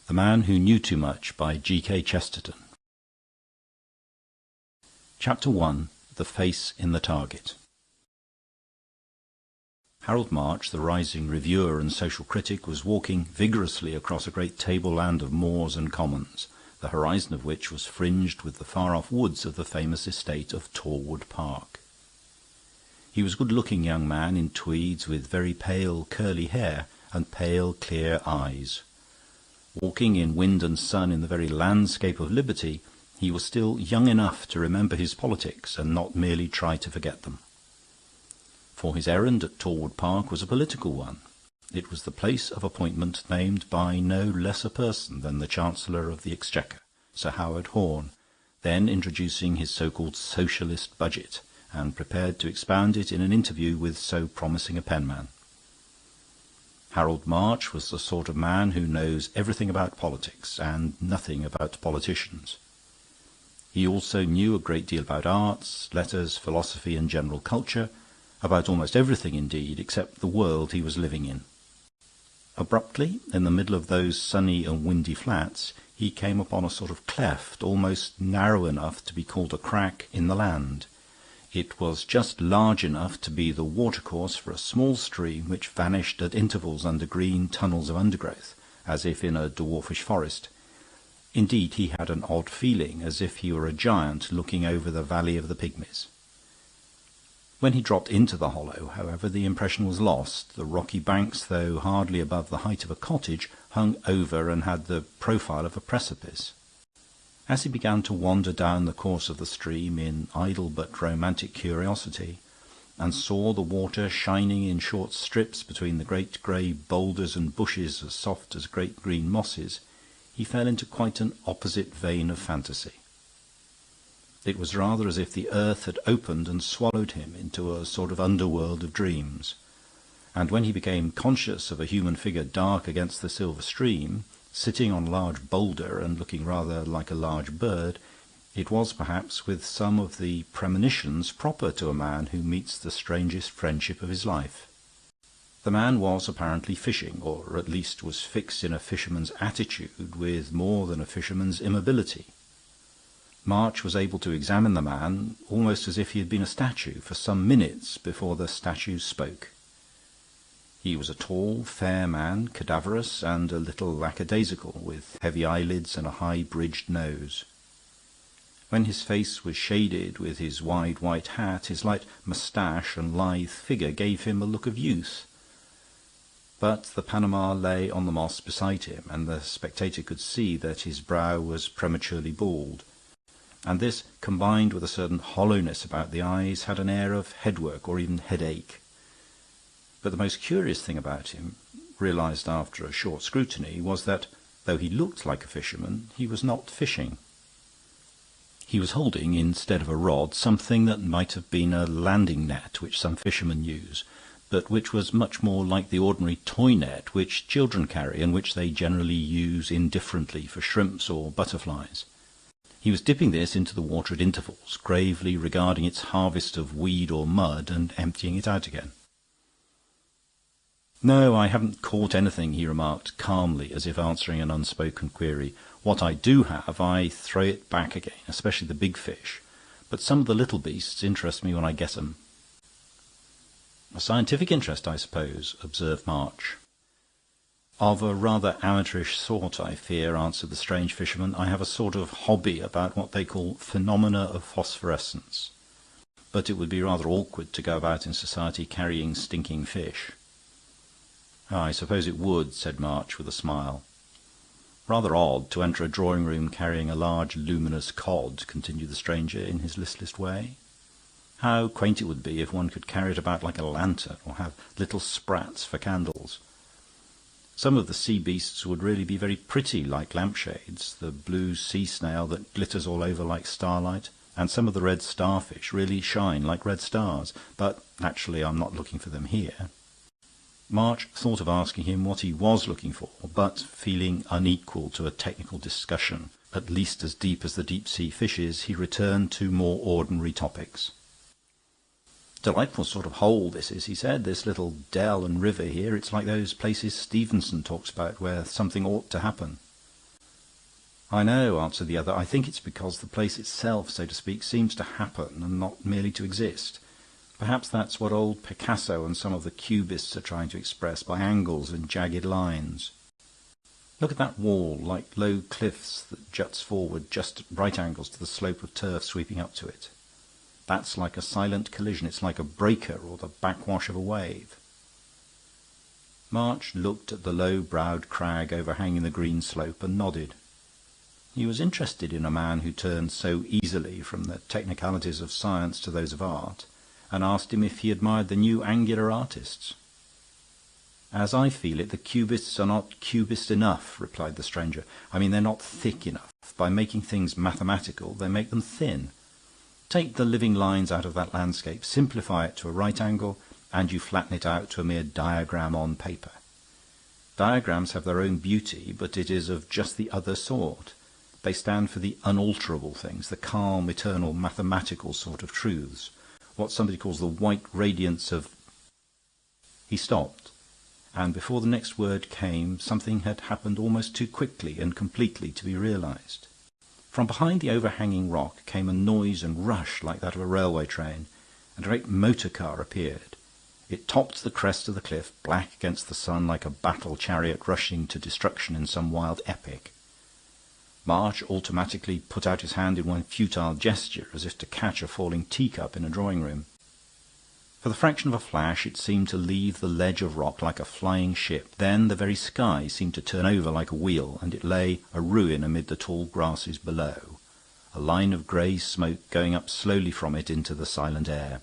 The Man Who Knew Too Much by G.K. Chesterton. Chapter 1. The Face in the Target. Harold March, the rising reviewer and social critic, was walking vigorously across a great tableland of moors and commons, the horizon of which was fringed with the far-off woods of the famous estate of Torwood Park. He was a good-looking young man in tweeds, with very pale curly hair and pale clear eyes. Walking in wind and sun in the very landscape of liberty, he was still young enough to remember his politics and not merely try to forget them. For his errand at Torwood Park was a political one. It was the place of appointment named by no less a person than the Chancellor of the Exchequer, Sir Howard Horne, then introducing his so-called socialist budget, and prepared to expound it in an interview with so promising a penman. Harold March was the sort of man who knows everything about politics and nothing about politicians. He also knew a great deal about arts, letters, philosophy, and general culture, about almost everything indeed, except the world he was living in. Abruptly, in the middle of those sunny and windy flats, he came upon a sort of cleft, almost narrow enough to be called a crack, in the land. It was just large enough to be the watercourse for a small stream which vanished at intervals under green tunnels of undergrowth, as if in a dwarfish forest. Indeed, he had an odd feeling, as if he were a giant looking over the valley of the pygmies. When he dropped into the hollow, however, the impression was lost. The rocky banks, though hardly above the height of a cottage, hung over and had the profile of a precipice. As he began to wander down the course of the stream in idle but romantic curiosity, and saw the water shining in short strips between the great grey boulders and bushes as soft as great green mosses, he fell into quite an opposite vein of fantasy. It was rather as if the earth had opened and swallowed him into a sort of underworld of dreams, and when he became conscious of a human figure dark against the silver stream, sitting on a large boulder and looking rather like a large bird, it was perhaps with some of the premonitions proper to a man who meets the strangest friendship of his life. The man was apparently fishing, or at least was fixed in a fisherman's attitude with more than a fisherman's immobility. March was able to examine the man almost as if he had been a statue for some minutes before the statue spoke. He was a tall, fair man, cadaverous and a little lackadaisical, with heavy eyelids and a high-bridged nose. When his face was shaded with his wide white hat, his light moustache and lithe figure gave him a look of youth. But the Panama lay on the moss beside him, and the spectator could see that his brow was prematurely bald, and this, combined with a certain hollowness about the eyes, had an air of headwork or even headache. But the most curious thing about him, realized after a short scrutiny, was that, though he looked like a fisherman, he was not fishing. He was holding, instead of a rod, something that might have been a landing net which some fishermen use, but which was much more like the ordinary toy net which children carry and which they generally use indifferently for shrimps or butterflies. He was dipping this into the water at intervals, gravely regarding its harvest of weed or mud and emptying it out again. "No, I haven't caught anything," he remarked calmly, as if answering an unspoken query. "What I do have, I throw it back again, especially the big fish. But some of the little beasts interest me when I get 'em." "A scientific interest, I suppose," observed March. "Of a rather amateurish sort, I fear," answered the strange fisherman. "I have a sort of hobby about what they call phenomena of phosphorescence. But it would be rather awkward to go about in society carrying stinking fish." "I suppose it would," said March, with a smile. "Rather odd to enter a drawing-room carrying a large luminous cod," continued the stranger in his listless way. "How quaint it would be if one could carry it about like a lantern, or have little sprats for candles. Some of the sea beasts would really be very pretty, like lampshades, the blue sea snail that glitters all over like starlight, and some of the red starfish really shine like red stars. But naturally I'm not looking for them here." March thought of asking him what he was looking for, but, feeling unequal to a technical discussion, at least as deep as the deep-sea fishes, he returned to more ordinary topics. "Delightful sort of hole this is," he said, "this little dell and river here. It's like those places Stevenson talks about where something ought to happen." "I know," answered the other. "I think it's because the place itself, so to speak, seems to happen and not merely to exist. Perhaps that's what old Picasso and some of the Cubists are trying to express by angles and jagged lines. Look at that wall, like low cliffs that juts forward just at right angles to the slope of turf sweeping up to it. That's like a silent collision. It's like a breaker or the backwash of a wave." March looked at the low-browed crag overhanging the green slope and nodded. He was interested in a man who turned so easily from the technicalities of science to those of art, and asked him if he admired the new angular artists. "As I feel it, the Cubists are not Cubist enough," replied the stranger. "I mean, they're not thick enough. By making things mathematical, they make them thin. Take the living lines out of that landscape, simplify it to a right angle, and you flatten it out to a mere diagram on paper. Diagrams have their own beauty, but it is of just the other sort. They stand for the unalterable things, the calm, eternal, mathematical sort of truths, what somebody calls the white radiance of—" He stopped, and before the next word came, something had happened almost too quickly and completely to be realized. From behind the overhanging rock came a noise and rush like that of a railway train, and a great motor car appeared. It topped the crest of the cliff, black against the sun, like a battle chariot rushing to destruction in some wild epic. March automatically put out his hand in one futile gesture, as if to catch a falling teacup in a drawing-room. For the fraction of a flash it seemed to leave the ledge of rock like a flying ship. Then the very sky seemed to turn over like a wheel, and it lay a ruin amid the tall grasses below, a line of grey smoke going up slowly from it into the silent air.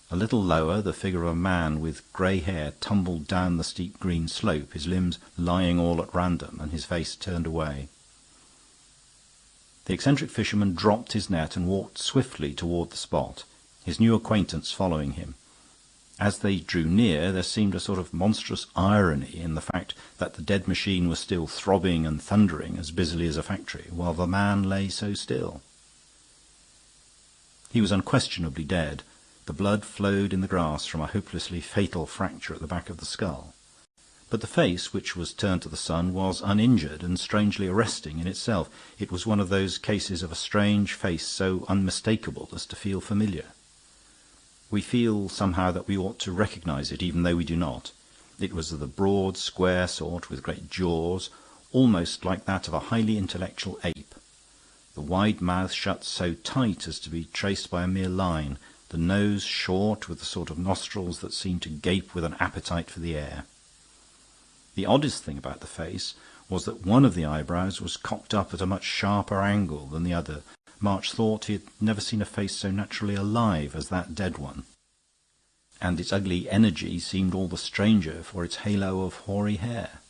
A little lower, the figure of a man with grey hair tumbled down the steep green slope, his limbs lying all at random and his face turned away. The eccentric fisherman dropped his net and walked swiftly toward the spot, his new acquaintance following him. As they drew near, there seemed a sort of monstrous irony in the fact that the dead machine was still throbbing and thundering as busily as a factory, while the man lay so still. He was unquestionably dead. The blood flowed in the grass from a hopelessly fatal fracture at the back of the skull. But the face, which was turned to the sun, was uninjured and strangely arresting in itself. It was one of those cases of a strange face so unmistakable as to feel familiar. We feel somehow that we ought to recognize it, even though we do not. It was of the broad, square sort, with great jaws, almost like that of a highly intellectual ape. The wide mouth shut so tight as to be traced by a mere line, the nose short, with the sort of nostrils that seemed to gape with an appetite for the air. The oddest thing about the face was that one of the eyebrows was cocked up at a much sharper angle than the other. March thought he had never seen a face so naturally alive as that dead one, and its ugly energy seemed all the stranger for its halo of hoary hair.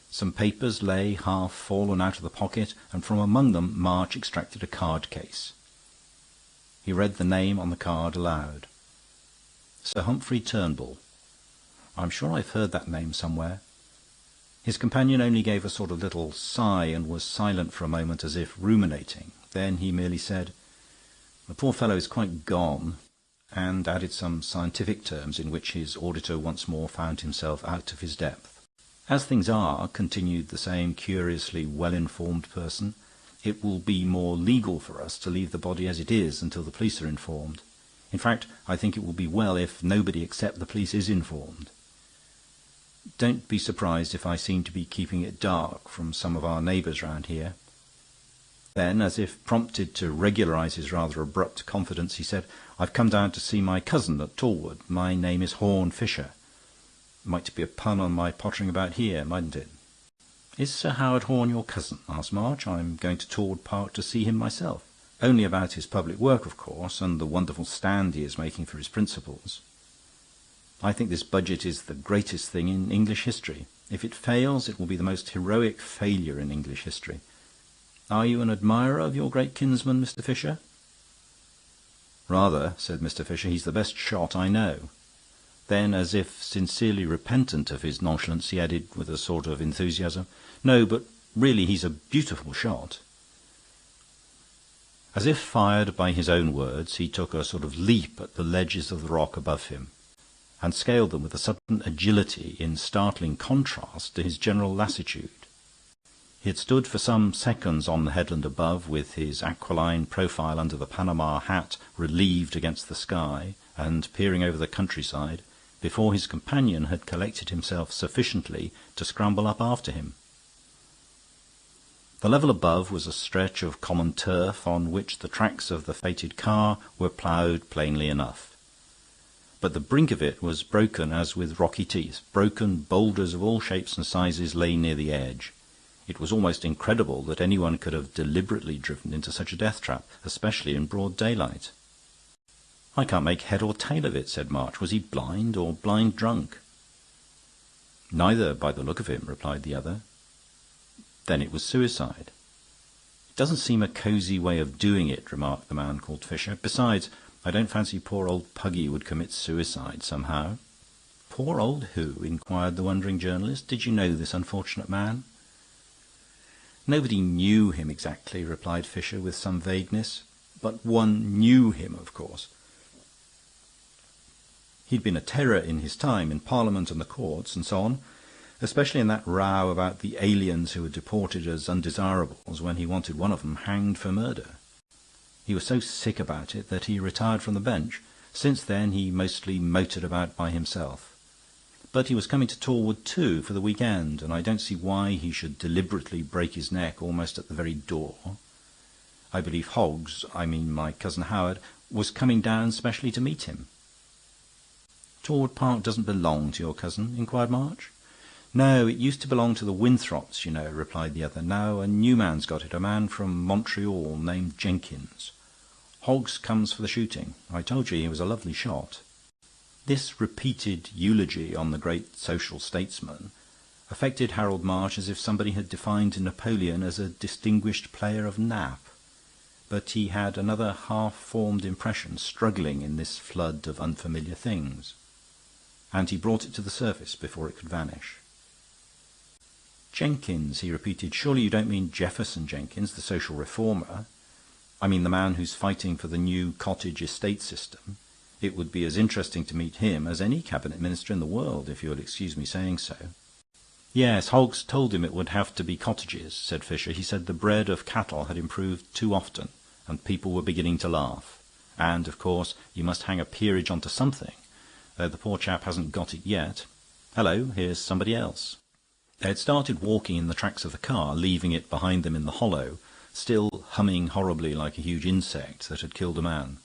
Some papers lay half fallen out of the pocket, and from among them March extracted a card case. He read the name on the card aloud. Sir Humphrey Turnbull. I'm sure I've heard that name somewhere. His companion only gave a sort of little sigh and was silent for a moment as if ruminating. Then he merely said, "The poor fellow is quite gone," and added some scientific terms in which his auditor once more found himself out of his depth. "As things are," continued the same curiously well-informed person, "it will be more legal for us to leave the body as it is until the police are informed. In fact, I think it will be well if nobody except the police is informed. Don't be surprised if I seem to be keeping it dark from some of our neighbours round here." Then, as if prompted to regularize his rather abrupt confidence, he said, "I've come down to see my cousin at Tallwood. My name is Horne Fisher. Might be a pun on my pottering about here, mightn't it?" "Is Sir Howard Horne your cousin?" asked March. "I'm going to Tallwood Park to see him myself. Only about his public work, of course, and the wonderful stand he is making for his principles. I think this budget is the greatest thing in English history. If it fails, it will be the most heroic failure in English history. Are you an admirer of your great kinsman, Mr. Fisher?" "Rather," said Mr. Fisher. "He's the best shot I know." Then, as if sincerely repentant of his nonchalance, he added with a sort of enthusiasm, "No, but really he's a beautiful shot." As if fired by his own words, he took a sort of leap at the ledges of the rock above him, and scaled them with a sudden agility in startling contrast to his general lassitude. He had stood for some seconds on the headland above, with his aquiline profile under the Panama hat relieved against the sky, and peering over the countryside, before his companion had collected himself sufficiently to scramble up after him. The level above was a stretch of common turf on which the tracks of the fated car were ploughed plainly enough. But the brink of it was broken as with rocky teeth. Broken boulders of all shapes and sizes lay near the edge. It was almost incredible that anyone could have deliberately driven into such a death trap, especially in broad daylight. "I can't make head or tail of it," said March. "Was he blind or blind drunk?" "Neither, by the look of him," replied the other. "Then it was suicide." "It doesn't seem a cosy way of doing it," remarked the man called Fisher. "Besides, I don't fancy poor old Puggy would commit suicide somehow." "Poor old who?" inquired the wondering journalist. "Did you know this unfortunate man?" "Nobody knew him exactly," replied Fisher with some vagueness. "But one knew him, of course. He'd been a terror in his time, in Parliament and the courts and so on, especially in that row about the aliens who were deported as undesirables, when he wanted one of them hanged for murder. He was so sick about it that he retired from the bench. Since then he mostly motored about by himself. But he was coming to Torwood too for the week-end, and I don't see why he should deliberately break his neck almost at the very door. I believe Hoggs, my cousin Howard, was coming down specially to meet him." "Torwood Park doesn't belong to your cousin?" inquired March. "No, it used to belong to the Winthrops, you know," replied the other. "Now a new man's got it, a man from Montreal named Jenkins. Hoggs comes for the shooting. I told you he was a lovely shot." This repeated eulogy on the great social statesman affected Harold March as if somebody had defined Napoleon as a distinguished player of nap. But he had another half-formed impression struggling in this flood of unfamiliar things, and he brought it to the surface before it could vanish. "Jenkins," he repeated. "Surely you don't mean Jefferson Jenkins, the social reformer? I mean the man who's fighting for the new cottage estate system. It would be as interesting to meet him as any cabinet minister in the world, if you'll excuse me saying so." "Yes, Hoggs told him it would have to be cottages," said Fisher. "He said the bread of cattle had improved too often, and people were beginning to laugh. And, of course, you must hang a peerage onto something, though the poor chap hasn't got it yet. Hello, here's somebody else." They had started walking in the tracks of the car, leaving it behind them in the hollow, still humming horribly like a huge insect that had killed a man.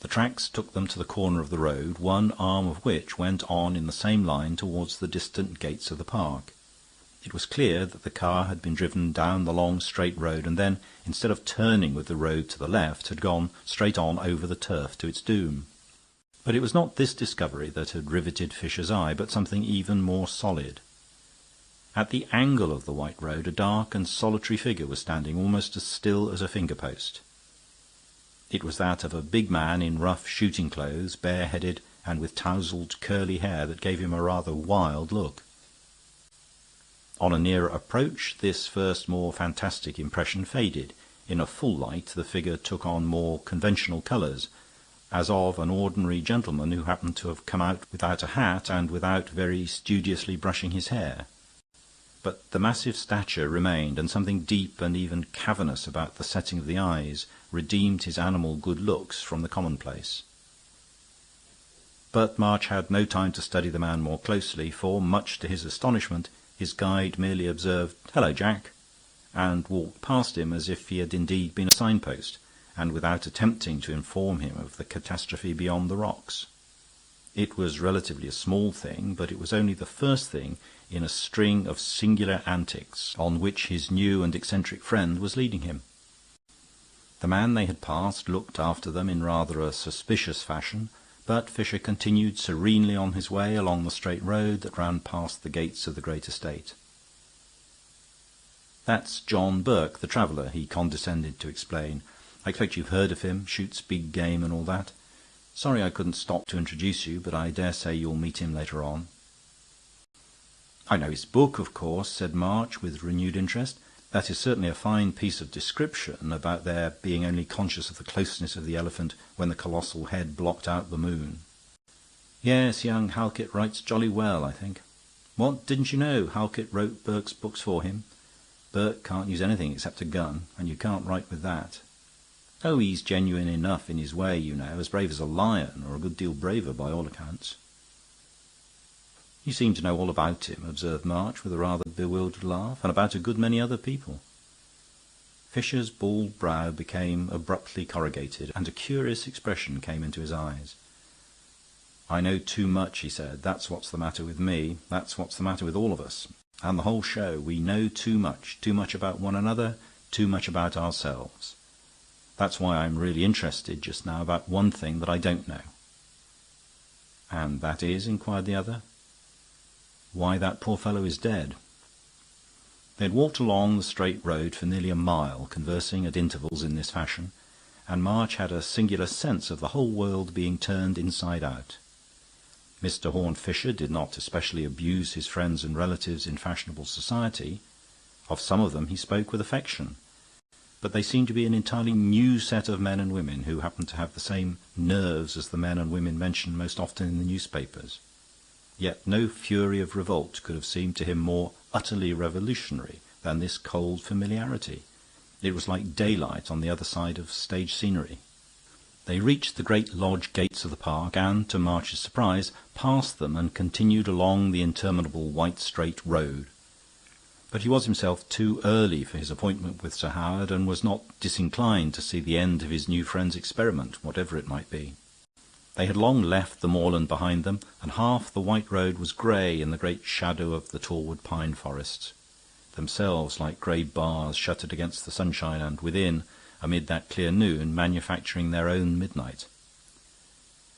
The tracks took them to the corner of the road, one arm of which went on in the same line towards the distant gates of the park. It was clear that the car had been driven down the long straight road, and then, instead of turning with the road to the left, had gone straight on over the turf to its doom. But it was not this discovery that had riveted Fisher's eye, but something even more solid. At the angle of the white road a dark and solitary figure was standing, almost as still as a finger-post. It was that of a big man in rough shooting clothes, bare-headed and with tousled curly hair that gave him a rather wild look. On a nearer approach this first more fantastic impression faded. In a full light the figure took on more conventional colours, as of an ordinary gentleman who happened to have come out without a hat and without very studiously brushing his hair. But the massive stature remained, and something deep and even cavernous about the setting of the eyes redeemed his animal good looks from the commonplace. But March had no time to study the man more closely, for, much to his astonishment, his guide merely observed, "Hello, Jack," and walked past him as if he had indeed been a signpost, and without attempting to inform him of the catastrophe beyond the rocks. It was relatively a small thing, but it was only the first thing in a string of singular antics on which his new and eccentric friend was leading him. The man they had passed looked after them in rather a suspicious fashion, but Fisher continued serenely on his way along the straight road that ran past the gates of the great estate. "That's John Burke, the traveller," he condescended to explain. "I expect you've heard of him, shoots big game and all that. Sorry I couldn't stop to introduce you, but I dare say you'll meet him later on." "I know his book, of course," said March, with renewed interest. "That is certainly a fine piece of description about their being only conscious of the closeness of the elephant when the colossal head blocked out the moon." "Yes, young Halkett writes jolly well, I think." "What, didn't you know Halkett wrote Burke's books for him? Burke can't use anything except a gun, and you can't write with that." "Oh, he's genuine enough in his way, you know, as brave as a lion, or a good deal braver by all accounts." "You seem to know all about him," observed March, with a rather bewildered laugh, "and about a good many other people." Fisher's bald brow became abruptly corrugated, and a curious expression came into his eyes. "I know too much," he said. "That's what's the matter with me. That's what's the matter with all of us. And the whole show. We know too much about one another, too much about ourselves. That's why I'm really interested just now about one thing that I don't know." "And that is?" inquired the other. "Why that poor fellow is dead." They had walked along the straight road for nearly a mile, conversing at intervals in this fashion, and March had a singular sense of the whole world being turned inside out. Mr. Horne Fisher did not especially abuse his friends and relatives in fashionable society. Of some of them he spoke with affection, but they seemed to be an entirely new set of men and women who happened to have the same nerves as the men and women mentioned most often in the newspapers. Yet no fury of revolt could have seemed to him more utterly revolutionary than this cold familiarity. It was like daylight on the other side of stage scenery. They reached the great lodge gates of the park and, to March's surprise, passed them and continued along the interminable white straight road. But he was himself too early for his appointment with Sir Howard, and was not disinclined to see the end of his new friend's experiment, whatever it might be. They had long left the moorland behind them, and half the white road was grey in the great shadow of the tallwood pine forests, themselves like grey bars shuttered against the sunshine, and within, amid that clear noon, manufacturing their own midnight.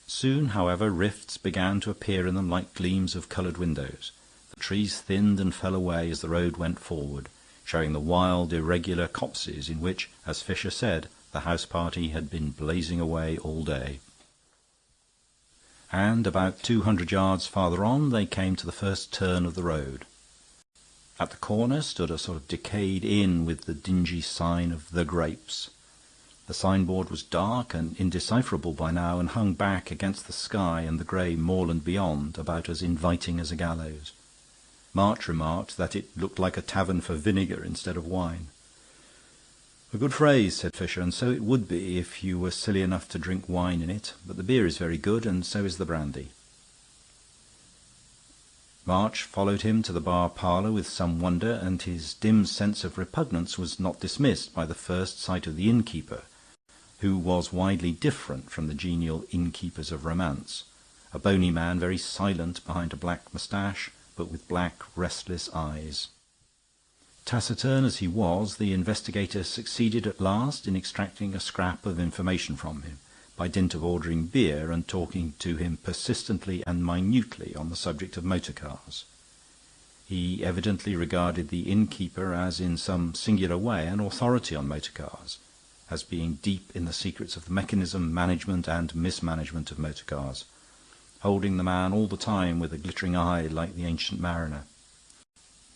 Soon, however, rifts began to appear in them like gleams of coloured windows. The trees thinned and fell away as the road went forward, showing the wild, irregular copses in which, as Fisher said, the house party had been blazing away all day. And about 200 yards farther on they came to the first turn of the road. At the corner stood a sort of decayed inn with the dingy sign of The Grapes. The signboard was dark and indecipherable by now, and hung back against the sky and the grey moorland beyond, about as inviting as a gallows. March remarked that it looked like a tavern for vinegar instead of wine. "A good phrase," said Fisher, "and so it would be if you were silly enough to drink wine in it. But the beer is very good, and so is the brandy." March followed him to the bar-parlour with some wonder, and his dim sense of repugnance was not dismissed by the first sight of the innkeeper, who was widely different from the genial innkeepers of romance, a bony man very silent behind a black moustache, but with black, restless eyes. Taciturn as he was, the investigator succeeded at last in extracting a scrap of information from him, by dint of ordering beer and talking to him persistently and minutely on the subject of motor cars. He evidently regarded the innkeeper as, in some singular way, an authority on motor cars, as being deep in the secrets of the mechanism, management, and mismanagement of motor cars, holding the man all the time with a glittering eye like the Ancient Mariner.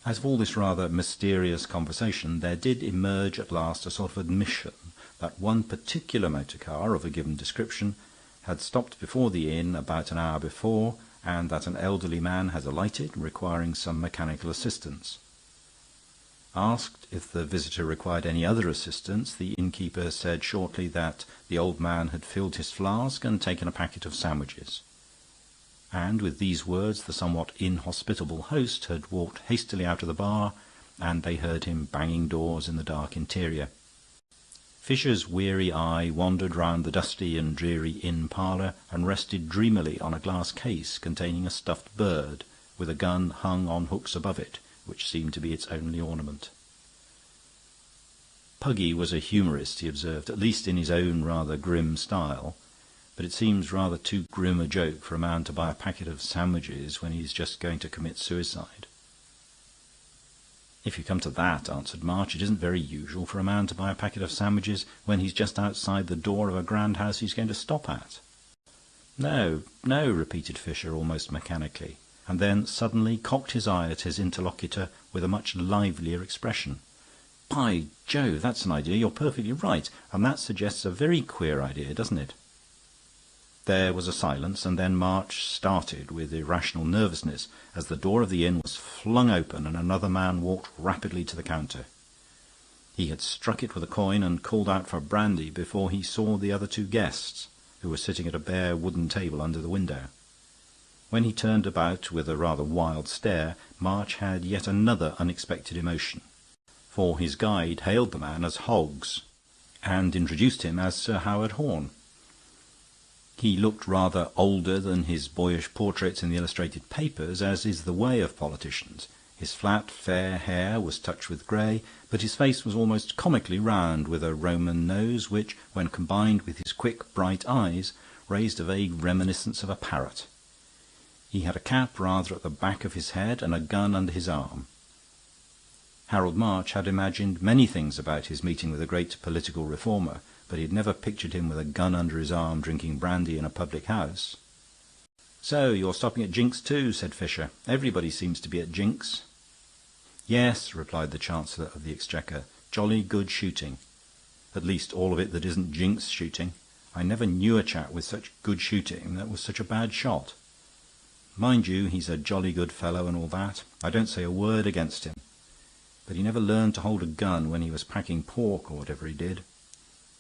Out of all this rather mysterious conversation there did emerge at last a sort of admission that one particular motor car of a given description had stopped before the inn about an hour before, and that an elderly man had alighted, requiring some mechanical assistance. Asked if the visitor required any other assistance, the innkeeper said shortly that the old man had filled his flask and taken a packet of sandwiches. And with these words the somewhat inhospitable host had walked hastily out of the bar, and they heard him banging doors in the dark interior. Fisher's weary eye wandered round the dusty and dreary inn-parlour, and rested dreamily on a glass case containing a stuffed bird, with a gun hung on hooks above it, which seemed to be its only ornament. Puggy was a humorist, he observed, at least in his own rather grim style, but it seems rather too grim a joke for a man to buy a packet of sandwiches when he's just going to commit suicide. "If you come to that," answered March, "it isn't very usual for a man to buy a packet of sandwiches when he's just outside the door of a grand house he's going to stop at." "No, no," repeated Fisher almost mechanically, and then suddenly cocked his eye at his interlocutor with a much livelier expression. "By Jove, that's an idea. You're perfectly right, and that suggests a very queer idea, doesn't it?" There was a silence, and then March started with irrational nervousness as the door of the inn was flung open and another man walked rapidly to the counter. He had struck it with a coin and called out for brandy before he saw the other two guests, who were sitting at a bare wooden table under the window. When he turned about with a rather wild stare, March had yet another unexpected emotion, for his guide hailed the man as Hoggs, and introduced him as Sir Howard Horne. He looked rather older than his boyish portraits in the illustrated papers, as is the way of politicians. His flat, fair hair was touched with grey, but his face was almost comically round, with a Roman nose which, when combined with his quick, bright eyes, raised a vague reminiscence of a parrot. He had a cap rather at the back of his head and a gun under his arm. Harold March had imagined many things about his meeting with a great political reformer, but he had never pictured him with a gun under his arm drinking brandy in a public house. "So you're stopping at Jinks too," said Fisher. "Everybody seems to be at Jinks." "Yes," replied the Chancellor of the Exchequer. "Jolly good shooting. At least all of it that isn't Jinks shooting. I never knew a chap with such good shooting that was such a bad shot. Mind you, he's a jolly good fellow and all that. I don't say a word against him. But he never learned to hold a gun when he was packing pork or whatever he did.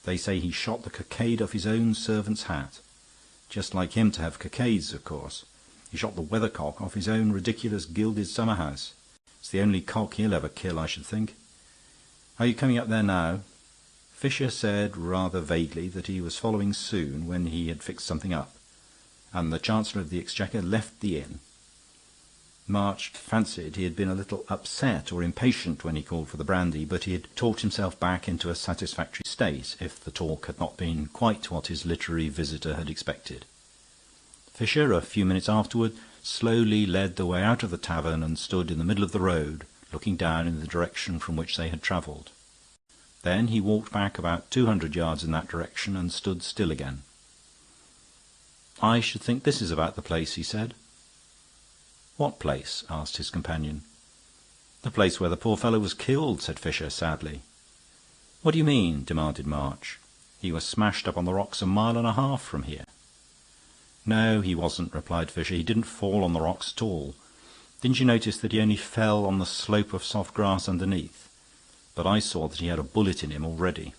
They say he shot the cockade off his own servant's hat. Just like him to have cockades, of course. He shot the weathercock off his own ridiculous gilded summer-house. It's the only cock he'll ever kill, I should think. Are you coming up there now?" Fisher said rather vaguely that he was following soon when he had fixed something up, and the Chancellor of the Exchequer left the inn. March fancied he had been a little upset or impatient when he called for the brandy, but he had talked himself back into a satisfactory state, if the talk had not been quite what his literary visitor had expected. Fisher, a few minutes afterward, slowly led the way out of the tavern and stood in the middle of the road, looking down in the direction from which they had travelled. Then he walked back about 200 yards in that direction and stood still again. "I should think this is about the place," he said. "What place?" asked his companion. "The place where the poor fellow was killed," said Fisher sadly. "What do you mean?" demanded March. "He was smashed up on the rocks a mile and a half from here." "No, he wasn't," replied Fisher. "He didn't fall on the rocks at all. Didn't you notice that he only fell on the slope of soft grass underneath? But I saw that he had a bullet in him already."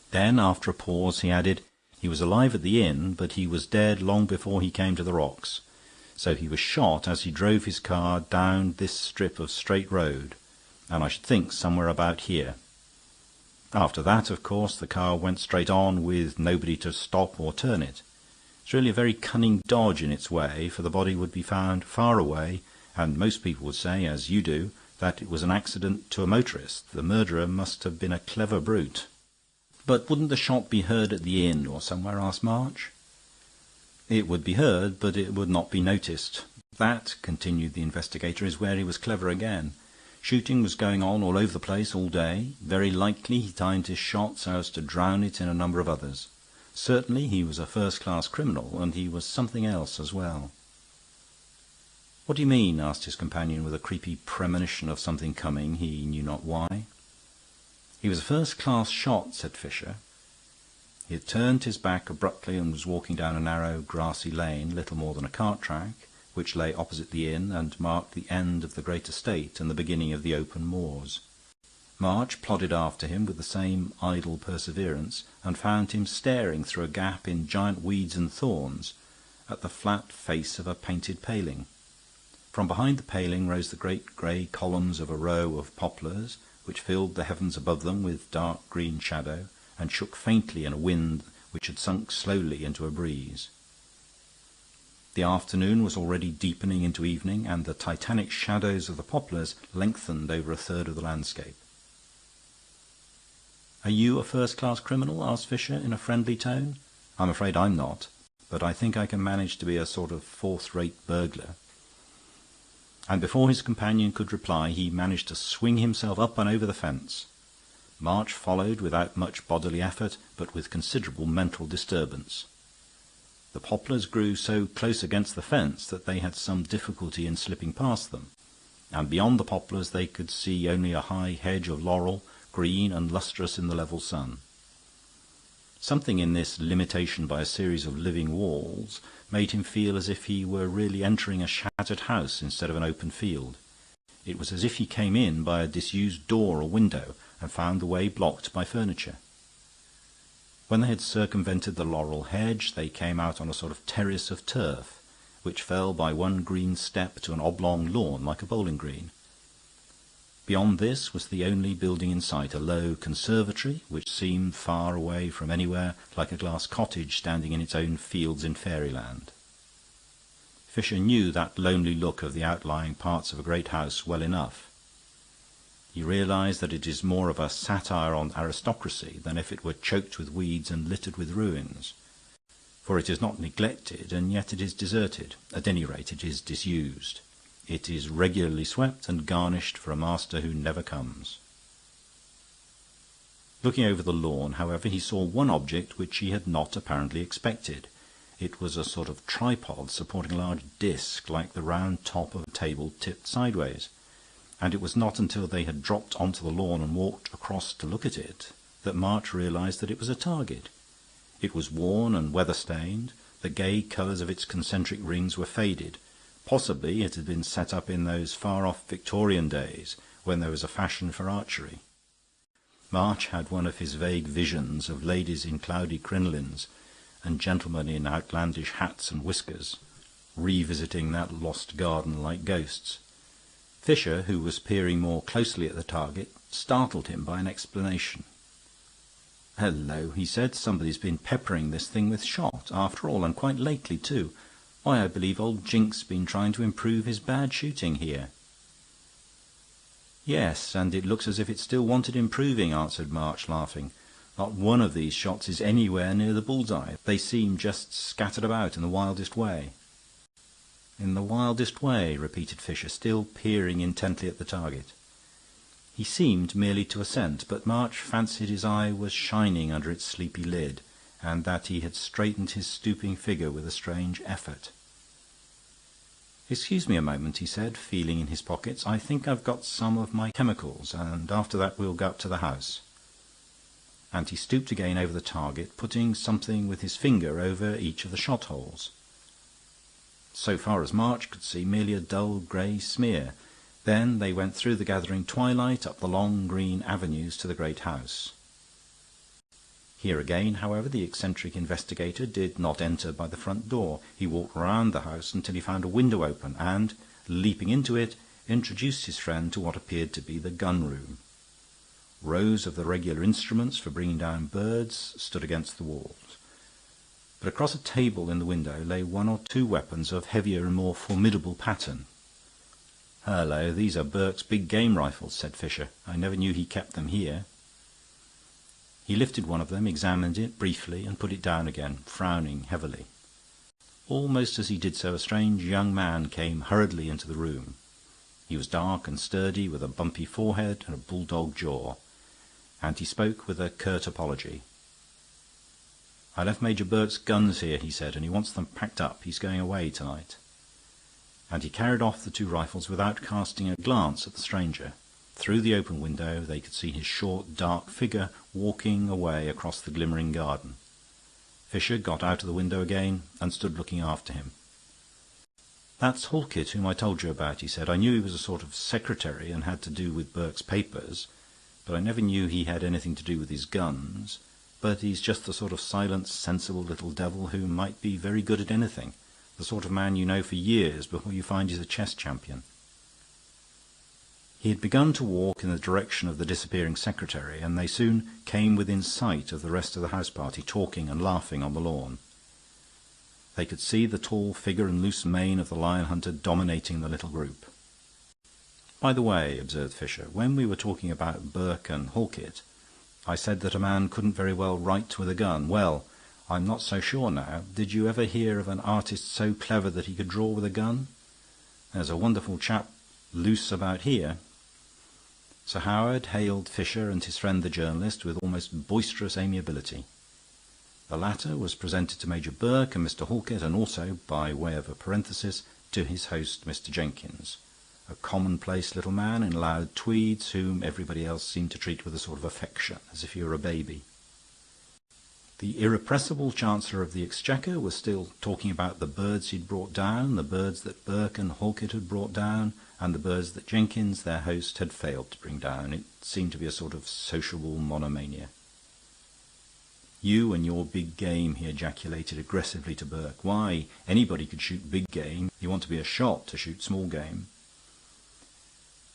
Then, after a pause, he added, "He was alive at the inn, but he was dead long before he came to the rocks. So he was shot as he drove his car down this strip of straight road, and I should think somewhere about here. After that, of course, the car went straight on with nobody to stop or turn it. It's really a very cunning dodge in its way, for the body would be found far away, and most people would say, as you do, that it was an accident to a motorist. The murderer must have been a clever brute." "But wouldn't the shot be heard at the inn or somewhere?" asked March. "It would be heard, but it would not be noticed. That," continued the investigator, "is where he was clever again. Shooting was going on all over the place all day. Very likely he timed his shot so as to drown it in a number of others. Certainly he was a first-class criminal, and he was something else as well." "What do you mean?" asked his companion, with a creepy premonition of something coming, he knew not why. "He was a first-class shot," said Fisher. He had turned his back abruptly and was walking down a narrow, grassy lane, little more than a cart-track, which lay opposite the inn and marked the end of the great estate and the beginning of the open moors. March plodded after him with the same idle perseverance, and found him staring through a gap in giant weeds and thorns at the flat face of a painted paling. From behind the paling rose the great grey columns of a row of poplars, which filled the heavens above them with dark green shadow, and shook faintly in a wind which had sunk slowly into a breeze. The afternoon was already deepening into evening, and the titanic shadows of the poplars lengthened over a third of the landscape. "Are you a first-class criminal?" asked Fisher, in a friendly tone. "I'm afraid I'm not, but I think I can manage to be a sort of fourth-rate burglar." And before his companion could reply, he managed to swing himself up and over the fence. March followed without much bodily effort, but with considerable mental disturbance. The poplars grew so close against the fence that they had some difficulty in slipping past them, and beyond the poplars they could see only a high hedge of laurel, green and lustrous in the level sun. Something in this limitation by a series of living walls made him feel as if he were really entering a shattered house instead of an open field. It was as if he came in by a disused door or window and found the way blocked by furniture. When they had circumvented the laurel hedge, they came out on a sort of terrace of turf, which fell by one green step to an oblong lawn like a bowling green. Beyond this was the only building in sight, a low conservatory, which seemed far away from anywhere, like a glass cottage standing in its own fields in fairyland. Fisher knew that lonely look of the outlying parts of a great house well enough. He realized that it is more of a satire on aristocracy than if it were choked with weeds and littered with ruins. For it is not neglected, and yet it is deserted. At any rate, it is disused. It is regularly swept and garnished for a master who never comes. Looking over the lawn, however, he saw one object which he had not apparently expected. It was a sort of tripod supporting a large disc, like the round top of a table tipped sideways. And it was not until they had dropped onto the lawn and walked across to look at it that March realized that it was a target. It was worn and weather-stained. The gay colours of its concentric rings were faded. Possibly it had been set up in those far-off Victorian days when there was a fashion for archery. March had one of his vague visions of ladies in cloudy crinolines and gentlemen in outlandish hats and whiskers, revisiting that lost garden like ghosts. Fisher, who was peering more closely at the target, startled him by an explanation. "Hello," he said, "somebody's been peppering this thing with shot, after all, and quite lately, too. Why, I believe old Jink's been trying to improve his bad shooting here." "Yes, and it looks as if it still wanted improving," answered March, laughing. "Not one of these shots is anywhere near the bull's-eye. They seem just scattered about in the wildest way." "In the wildest way," repeated Fisher, still peering intently at the target. He seemed merely to assent, but March fancied his eye was shining under its sleepy lid, and that he had straightened his stooping figure with a strange effort. "Excuse me a moment," he said, feeling in his pockets. "I think I've got some of my chemicals, and after that we'll go up to the house." And he stooped again over the target, putting something with his finger over each of the shot holes. So far as March could see, merely a dull grey smear. Then they went through the gathering twilight, up the long green avenues to the great house. Here again, however, the eccentric investigator did not enter by the front door. He walked round the house until he found a window open, and, leaping into it, introduced his friend to what appeared to be the gun-room. Rows of the regular instruments for bringing down birds stood against the walls, but across a table in the window lay one or two weapons of heavier and more formidable pattern. "Hullo, these are Burke's big game rifles," said Fisher. "I never knew he kept them here." He lifted one of them, examined it briefly, and put it down again, frowning heavily. Almost as he did so, a strange young man came hurriedly into the room. He was dark and sturdy, with a bumpy forehead and a bulldog jaw, and he spoke with a curt apology. "I left Major Burke's guns here," he said, "and he wants them packed up. He's going away tonight." And he carried off the two rifles without casting a glance at the stranger. Through the open window they could see his short, dark figure walking away across the glimmering garden. Fisher got out of the window again and stood looking after him. "That's Halkett, whom I told you about," he said. "I knew he was a sort of secretary and had to do with Burke's papers, but I never knew he had anything to do with his guns. But he's just the sort of silent, sensible little devil who might be very good at anything, the sort of man you know for years before you find he's a chess champion." He had begun to walk in the direction of the disappearing secretary, and they soon came within sight of the rest of the house party, talking and laughing on the lawn. They could see the tall figure and loose mane of the lion hunter dominating the little group. "By the way," observed Fisher, "when we were talking about Burke and Halkett, I said that a man couldn't very well write with a gun. Well, I'm not so sure now. Did you ever hear of an artist so clever that he could draw with a gun? There's a wonderful chap loose about here." Sir Howard hailed Fisher and his friend the journalist with almost boisterous amiability. The latter was presented to Major Burke and Mr. Halkett, and also, by way of a parenthesis, to his host, Mr. Jenkins, a commonplace little man in loud tweeds, whom everybody else seemed to treat with a sort of affection, as if he were a baby. The irrepressible Chancellor of the Exchequer was still talking about the birds he'd brought down, the birds that Burke and Halkett had brought down, and the birds that Jenkins, their host, had failed to bring down. It seemed to be a sort of sociable monomania. "You and your big game," he ejaculated aggressively to Burke. "Why, anybody could shoot big game. You want to be a shot to shoot small game."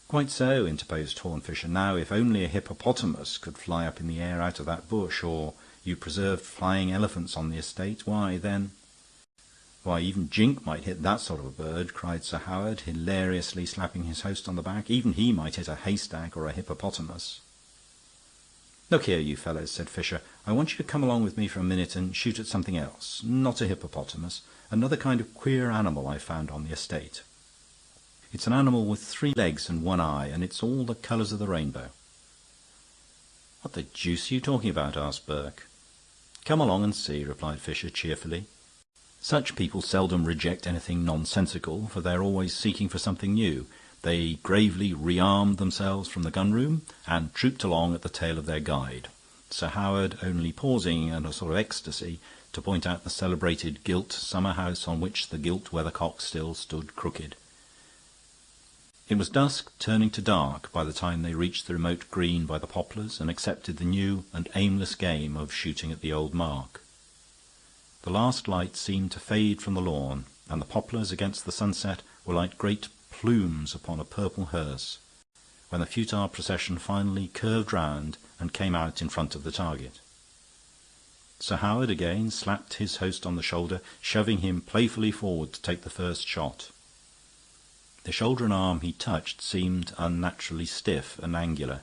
"Quite so," interposed Horne Fisher. "Now, if only a hippopotamus could fly up in the air out of that bush, or you preserved flying elephants on the estate, why, then—" "Why, even Jink might hit that sort of a bird," cried Sir Howard, hilariously slapping his host on the back. "Even he might hit a haystack or a hippopotamus." "Look here, you fellows," said Fisher, "I want you to come along with me for a minute and shoot at something else. Not a hippopotamus. Another kind of queer animal I found on the estate. It's an animal with 3 legs and 1 eye, and it's all the colours of the rainbow." "What the deuce are you talking about?" asked Burke. "Come along and see," replied Fisher cheerfully. Such people seldom reject anything nonsensical, for they are always seeking for something new. They gravely rearmed themselves from the gun-room and trooped along at the tail of their guide, Sir Howard only pausing in a sort of ecstasy to point out the celebrated gilt summer-house on which the gilt weathercock still stood crooked. It was dusk, turning to dark, by the time they reached the remote green by the poplars and accepted the new and aimless game of shooting at the old mark. The last light seemed to fade from the lawn, and the poplars against the sunset were like great plumes upon a purple hearse, when the futile procession finally curved round and came out in front of the target. Sir Howard again slapped his host on the shoulder, shoving him playfully forward to take the first shot. The shoulder and arm he touched seemed unnaturally stiff and angular.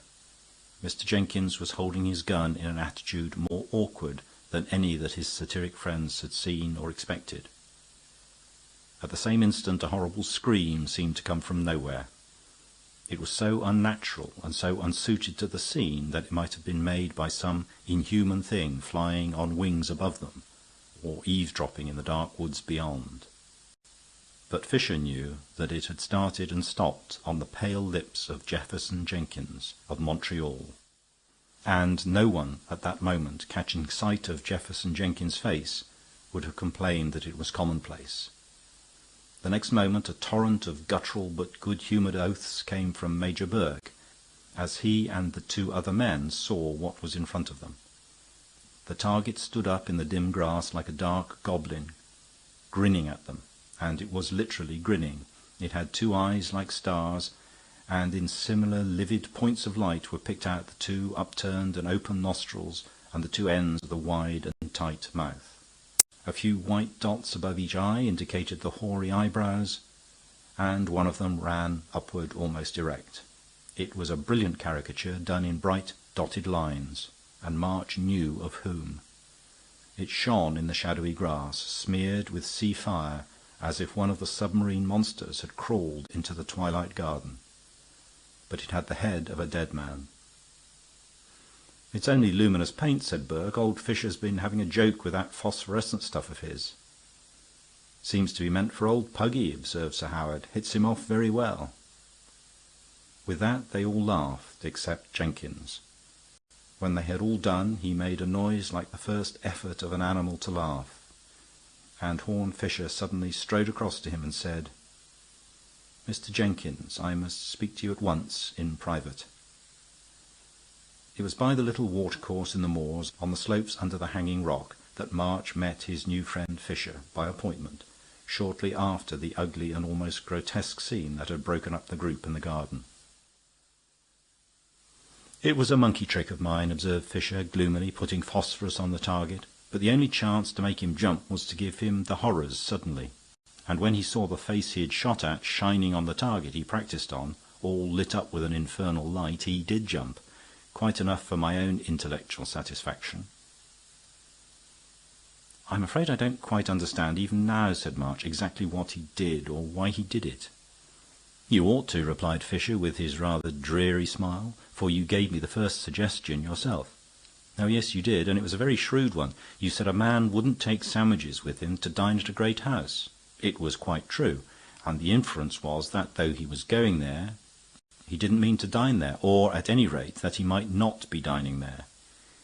Mr. Jenkins was holding his gun in an attitude more awkward than any that his satiric friends had seen or expected. At the same instant a horrible scream seemed to come from nowhere. It was so unnatural and so unsuited to the scene that it might have been made by some inhuman thing flying on wings above them, or eavesdropping in the dark woods beyond. But Fisher knew that it had started and stopped on the pale lips of Jefferson Jenkins of Montreal, and no one at that moment, catching sight of Jefferson Jenkins' face, would have complained that it was commonplace. The next moment a torrent of guttural but good-humoured oaths came from Major Burke, as he and the 2 other men saw what was in front of them. The target stood up in the dim grass like a dark goblin, grinning at them, and it was literally grinning. It had 2 eyes like stars, and in similar livid points of light were picked out the 2 upturned and open nostrils and the 2 ends of the wide and tight mouth. A few white dots above each eye indicated the hoary eyebrows, and one of them ran upward almost erect. It was a brilliant caricature done in bright dotted lines, and March knew of whom. It shone in the shadowy grass, smeared with sea fire, as if one of the submarine monsters had crawled into the twilight garden. But it had the head of a dead man. "It's only luminous paint," said Burke. "Old Fisher's been having a joke with that phosphorescent stuff of his." "Seems to be meant for old Puggy," observed Sir Howard. "Hits him off very well." With that they all laughed, except Jenkins. When they had all done, he made a noise like the first effort of an animal to laugh, and Horne Fisher suddenly strode across to him and said, "Mr. Jenkins, I must speak to you at once, in private." It was by the little watercourse in the moors, on the slopes under the hanging rock, that March met his new friend Fisher, by appointment, shortly after the ugly and almost grotesque scene that had broken up the group in the garden. "It was a monkey trick of mine," observed Fisher, gloomily, putting phosphorus on the target. "But the only chance to make him jump was to give him the horrors suddenly. And when he saw the face he had shot at shining on the target he practised on, all lit up with an infernal light, he did jump. Quite enough for my own intellectual satisfaction." "I'm afraid I don't quite understand, even now," said March, "exactly what he did, or why he did it." "You ought to," replied Fisher, with his rather dreary smile, "for you gave me the first suggestion yourself." "Oh, yes, you did, and it was a very shrewd one. You said a man wouldn't take sandwiches with him to dine at a great house. It was quite true, and the inference was that, though he was going there, he didn't mean to dine there, or, at any rate, that he might not be dining there.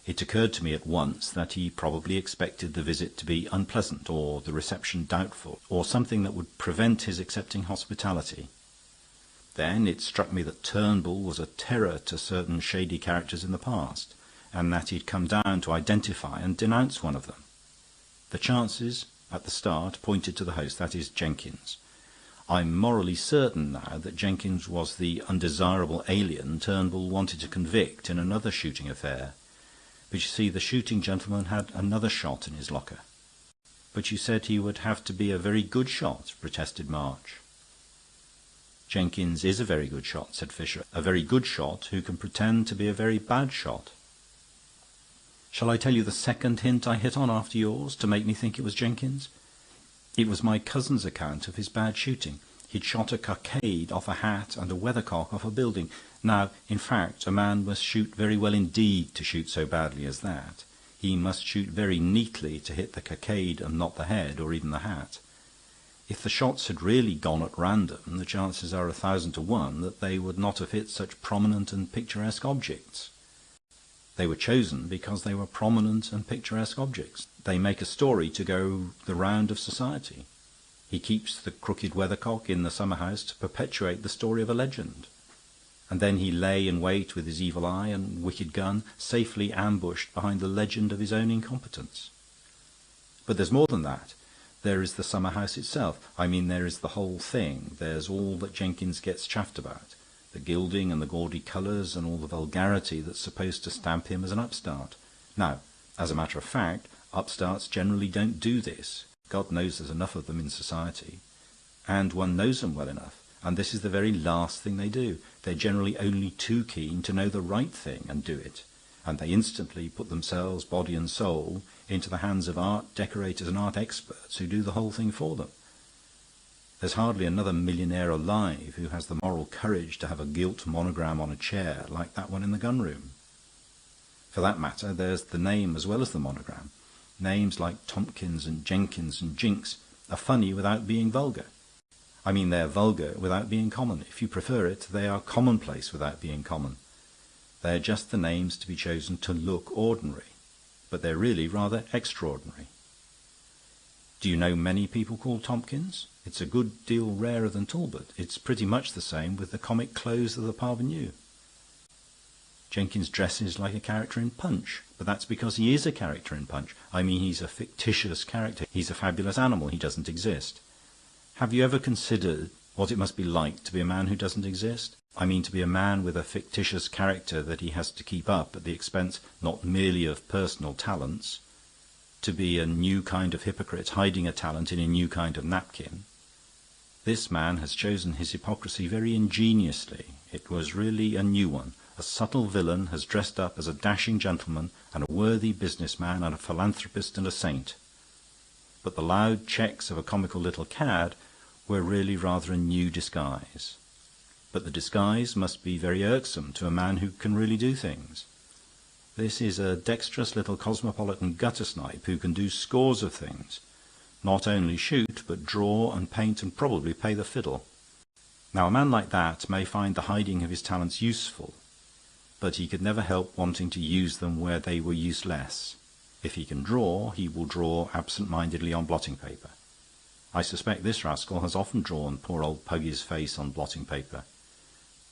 It occurred to me at once that he probably expected the visit to be unpleasant, or the reception doubtful, or something that would prevent his accepting hospitality. Then it struck me that Turnbull was a terror to certain shady characters in the past, and that he'd come down to identify and denounce one of them. The chances, at the start, pointed to the host, that is, Jenkins. I'm morally certain now that Jenkins was the undesirable alien Turnbull wanted to convict in another shooting affair. But you see, the shooting gentleman had another shot in his locker. "But you said he would have to be a very good shot," protested March. "Jenkins is a very good shot," said Fisher. "A very good shot who can pretend to be a very bad shot." "Shall I tell you the second hint I hit on after yours, to make me think it was Jenkins? It was my cousin's account of his bad shooting. He'd shot a cockade off a hat and a weathercock off a building. Now, in fact, a man must shoot very well indeed to shoot so badly as that. He must shoot very neatly to hit the cockade and not the head, or even the hat. If the shots had really gone at random, the chances are 1,000 to 1 that they would not have hit such prominent and picturesque objects. They were chosen because they were prominent and picturesque objects. They make a story to go the round of society. He keeps the crooked weathercock in the summer-house to perpetuate the story of a legend. And then he lay in wait with his evil eye and wicked gun, safely ambushed behind the legend of his own incompetence. But there's more than that. There is the summer-house itself. I mean, there is the whole thing. There's all that Jenkins gets chaffed about. The gilding and the gaudy colours and all the vulgarity that's supposed to stamp him as an upstart. Now, as a matter of fact, upstarts generally don't do this. God knows there's enough of them in society. And one knows them well enough. And this is the very last thing they do. They're generally only too keen to know the right thing and do it. And they instantly put themselves, body and soul, into the hands of art decorators and art experts who do the whole thing for them. There's hardly another millionaire alive who has the moral courage to have a gilt monogram on a chair like that one in the gun-room. For that matter, there's the name as well as the monogram. Names like Tompkins and Jenkins and Jinks are funny without being vulgar. I mean, they're vulgar without being common. If you prefer it, they are commonplace without being common. They're just the names to be chosen to look ordinary, but they're really rather extraordinary. Do you know many people called Tompkins? It's a good deal rarer than Talbot. It's pretty much the same with the comic clothes of the parvenu. Jenkins dresses like a character in Punch, but that's because he is a character in Punch. I mean, he's a fictitious character. He's a fabulous animal. He doesn't exist. Have you ever considered what it must be like to be a man who doesn't exist? I mean, to be a man with a fictitious character that he has to keep up at the expense not merely of personal talents, to be a new kind of hypocrite hiding a talent in a new kind of napkin. This man has chosen his hypocrisy very ingeniously. It was really a new one. A subtle villain has dressed up as a dashing gentleman and a worthy businessman and a philanthropist and a saint. But the loud checks of a comical little cad were really rather a new disguise. But the disguise must be very irksome to a man who can really do things. This is a dexterous little cosmopolitan gutter-snipe who can do scores of things. Not only shoot, but draw and paint and probably play the fiddle. Now, a man like that may find the hiding of his talents useful, but he could never help wanting to use them where they were useless. If he can draw, he will draw absent-mindedly on blotting paper. I suspect this rascal has often drawn poor old Puggy's face on blotting paper.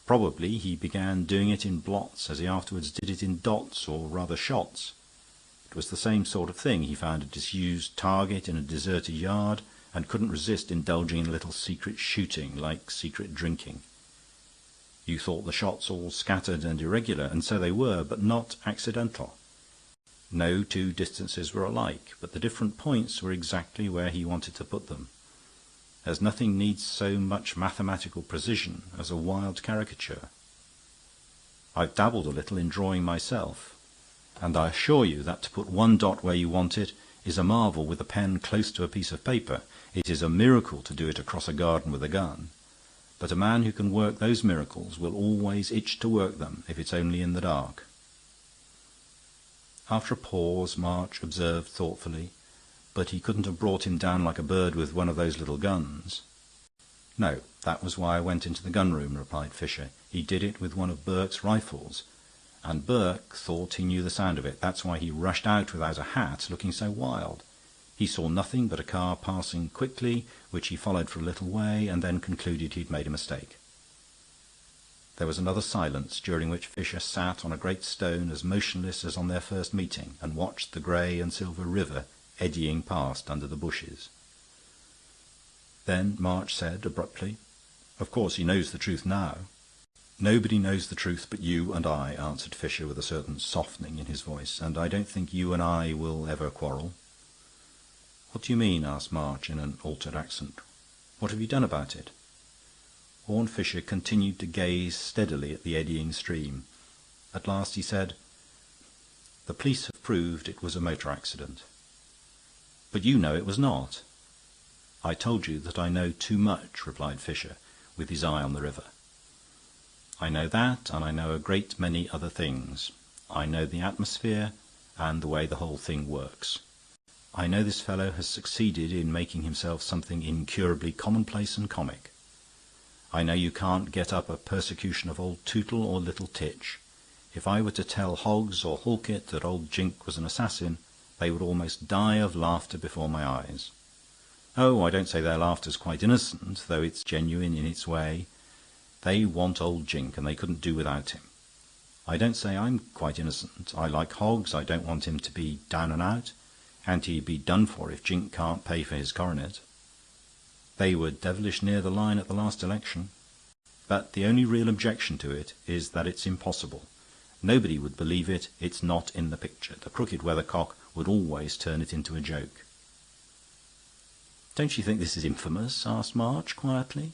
Probably he began doing it in blots as he afterwards did it in dots, or rather shots. It was the same sort of thing. He found a disused target in a deserted yard and couldn't resist indulging in a little secret shooting, like secret drinking. You thought the shots all scattered and irregular, and so they were, but not accidental. No two distances were alike, but the different points were exactly where he wanted to put them. As nothing needs so much mathematical precision as a wild caricature. I've dabbled a little in drawing myself, and I assure you that to put one dot where you want it is a marvel with a pen close to a piece of paper. It is a miracle to do it across a garden with a gun. But a man who can work those miracles will always itch to work them if it's only in the dark. After a pause, March observed thoughtfully, "But he couldn't have brought him down like a bird with one of those little guns." "No, that was why I went into the gun-room," replied Fisher. "He did it with one of Burke's rifles, and Burke thought he knew the sound of it. That's why he rushed out without a hat, looking so wild. He saw nothing but a car passing quickly, which he followed for a little way, and then concluded he'd made a mistake. There was another silence, during which Fisher sat on a great stone as motionless as on their first meeting, and watched the grey and silver river eddying past under the bushes. Then March said abruptly, "Of course he knows the truth now." "Nobody knows the truth but you and I," answered Fisher, with a certain softening in his voice, "and I don't think you and I will ever quarrel." "What do you mean?" asked March in an altered accent. "What have you done about it?" Horne Fisher continued to gaze steadily at the eddying stream. At last he said, "The police have proved it was a motor accident." "But you know it was not." "I told you that I know too much," replied Fisher, with his eye on the river. "I know that, and I know a great many other things. I know the atmosphere and the way the whole thing works. I know this fellow has succeeded in making himself something incurably commonplace and comic. I know you can't get up a persecution of old Tootle or little Titch. If I were to tell Hoggs or Halkett that old Jink was an assassin, they would almost die of laughter before my eyes. Oh, I don't say their laughter's quite innocent, though it's genuine in its way. They want old Jink, and they couldn't do without him. I don't say I'm quite innocent. I like Hoggs. I don't want him to be down and out, and he'd be done for if Jink can't pay for his coronet. They were devilish near the line at the last election. But the only real objection to it is that it's impossible. Nobody would believe it. It's not in the picture. The crooked weathercock would always turn it into a joke." "Don't you think this is infamous?" asked March quietly.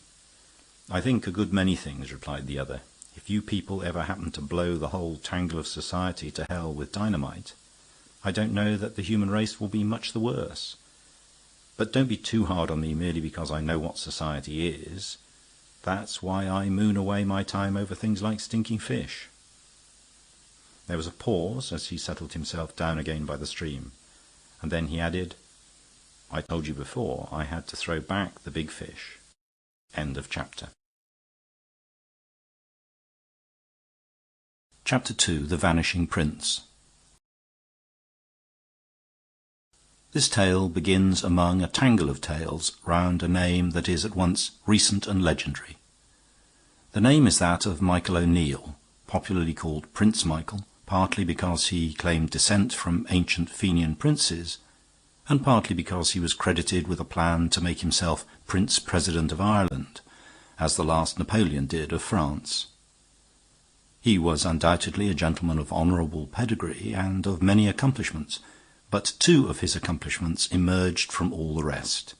"I think a good many things," replied the other. "If you people ever happen to blow the whole tangle of society to hell with dynamite, I don't know that the human race will be much the worse. But don't be too hard on me merely because I know what society is. That's why I moon away my time over things like stinking fish." There was a pause as he settled himself down again by the stream, and then he added, "I told you before I had to throw back the big fish." End of chapter. Chapter 2. The Vanishing Prince. This tale begins among a tangle of tales round a name that is at once recent and legendary. The name is that of Michael O'Neill, popularly called Prince Michael, partly because he claimed descent from ancient Fenian princes, and partly because he was credited with a plan to make himself Prince President of Ireland, as the last Napoleon did of France. He was undoubtedly a gentleman of honourable pedigree and of many accomplishments, but two of his accomplishments emerged from all the rest.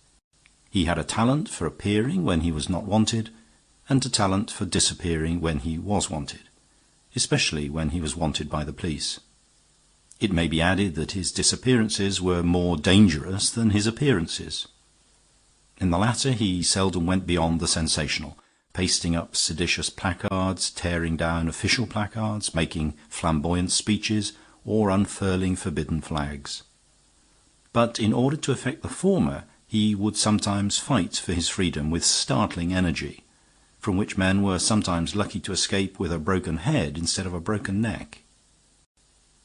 He had a talent for appearing when he was not wanted, and a talent for disappearing when he was wanted, especially when he was wanted by the police. It may be added that his disappearances were more dangerous than his appearances. In the latter he seldom went beyond the sensational, pasting up seditious placards, tearing down official placards, making flamboyant speeches, or unfurling forbidden flags. But in order to effect the former, he would sometimes fight for his freedom with startling energy, from which men were sometimes lucky to escape with a broken head instead of a broken neck.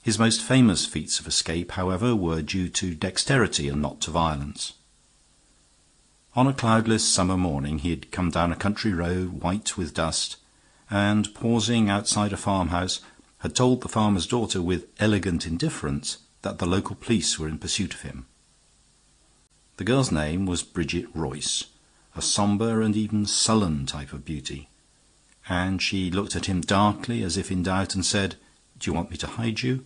His most famous feats of escape, however, were due to dexterity and not to violence. On a cloudless summer morning he had come down a country road white with dust, and, pausing outside a farmhouse, had told the farmer's daughter with elegant indifference that the local police were in pursuit of him. The girl's name was Bridget Royce, a sombre and even sullen type of beauty, and she looked at him darkly as if in doubt and said, "Do you want me to hide you?"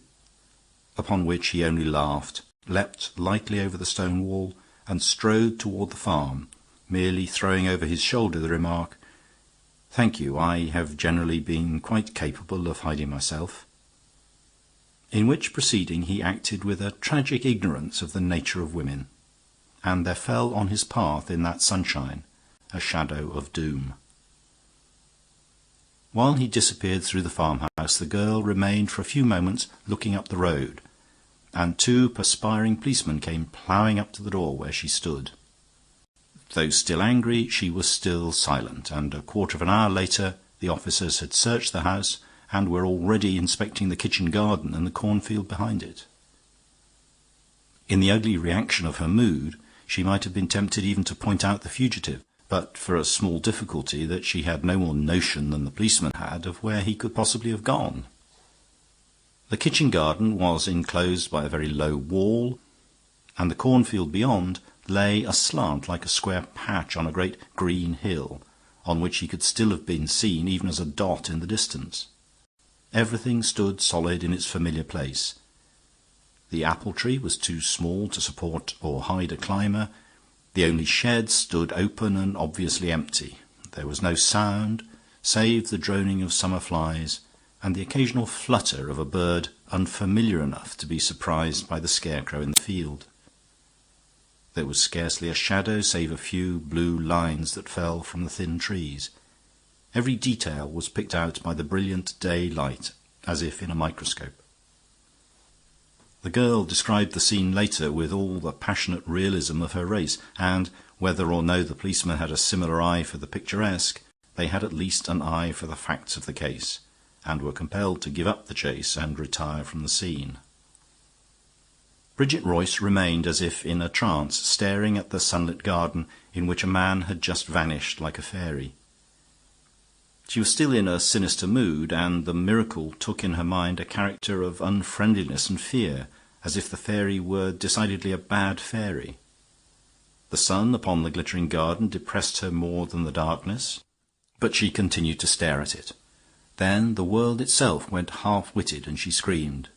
Upon which he only laughed, leapt lightly over the stone wall, and strode toward the farm, merely throwing over his shoulder the remark, "Thank you, I have generally been quite capable of hiding myself." In which proceeding he acted with a tragic ignorance of the nature of women, and there fell on his path in that sunshine a shadow of doom. While he disappeared through the farmhouse, the girl remained for a few moments looking up the road, and two perspiring policemen came ploughing up to the door where she stood. Though still angry, she was still silent, and a quarter of an hour later the officers had searched the house and were already inspecting the kitchen garden and the cornfield behind it. In the ugly reaction of her mood, she might have been tempted even to point out the fugitive, but for a small difficulty that she had no more notion than the policeman had of where he could possibly have gone. The kitchen garden was enclosed by a very low wall, and the cornfield beyond lay aslant like a square patch on a great green hill, on which he could still have been seen even as a dot in the distance. Everything stood solid in its familiar place. The apple tree was too small to support or hide a climber. The only shed stood open and obviously empty. There was no sound, save the droning of summer flies and the occasional flutter of a bird unfamiliar enough to be surprised by the scarecrow in the field. There was scarcely a shadow save a few blue lines that fell from the thin trees. Every detail was picked out by the brilliant day light, as if in a microscope. The girl described the scene later with all the passionate realism of her race, and whether or no the policeman had a similar eye for the picturesque, they had at least an eye for the facts of the case, and were compelled to give up the chase and retire from the scene. Bridget Royce remained as if in a trance, staring at the sunlit garden in which a man had just vanished like a fairy. She was still in a sinister mood, and the miracle took in her mind a character of unfriendliness and fear, as if the fairy were decidedly a bad fairy. The sun upon the glittering garden depressed her more than the darkness, but she continued to stare at it. Then the world itself went half-witted, and she screamed.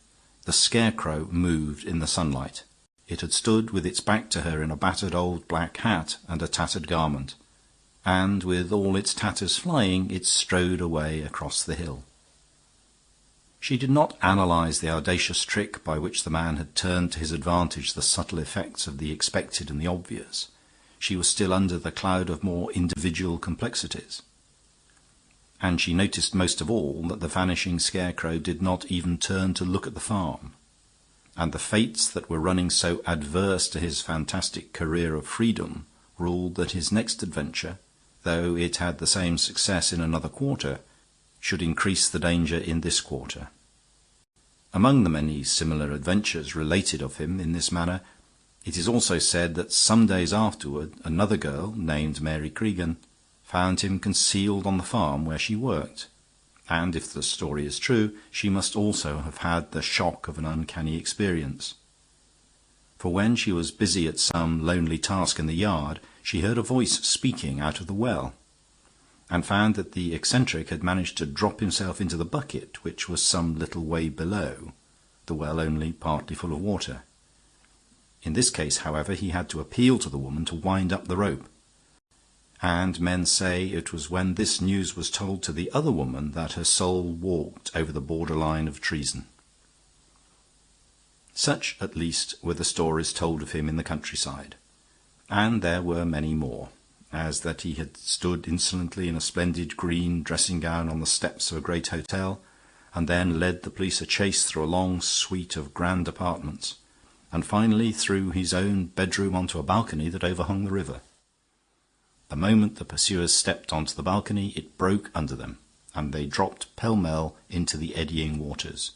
The scarecrow moved in the sunlight. It had stood with its back to her in a battered old black hat and a tattered garment, and with all its tatters flying, it strode away across the hill. She did not analyze the audacious trick by which the man had turned to his advantage the subtle effects of the expected and the obvious. She was still under the cloud of more individual complexities. And she noticed most of all that the vanishing scarecrow did not even turn to look at the farm, and the fates that were running so adverse to his fantastic career of freedom ruled that his next adventure, though it had the same success in another quarter, should increase the danger in this quarter. Among the many similar adventures related of him in this manner, it is also said that some days afterward another girl, named Mary Cregan, found him concealed on the farm where she worked, and if the story is true, she must also have had the shock of an uncanny experience. For when she was busy at some lonely task in the yard, she heard a voice speaking out of the well, and found that the eccentric had managed to drop himself into the bucket, which was some little way below, the well only partly full of water. In this case, however, he had to appeal to the woman to wind up the rope, and men say it was when this news was told to the other woman that her soul walked over the borderline of treason. Such, at least, were the stories told of him in the countryside, and there were many more, as that he had stood insolently in a splendid green dressing-gown on the steps of a great hotel, and then led the police a chase through a long suite of grand apartments, and finally through his own bedroom onto a balcony that overhung the river. The moment the pursuers stepped onto the balcony, it broke under them, and they dropped pell-mell into the eddying waters,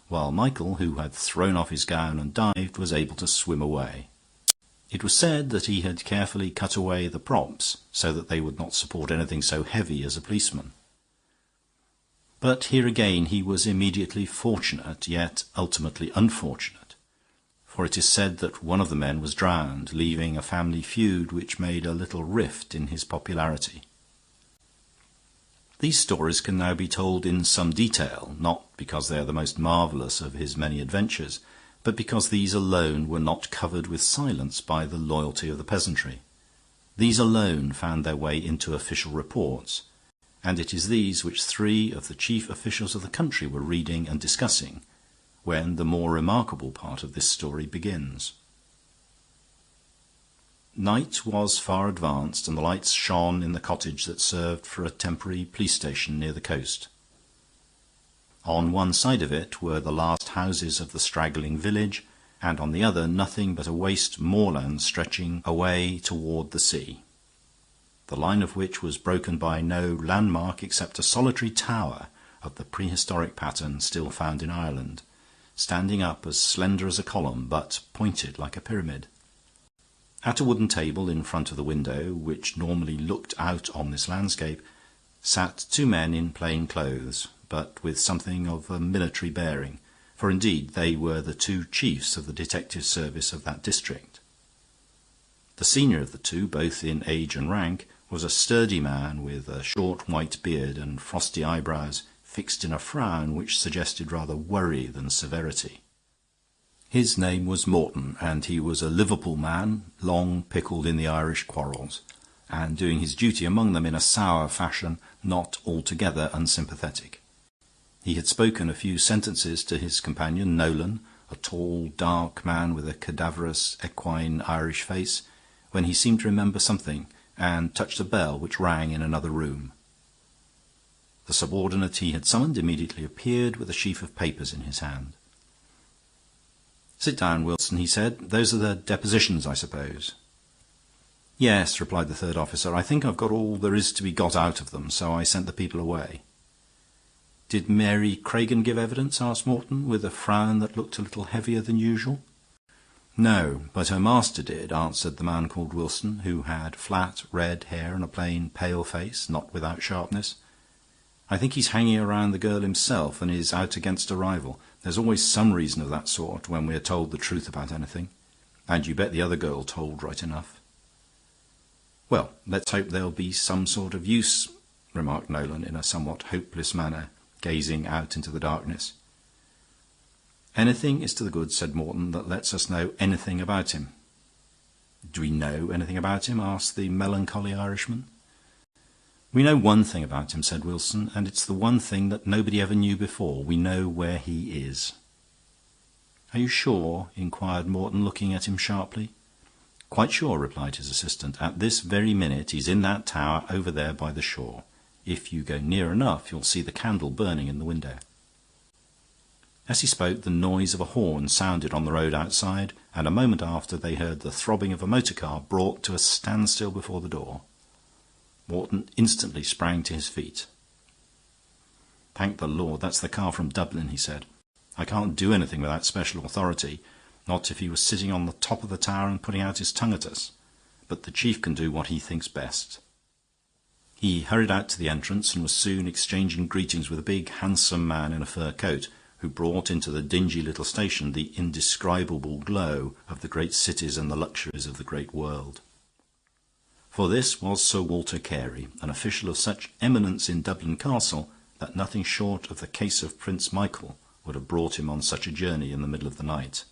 while Michael, who had thrown off his gown and dived, was able to swim away. It was said that he had carefully cut away the props so that they would not support anything so heavy as a policeman. But here again he was immediately fortunate, yet ultimately unfortunate, for it is said that one of the men was drowned, leaving a family feud which made a little rift in his popularity. These stories can now be told in some detail, not because they are the most marvellous of his many adventures, but because these alone were not covered with silence by the loyalty of the peasantry. These alone found their way into official reports, and it is these which 3 of the chief officials of the country were reading and discussing when the more remarkable part of this story begins. Night was far advanced, and the lights shone in the cottage that served for a temporary police station near the coast. On one side of it were the last houses of the straggling village, and on the other nothing but a waste moorland stretching away toward the sea, the line of which was broken by no landmark except a solitary tower of the prehistoric pattern still found in Ireland, standing up as slender as a column, but pointed like a pyramid. At a wooden table in front of the window, which normally looked out on this landscape, sat two men in plain clothes, but with something of a military bearing, for indeed they were the two chiefs of the detective service of that district. The senior of the two, both in age and rank, was a sturdy man with a short white beard and frosty eyebrows fixed in a frown which suggested rather worry than severity. His name was Morton, and he was a Liverpool man, long pickled in the Irish quarrels, and doing his duty among them in a sour fashion not altogether unsympathetic. He had spoken a few sentences to his companion Nolan, a tall, dark man with a cadaverous, equine Irish face, when he seemed to remember something and touched a bell which rang in another room. The subordinate he had summoned immediately appeared with a sheaf of papers in his hand. "Sit down, Wilson," he said. "Those are the depositions, I suppose?" "Yes," replied the third officer. "I think I've got all there is to be got out of them, so I sent the people away." "Did Mary Cragen give evidence?" asked Morton, with a frown that looked a little heavier than usual. "No, but her master did," answered the man called Wilson, who had flat red hair and a plain pale face, not without sharpness. "I think he's hanging around the girl himself and is out against a rival. There's always some reason of that sort when we're told the truth about anything. And you bet the other girl told right enough." "Well, let's hope there'll be some sort of use," remarked Nolan in a somewhat hopeless manner, gazing out into the darkness. "Anything is to the good," said Morton, "that lets us know anything about him." "Do we know anything about him?" asked the melancholy Irishman. "We know one thing about him," said Wilson, "and it's the one thing that nobody ever knew before. We know where he is." "Are you sure?" inquired Morton, looking at him sharply. "Quite sure," replied his assistant. "At this very minute he's in that tower over there by the shore. If you go near enough, you'll see the candle burning in the window." As he spoke, the noise of a horn sounded on the road outside, and a moment after they heard the throbbing of a motor car brought to a standstill before the door. Morton instantly sprang to his feet. "Thank the Lord, that's the car from Dublin," he said. "I can't do anything without special authority, not if he was sitting on the top of the tower and putting out his tongue at us. But the chief can do what he thinks best." He hurried out to the entrance and was soon exchanging greetings with a big, handsome man in a fur coat, who brought into the dingy little station the indescribable glow of the great cities and the luxuries of the great world. For this was Sir Walter Carey, an official of such eminence in Dublin Castle that nothing short of the case of Prince Michael would have brought him on such a journey in the middle of the night.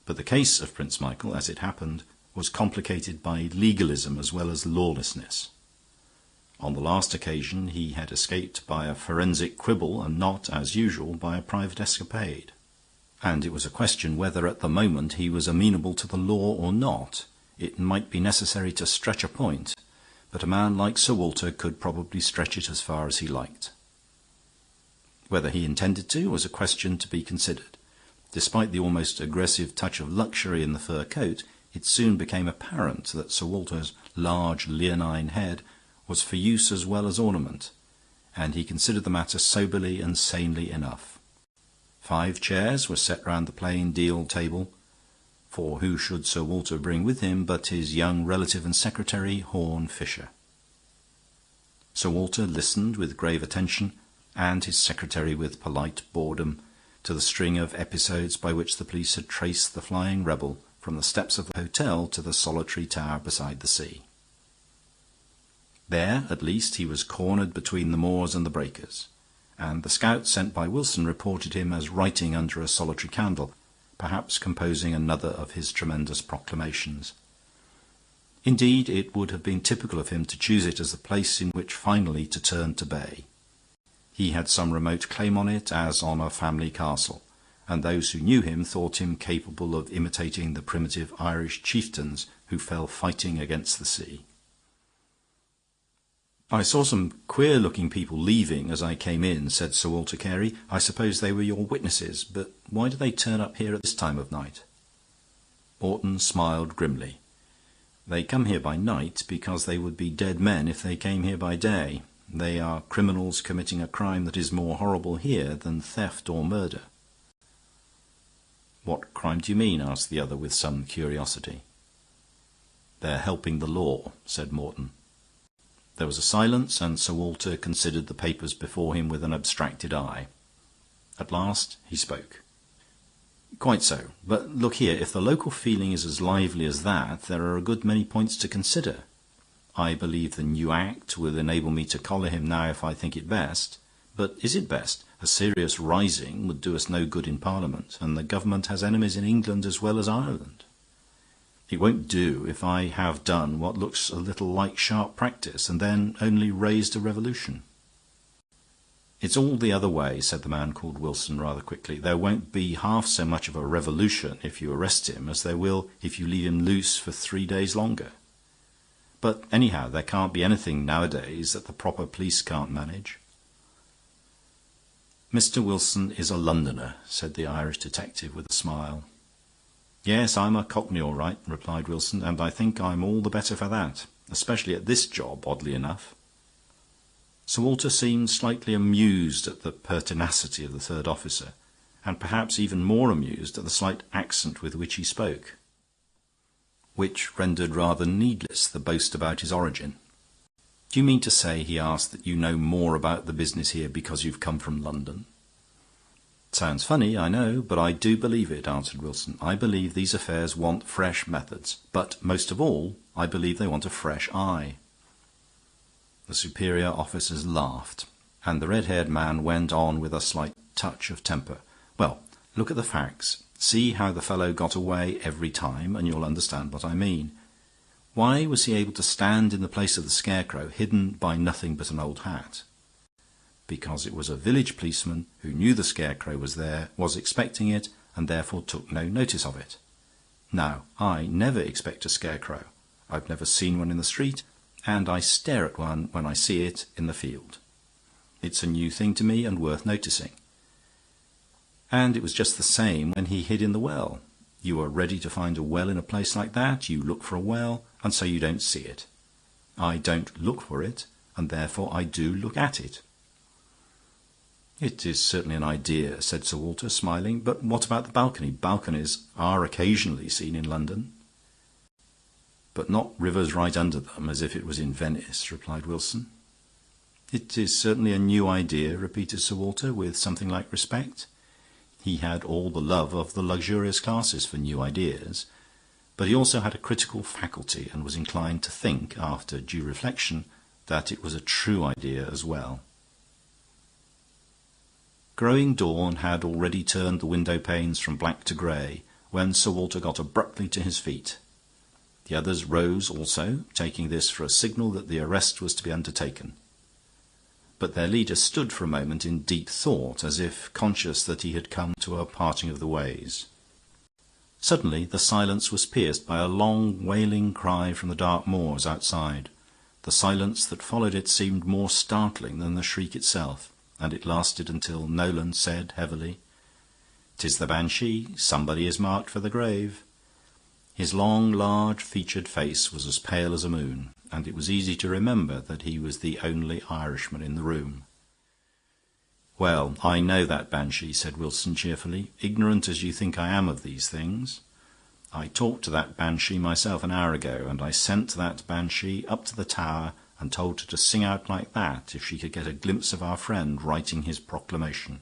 But the case of Prince Michael, as it happened, was complicated by legalism as well as lawlessness. On the last occasion he had escaped by a forensic quibble and not, as usual, by a private escapade. And it was a question whether at the moment he was amenable to the law or not. It might be necessary to stretch a point, but a man like Sir Walter could probably stretch it as far as he liked. Whether he intended to was a question to be considered. Despite the almost aggressive touch of luxury in the fur coat, it soon became apparent that Sir Walter's large leonine head was for use as well as ornament, and he considered the matter soberly and sanely enough. 5 chairs were set round the plain deal table, for who should Sir Walter bring with him but his young relative and secretary, Horne Fisher? Sir Walter listened with grave attention, and his secretary with polite boredom, to the string of episodes by which the police had traced the flying rebel from the steps of the hotel to the solitary tower beside the sea. There, at least, he was cornered between the moors and the breakers, and the scout sent by Wilson reported him as writing under a solitary candle, perhaps composing another of his tremendous proclamations. Indeed, it would have been typical of him to choose it as the place in which finally to turn to bay. He had some remote claim on it, as on a family castle, and those who knew him thought him capable of imitating the primitive Irish chieftains who fell fighting against the sea. "I saw some queer-looking people leaving as I came in," said Sir Walter Carey. "I suppose they were your witnesses, but why do they turn up here at this time of night?" Morton smiled grimly. "They come here by night because they would be dead men if they came here by day. They are criminals committing a crime that is more horrible here than theft or murder." "What crime do you mean?" asked the other with some curiosity. "They're helping the law," said Morton. There was a silence, and Sir Walter considered the papers before him with an abstracted eye. At last he spoke. "Quite so. But look here, if the local feeling is as lively as that, there are a good many points to consider. I believe the new Act will enable me to collar him now if I think it best. But is it best? A serious rising would do us no good in Parliament, and the government has enemies in England as well as Ireland. It won't do if I have done what looks a little like sharp practice, and then only raised a revolution." "It's all the other way," said the man called Wilson rather quickly. "There won't be half so much of a revolution if you arrest him as there will if you leave him loose for 3 days longer. But anyhow, there can't be anything nowadays that the proper police can't manage." "Mr. Wilson is a Londoner," said the Irish detective with a smile. "Yes, I'm a Cockney all right," replied Wilson, "and I think I'm all the better for that, especially at this job, oddly enough." Sir Walter seemed slightly amused at the pertinacity of the third officer, and perhaps even more amused at the slight accent with which he spoke, which rendered rather needless the boast about his origin. "Do you mean to say," he asked, "that you know more about the business here because you've come from London?" "Sounds funny, I know, but I do believe it," answered Wilson. "I believe these affairs want fresh methods, but most of all, I believe they want a fresh eye." The superior officers laughed, and the red-haired man went on with a slight touch of temper. "Well, look at the facts. See how the fellow got away every time, and you'll understand what I mean. Why was he able to stand in the place of the Scarecrow, hidden by nothing but an old hat? Because it was a village policeman who knew the Scarecrow was there, was expecting it, and therefore took no notice of it. Now, I never expect a Scarecrow. I've never seen one in the street, and I stare at one when I see it in the field. It's a new thing to me and worth noticing. And it was just the same when he hid in the well. You are ready to find a well in a place like that, you look for a well, and so you don't see it. I don't look for it, and therefore I do look at it." "It is certainly an idea," said Sir Walter, smiling. "But what about the balcony? Balconies are occasionally seen in London." "But not rivers right under them, as if it was in Venice," replied Wilson. "It is certainly a new idea," repeated Sir Walter, with something like respect. He had all the love of the luxurious classes for new ideas, but he also had a critical faculty, and was inclined to think, after due reflection, that it was a true idea as well. Growing dawn had already turned the window-panes from black to grey when Sir Walter got abruptly to his feet. The others rose also, taking this for a signal that the arrest was to be undertaken. But their leader stood for a moment in deep thought, as if conscious that he had come to a parting of the ways. Suddenly the silence was pierced by a long wailing cry from the dark moors outside. The silence that followed it seemed more startling than the shriek itself, and it lasted until Nolan said heavily, "'Tis the Banshee. Somebody is marked for the grave." His long, large-featured face was as pale as a moon, and it was easy to remember that he was the only Irishman in the room. "Well, I know that Banshee," said Wilson cheerfully, "ignorant as you think I am of these things. I talked to that Banshee myself an hour ago, and I sent that Banshee up to the tower and told her to sing out like that if she could get a glimpse of our friend writing his proclamation."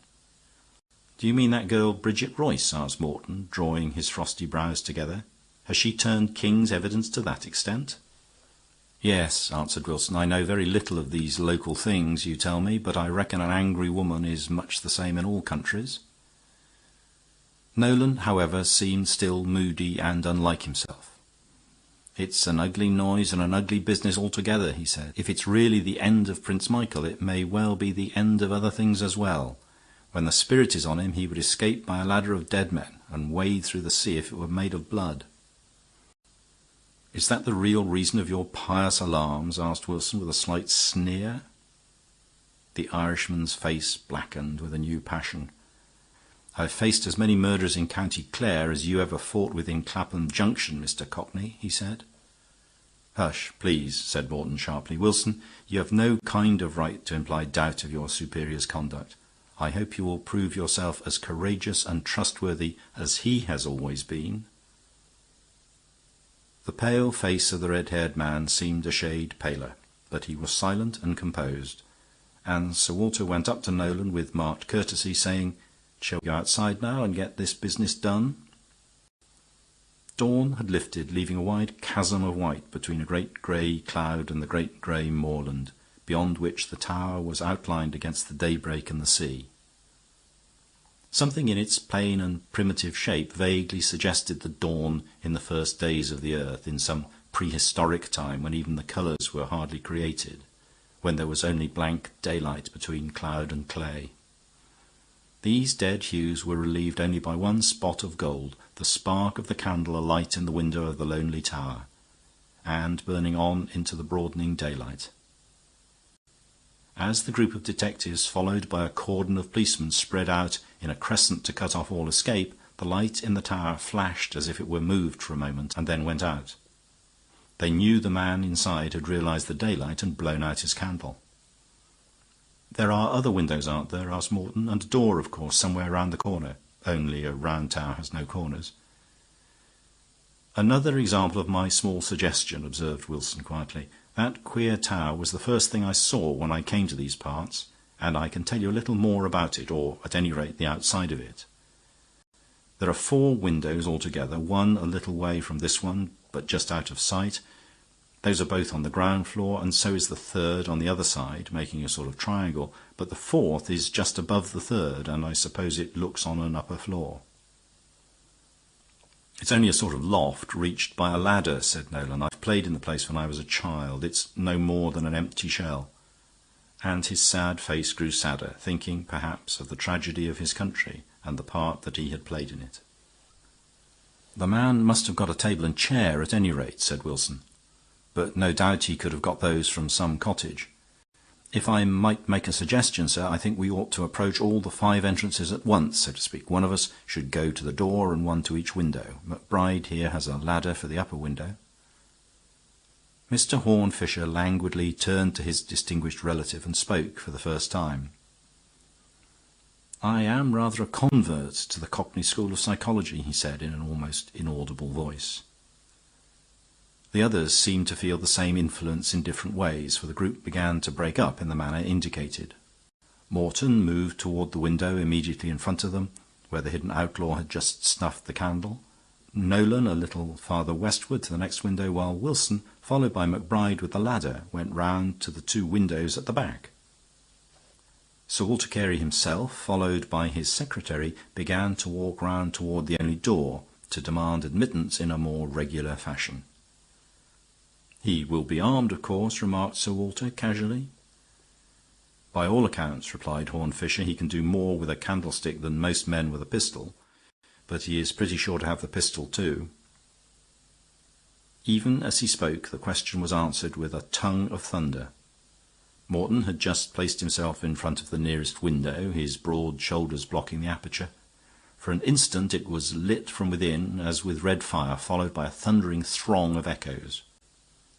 "Do you mean that girl Bridget Royce?" asked Morton, drawing his frosty brows together. "Has she turned king's evidence to that extent?" "Yes," answered Wilson. "I know very little of these local things you tell me, but I reckon an angry woman is much the same in all countries." Nolan, however, seemed still moody and unlike himself. "It's an ugly noise and an ugly business altogether," he said. "If it's really the end of Prince Michael, it may well be the end of other things as well. When the spirit is on him, he would escape by a ladder of dead men and wade through the sea if it were made of blood." "Is that the real reason of your pious alarms?" asked Wilson, with a slight sneer. The Irishman's face blackened with a new passion. "I've faced as many murderers in County Clare as you ever fought with in Clapham Junction, Mr. Cockney," he said. "Hush, please," said Morton sharply. "Wilson, you have no kind of right to imply doubt of your superior's conduct. I hope you will prove yourself as courageous and trustworthy as he has always been." The pale face of the red-haired man seemed a shade paler, but he was silent and composed, and Sir Walter went up to Nolan with marked courtesy, saying, "Shall we go outside now and get this business done?" Dawn had lifted, leaving a wide chasm of white between a great grey cloud and the great grey moorland, beyond which the tower was outlined against the daybreak and the sea. Something in its plain and primitive shape vaguely suggested the dawn in the first days of the earth, in some prehistoric time when even the colours were hardly created, when there was only blank daylight between cloud and clay. These dead hues were relieved only by one spot of gold, the spark of the candle alight in the window of the lonely tower, and burning on into the broadening daylight. As the group of detectives, followed by a cordon of policemen, spread out in a crescent to cut off all escape, the light in the tower flashed as if it were moved for a moment, and then went out. They knew the man inside had realized the daylight and blown out his candle. "There are other windows, aren't there?" asked Morton. "And a door, of course, somewhere round the corner. Only a round tower has no corners." "Another example of my small suggestion," observed Wilson quietly. "That queer tower was the first thing I saw when I came to these parts, and I can tell you a little more about it, or at any rate the outside of it. There are 4 windows altogether, one a little way from this one, but just out of sight. Those are both on the ground floor, and so is the third on the other side, making a sort of triangle, but the fourth is just above the third, and I suppose it looks on an upper floor." "It's only a sort of loft reached by a ladder," said Nolan. "I've played in the place when I was a child. It's no more than an empty shell." And his sad face grew sadder, thinking, perhaps, of the tragedy of his country and the part that he had played in it. "The man must have got a table and chair, at any rate," said Wilson. "But no doubt he could have got those from some cottage. If I might make a suggestion, sir, I think we ought to approach all the 5 entrances at once, so to speak. One of us should go to the door and one to each window. Macbride here has a ladder for the upper window." Mr. Horne Fisher languidly turned to his distinguished relative and spoke for the first time. "I am rather a convert to the Cockney school of psychology," he said in an almost inaudible voice. The others seemed to feel the same influence in different ways, for the group began to break up in the manner indicated. Morton moved toward the window immediately in front of them, where the hidden outlaw had just snuffed the candle. Nolan a little farther westward to the next window, while Wilson, followed by Macbride with the ladder, went round to the 2 windows at the back. Sir Walter Carey himself, followed by his secretary, began to walk round toward the only door, to demand admittance in a more regular fashion. "He will be armed, of course," remarked Sir Walter casually. "By all accounts," replied Horne Fisher, "he can do more with a candlestick than most men with a pistol. But he is pretty sure to have the pistol too." Even as he spoke, the question was answered with a tongue of thunder. Morton had just placed himself in front of the nearest window, his broad shoulders blocking the aperture. For an instant it was lit from within as with red fire, followed by a thundering throng of echoes.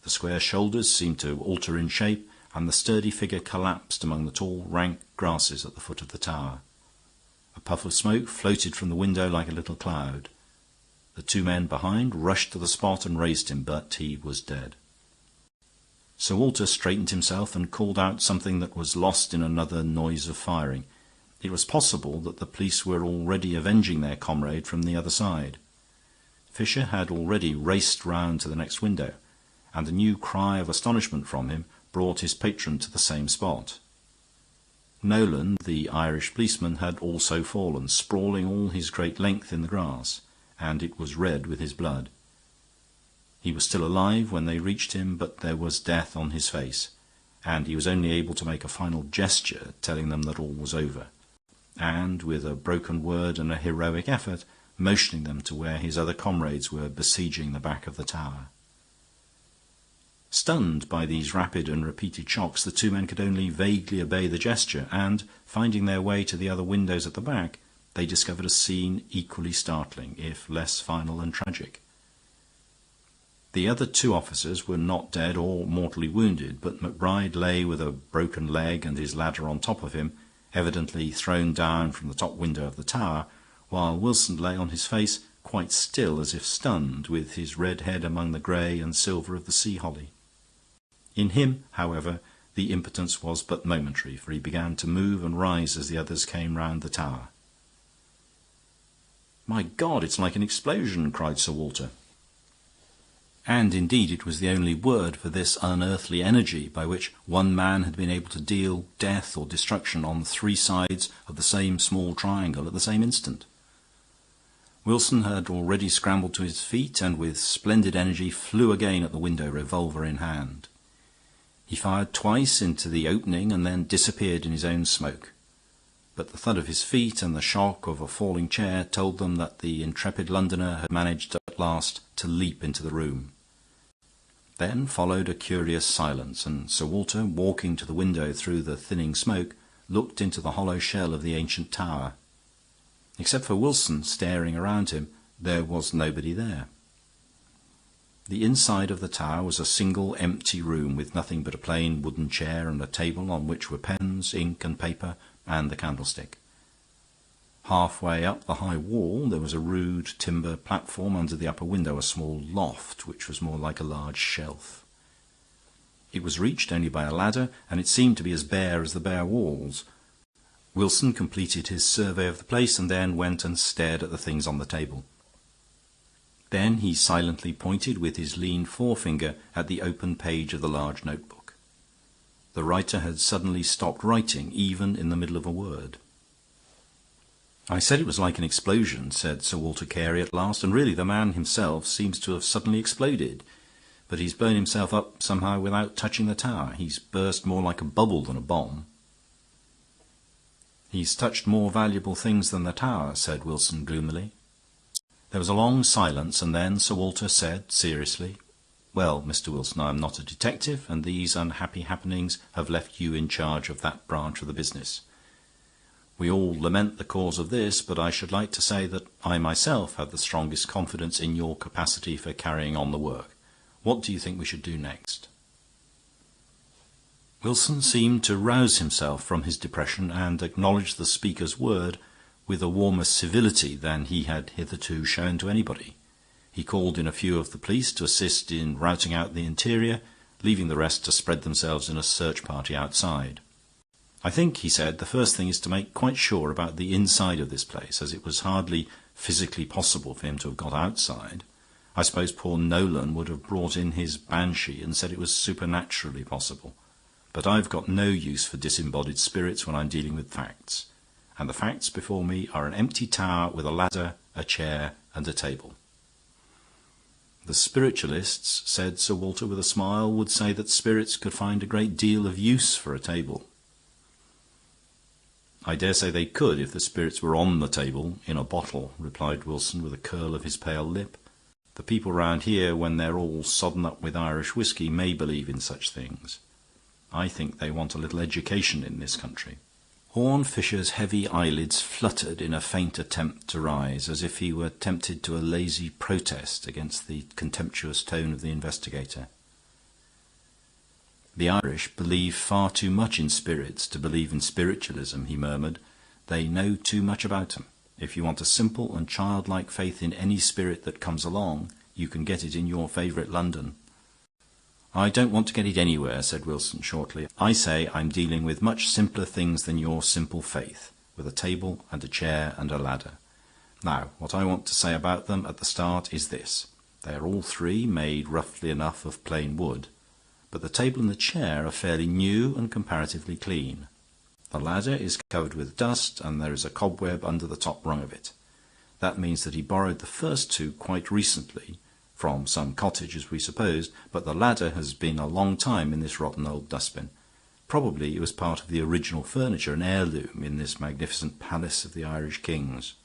The square shoulders seemed to alter in shape, and the sturdy figure collapsed among the tall rank grasses at the foot of the tower. A puff of smoke floated from the window like a little cloud. The 2 men behind rushed to the spot and raised him, but he was dead. Sir Walter straightened himself and called out something that was lost in another noise of firing. It was possible that the police were already avenging their comrade from the other side. Fisher had already raced round to the next window, and a new cry of astonishment from him brought his patron to the same spot. Nolan, the Irish policeman, had also fallen, sprawling all his great length in the grass, and it was red with his blood. He was still alive when they reached him, but there was death on his face, and he was only able to make a final gesture telling them that all was over, and, with a broken word and a heroic effort, motioning them to where his other comrades were besieging the back of the tower. Stunned by these rapid and repeated shocks, the 2 men could only vaguely obey the gesture, and, finding their way to the other windows at the back, they discovered a scene equally startling, if less final and tragic. The other two officers were not dead or mortally wounded, but Macbride lay with a broken leg and his ladder on top of him, evidently thrown down from the top window of the tower, while Wilson lay on his face, quite still as if stunned, with his red head among the grey and silver of the sea holly. In him, however, the impotence was but momentary, for he began to move and rise as the others came round the tower. "My God, it's like an explosion!" cried Sir Walter. And indeed it was the only word for this unearthly energy by which one man had been able to deal death or destruction on 3 sides of the same small triangle at the same instant. Wilson had already scrambled to his feet, and with splendid energy flew again at the window, revolver in hand. He fired twice into the opening and then disappeared in his own smoke. But the thud of his feet and the shock of a falling chair told them that the intrepid Londoner had managed at last to leap into the room. Then followed a curious silence, and Sir Walter, walking to the window through the thinning smoke, looked into the hollow shell of the ancient tower. Except for Wilson staring around him, there was nobody there. The inside of the tower was a single empty room, with nothing but a plain wooden chair and a table on which were pens, ink, and paper, and the candlestick. Halfway up the high wall there was a rude timber platform, under the upper window a small loft, which was more like a large shelf. It was reached only by a ladder, and it seemed to be as bare as the bare walls. Wilson completed his survey of the place, and then went and stared at the things on the table. Then he silently pointed with his lean forefinger at the open page of the large notebook. The writer had suddenly stopped writing, even in the middle of a word. "I said it was like an explosion," said Sir Walter Carey at last, "and really the man himself seems to have suddenly exploded. But he's blown himself up somehow without touching the tower. He's burst more like a bubble than a bomb." "He's touched more valuable things than the tower," said Wilson gloomily. There was a long silence, and then Sir Walter said seriously, "Well, Mr. Wilson, I am not a detective, and these unhappy happenings have left you in charge of that branch of the business. We all lament the cause of this, but I should like to say that I myself have the strongest confidence in your capacity for carrying on the work. What do you think we should do next?" Wilson seemed to rouse himself from his depression and acknowledged the speaker's word with a warmer civility than he had hitherto shown to anybody. He called in a few of the police to assist in routing out the interior, leaving the rest to spread themselves in a search party outside. "I think," he said, "the first thing is to make quite sure about the inside of this place, as it was hardly physically possible for him to have got outside. I suppose poor Nolan would have brought in his banshee and said it was supernaturally possible. But I've got no use for disembodied spirits when I'm dealing with facts. And the facts before me are an empty tower with a ladder, a chair, and a table." "The spiritualists," said Sir Walter with a smile, "would say that spirits could find a great deal of use for a table." "I dare say they could if the spirits were on the table in a bottle," replied Wilson with a curl of his pale lip. "The people round here, when they're all sodden up with Irish whiskey, may believe in such things. I think they want a little education in this country." Horne Fisher's heavy eyelids fluttered in a faint attempt to rise, as if he were tempted to a lazy protest against the contemptuous tone of the investigator. "The Irish believe far too much in spirits to believe in spiritualism," he murmured. "They know too much about them. If you want a simple and childlike faith in any spirit that comes along, you can get it in your favourite London." "I don't want to get it anywhere," said Wilson shortly. "I say I'm dealing with much simpler things than your simple faith, with a table and a chair and a ladder. Now, what I want to say about them at the start is this. They are all 3 made roughly enough of plain wood, but the table and the chair are fairly new and comparatively clean. The ladder is covered with dust, and there is a cobweb under the top rung of it. That means that he borrowed the first 2 quite recently, from some cottage, as we supposed, but the ladder has been a long time in this rotten old dustbin. Probably it was part of the original furniture, an heirloom in this magnificent palace of the Irish kings."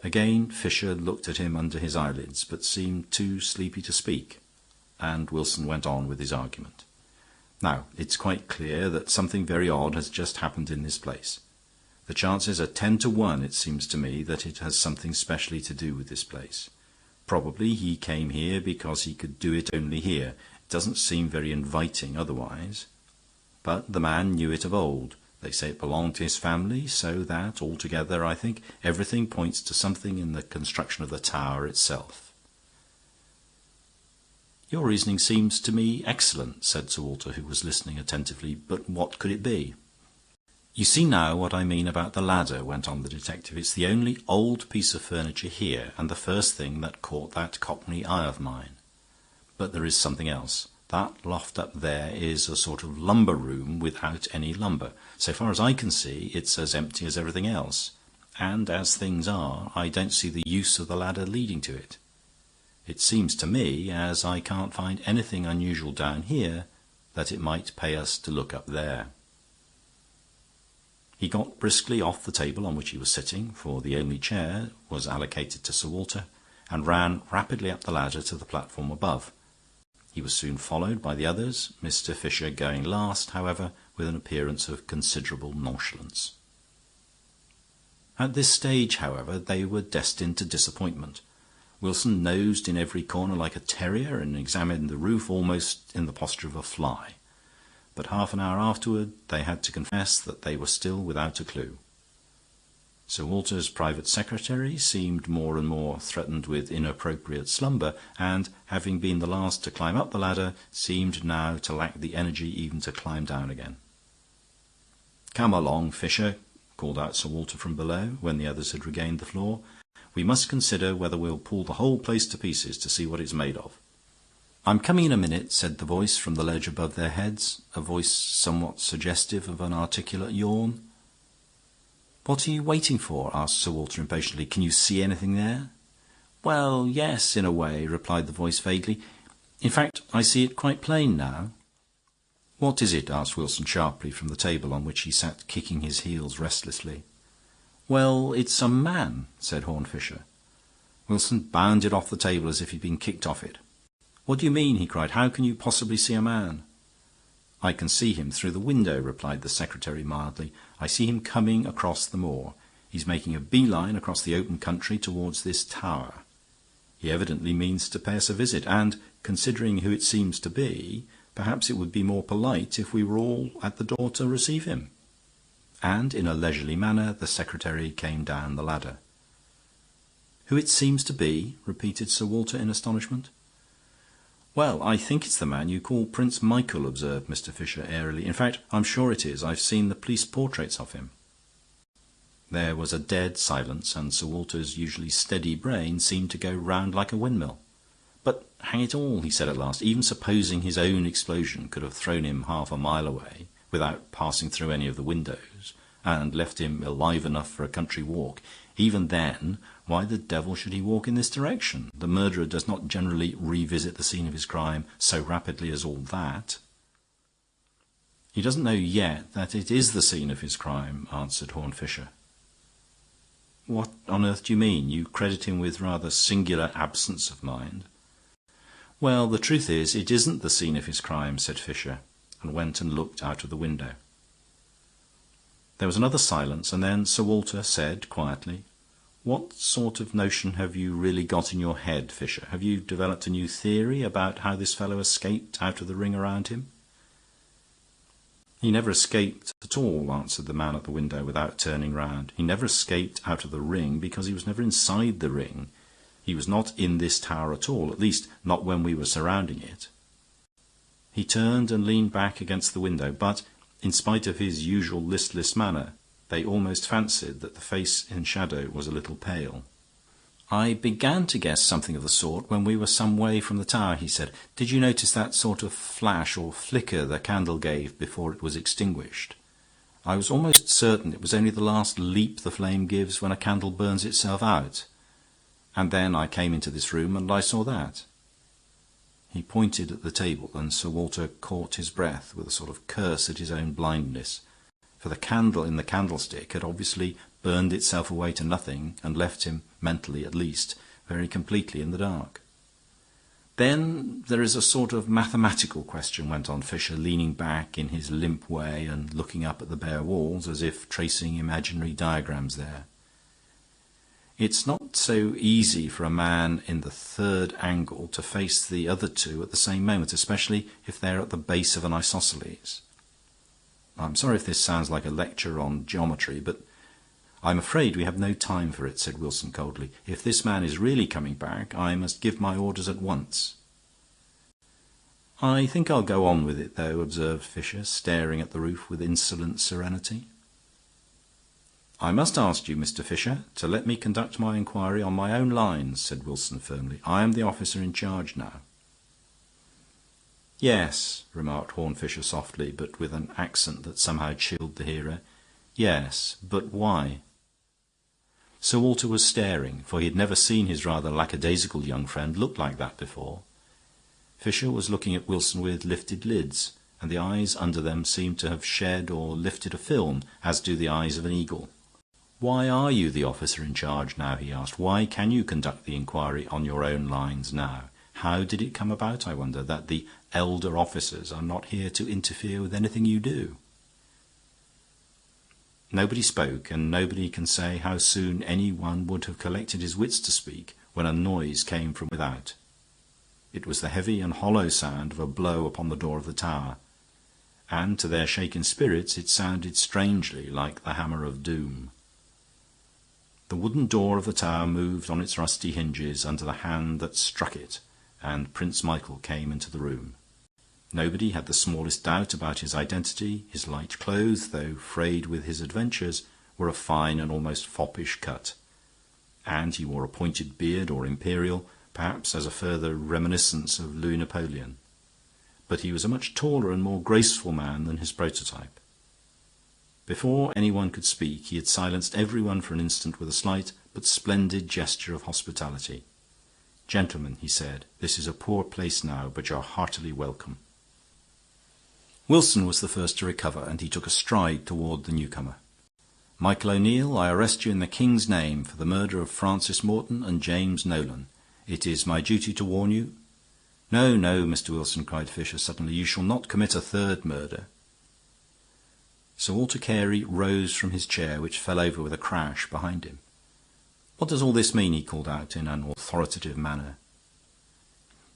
Again Fisher looked at him under his eyelids, but seemed too sleepy to speak, and Wilson went on with his argument. "Now, it's quite clear that something very odd has just happened in this place. The chances are 10 to 1, it seems to me, that it has something specially to do with this place. Probably he came here because he could do it only here. It doesn't seem very inviting otherwise. But the man knew it of old. They say it belonged to his family, so that, altogether, I think, everything points to something in the construction of the tower itself." "Your reasoning seems to me excellent," said Sir Walter, who was listening attentively. "But what could it be?" "You see now what I mean about the ladder," went on the detective. "It's the only old piece of furniture here, and the first thing that caught that Cockney eye of mine. But there is something else. That loft up there is a sort of lumber room without any lumber. So far as I can see, it's as empty as everything else. And as things are, I don't see the use of the ladder leading to it. It seems to me, as I can't find anything unusual down here, that it might pay us to look up there." He got briskly off the table on which he was sitting, for the only chair was allocated to Sir Walter, and ran rapidly up the ladder to the platform above. He was soon followed by the others, Mr. Fisher going last, however, with an appearance of considerable nonchalance. At this stage, however, they were destined to disappointment. Wilson nosed in every corner like a terrier and examined the roof almost in the posture of a fly. But half an hour afterward they had to confess that they were still without a clue. Sir Walter's private secretary seemed more and more threatened with inappropriate slumber, and, having been the last to climb up the ladder, seemed now to lack the energy even to climb down again. "Come along, Fisher," called out Sir Walter from below, when the others had regained the floor. "We must consider whether we'll pull the whole place to pieces to see what it's made of." "I'm coming in a minute," said the voice from the ledge above their heads, a voice somewhat suggestive of an articulate yawn. "What are you waiting for?" asked Sir Walter impatiently. "Can you see anything there?" "Well, yes, in a way," replied the voice vaguely. "In fact, I see it quite plain now." "What is it?" asked Wilson sharply from the table on which he sat kicking his heels restlessly. "Well, it's a man," said Horne Fisher. Wilson bounded off the table as if he'd been kicked off it. "What do you mean?" he cried. "How can you possibly see a man?" "I can see him through the window," replied the secretary mildly. "I see him coming across the moor. He's making a bee-line across the open country towards this tower. He evidently means to pay us a visit, and, considering who it seems to be, perhaps it would be more polite if we were all at the door to receive him." And in a leisurely manner the secretary came down the ladder. "Who it seems to be?" repeated Sir Walter in astonishment. "Well, I think it's the man you call Prince Michael," observed Mr. Fisher airily. "In fact, I'm sure it is. I've seen the police portraits of him." There was a dead silence, and Sir Walter's usually steady brain seemed to go round like a windmill. "But hang it all," he said at last, "even supposing his own explosion could have thrown him half a mile away, without passing through any of the windows, and left him alive enough for a country walk, even then, why the devil should he walk in this direction? The murderer does not generally revisit the scene of his crime so rapidly as all that." "He doesn't know yet that it is the scene of his crime," answered Horne Fisher. "What on earth do you mean? You credit him with rather singular absence of mind." "Well, the truth is, it isn't the scene of his crime," said Fisher, and went and looked out of the window. There was another silence, and then Sir Walter said quietly, "What sort of notion have you really got in your head, Fisher? Have you developed a new theory about how this fellow escaped out of the ring around him?" "He never escaped at all," answered the man at the window without turning round. "He never escaped out of the ring because he was never inside the ring. He was not in this tower at all, at least not when we were surrounding it." He turned and leaned back against the window, but, in spite of his usual listless manner, they almost fancied that the face in shadow was a little pale. "I began to guess something of the sort when we were some way from the tower," he said. "Did you notice that sort of flash or flicker the candle gave before it was extinguished? I was almost certain it was only the last leap the flame gives when a candle burns itself out. And then I came into this room and I saw that." He pointed at the table, and Sir Walter caught his breath with a sort of curse at his own blindness, for the candle in the candlestick had obviously burned itself away to nothing and left him, mentally at least, very completely in the dark. "Then there is a sort of mathematical question," went on Fisher, leaning back in his limp way and looking up at the bare walls as if tracing imaginary diagrams there. It's not so easy for a man in the third angle to face the other two at the same moment, especially if they're at the base of an isosceles. I'm sorry if this sounds like a lecture on geometry, but I'm afraid we have no time for it, said Wilson coldly. If this man is really coming back, I must give my orders at once. I think I'll go on with it, though, observed Fisher, staring at the roof with insolent serenity. I must ask you, Mr. Fisher, to let me conduct my inquiry on my own lines, said Wilson firmly. I am the officer in charge now. Yes, remarked Horne Fisher softly, but with an accent that somehow chilled the hearer. Yes, but why? Sir Walter was staring, for he had never seen his rather lackadaisical young friend look like that before. Fisher was looking at Wilson with lifted lids, and the eyes under them seemed to have shed or lifted a film, as do the eyes of an eagle. Why are you the officer in charge now? He asked. Why can you conduct the inquiry on your own lines now? How did it come about, I wonder, that the elder officers are not here to interfere with anything you do? Nobody spoke, and nobody can say how soon any one would have collected his wits to speak when a noise came from without. It was the heavy and hollow sound of a blow upon the door of the tower, and to their shaken spirits it sounded strangely like the hammer of doom. The wooden door of the tower moved on its rusty hinges under the hand that struck it, and Prince Michael came into the room. Nobody had the smallest doubt about his identity. His light clothes, though frayed with his adventures, were of fine and almost foppish cut, and he wore a pointed beard or imperial, perhaps as a further reminiscence of Louis Napoleon. But he was a much taller and more graceful man than his prototype. Before anyone could speak, he had silenced everyone for an instant with a slight but splendid gesture of hospitality. "Gentlemen," he said, "this is a poor place now, but you're heartily welcome." Wilson was the first to recover, and he took a stride toward the newcomer. "Michael O'Neill, I arrest you in the King's name for the murder of Francis Morton and James Nolan. It is my duty to warn you—" "No, no, Mr. Wilson," cried Fisher suddenly. "You shall not commit a third murder." Sir Walter Carey rose from his chair, which fell over with a crash behind him. "What does all this mean?" he called out in an authoritative manner.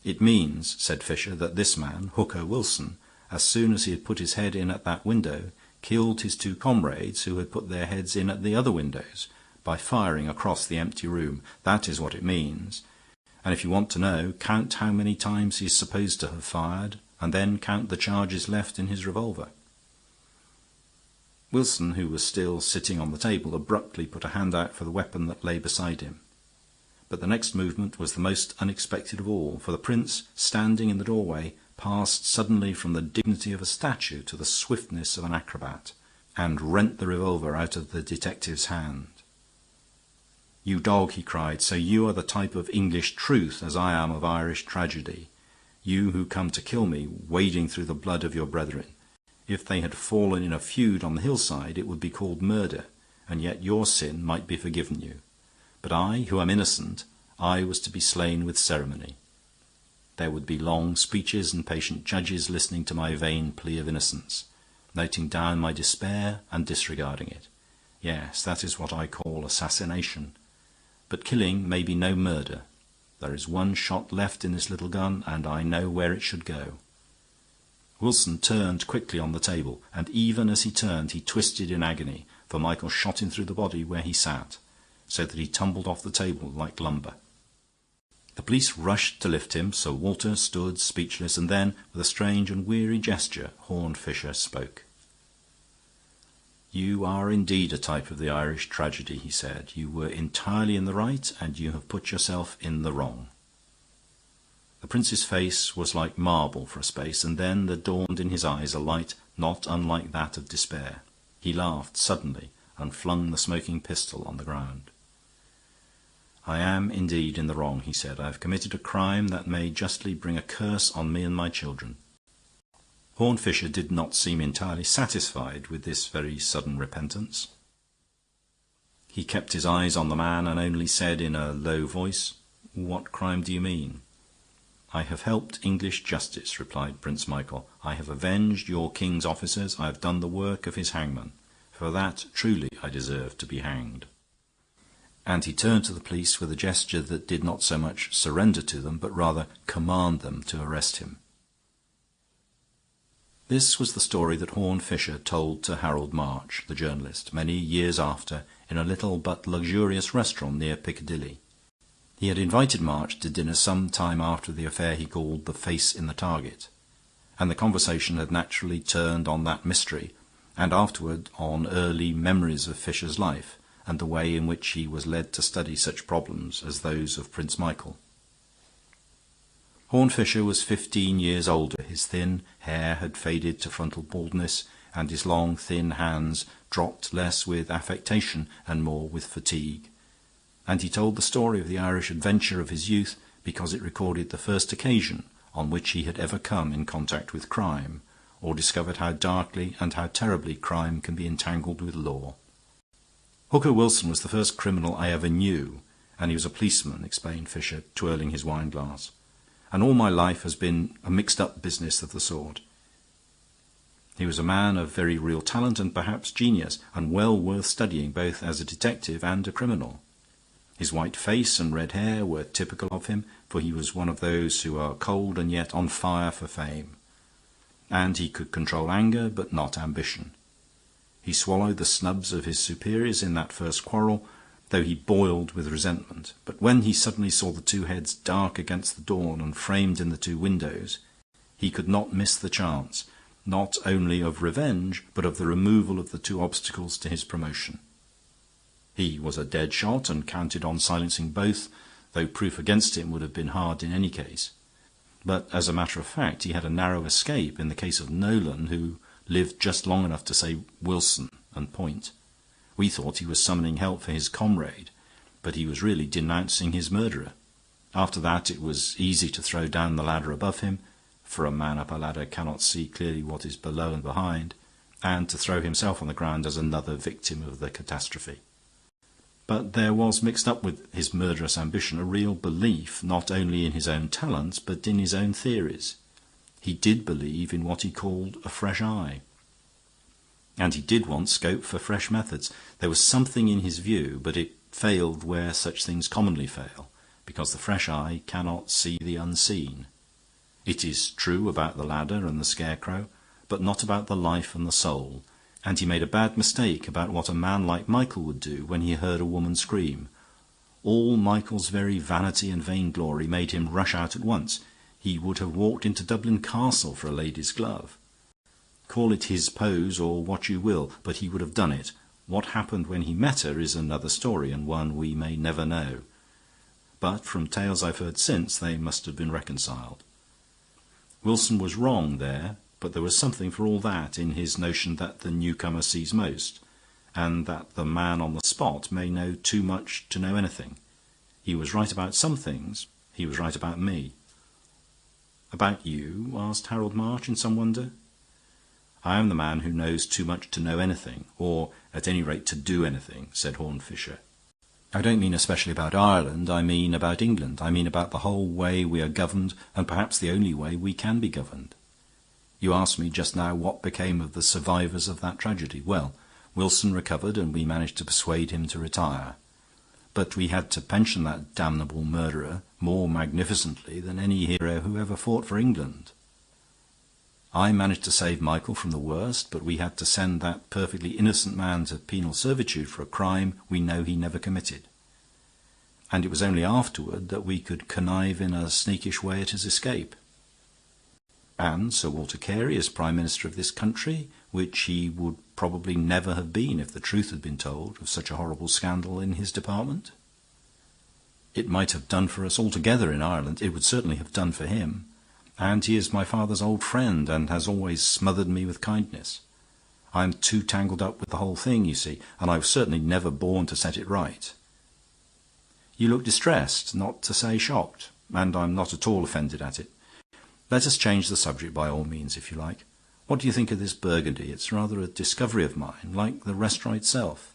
"It means," said Fisher, "that this man, Hooker Wilson, as soon as he had put his head in at that window, killed his two comrades who had put their heads in at the other windows by firing across the empty room. That is what it means. And if you want to know, count how many times he is supposed to have fired, and then count the charges left in his revolver." Wilson, who was still sitting on the table, abruptly put a hand out for the weapon that lay beside him. But the next movement was the most unexpected of all, for the prince, standing in the doorway, passed suddenly from the dignity of a statue to the swiftness of an acrobat, and rent the revolver out of the detective's hand. "You dog," he cried, "so you are the type of English truth as I am of Irish tragedy. You who come to kill me, wading through the blood of your brethren. If they had fallen in a feud on the hillside, it would be called murder, and yet your sin might be forgiven you. But I, who am innocent, I was to be slain with ceremony. There would be long speeches and patient judges listening to my vain plea of innocence, noting down my despair and disregarding it. Yes, that is what I call assassination. But killing may be no murder. There is one shot left in this little gun, and I know where it should go." Wilson turned quickly on the table, and even as he turned he twisted in agony, for Michael shot him through the body where he sat, so that he tumbled off the table like lumber. The police rushed to lift him. Sir Walter stood speechless, and then, with a strange and weary gesture, Horne Fisher spoke. "You are indeed a type of the Irish tragedy," he said. "You were entirely in the right, and you have put yourself in the wrong." The prince's face was like marble for a space, and then there dawned in his eyes a light not unlike that of despair. He laughed suddenly and flung the smoking pistol on the ground. "I am indeed in the wrong," he said. "I have committed a crime that may justly bring a curse on me and my children." Horne Fisher did not seem entirely satisfied with this very sudden repentance. He kept his eyes on the man and only said in a low voice, "What crime do you mean?" "I have helped English justice," replied Prince Michael. "I have avenged your king's officers. I have done the work of his hangman. For that, truly, I deserve to be hanged." and he turned to the police with a gesture that did not so much surrender to them, but rather command them to arrest him. This was the story that Horne Fisher told to Harold March, the journalist, many years after, in a little but luxurious restaurant near Piccadilly. He had invited March to dinner some time after the affair he called the Face in the Target, and the conversation had naturally turned on that mystery, and afterward on early memories of Fisher's life, and the way in which he was led to study such problems as those of Prince Michael. Horne Fisher was 15 years older. His thin hair had faded to frontal baldness, and his long, thin hands dropped less with affectation and more with fatigue. And he told the story of the Irish adventure of his youth because it recorded the first occasion on which he had ever come in contact with crime, or discovered how darkly and how terribly crime can be entangled with law. Hooker Wilson was the first criminal I ever knew, and he was a policeman, explained Fisher, twirling his wine-glass. And all my life has been a mixed-up business of the sort. He was a man of very real talent and perhaps genius, and well worth studying both as a detective and a criminal. His white face and red hair were typical of him, for he was one of those who are cold and yet on fire for fame. And he could control anger, but not ambition. He swallowed the snubs of his superiors in that first quarrel, though he boiled with resentment. But when he suddenly saw the two heads dark against the dawn and framed in the two windows, he could not miss the chance, not only of revenge, but of the removal of the two obstacles to his promotion. He was a dead shot and counted on silencing both, though proof against him would have been hard in any case. But as a matter of fact, he had a narrow escape in the case of Nolan, who lived just long enough to say Wilson and point. We thought he was summoning help for his comrade, but he was really denouncing his murderer. After that it was easy to throw down the ladder above him, for a man up a ladder cannot see clearly what is below and behind, and to throw himself on the ground as another victim of the catastrophe. But there was mixed up with his murderous ambition a real belief not only in his own talents but in his own theories. He did believe in what he called a fresh eye. And he did want scope for fresh methods. There was something in his view, but it failed where such things commonly fail, because the fresh eye cannot see the unseen. It is true about the ladder and the scarecrow, but not about the life and the soul. And he made a bad mistake about what a man like Michael would do when he heard a woman scream. All Michael's very vanity and vainglory made him rush out at once. He would have walked into Dublin Castle for a lady's glove. Call it his pose or what you will, but he would have done it. What happened when he met her is another story, and one we may never know. But from tales I've heard since, they must have been reconciled. Wilson was wrong there, but there was something for all that in his notion that the newcomer sees most, and that the man on the spot may know too much to know anything. He was right about some things. He was right about me. "About you?" asked Harold March in some wonder. "I am the man who knows too much to know anything, or at any rate to do anything," said Horne Fisher. "I don't mean especially about Ireland. I mean about England. I mean about the whole way we are governed, and perhaps the only way we can be governed. You asked me just now what became of the survivors of that tragedy. Well, Wilson recovered, and we managed to persuade him to retire. But we had to pension that damnable murderer more magnificently than any hero who ever fought for England. I managed to save Michael from the worst, but we had to send that perfectly innocent man to penal servitude for a crime we know he never committed. And it was only afterward that we could connive in a sneakish way at his escape. And Sir Walter Carey is Prime Minister of this country, which he would probably never have been if the truth had been told of such a horrible scandal in his department. It might have done for us altogether in Ireland. It would certainly have done for him. And he is my father's old friend, and has always smothered me with kindness. I am too tangled up with the whole thing, you see, and I was certainly never born to set it right. You look distressed, not to say shocked, and I'm not at all offended at it. Let us change the subject by all means, if you like. What do you think of this Burgundy? It's rather a discovery of mine, like the restaurant itself."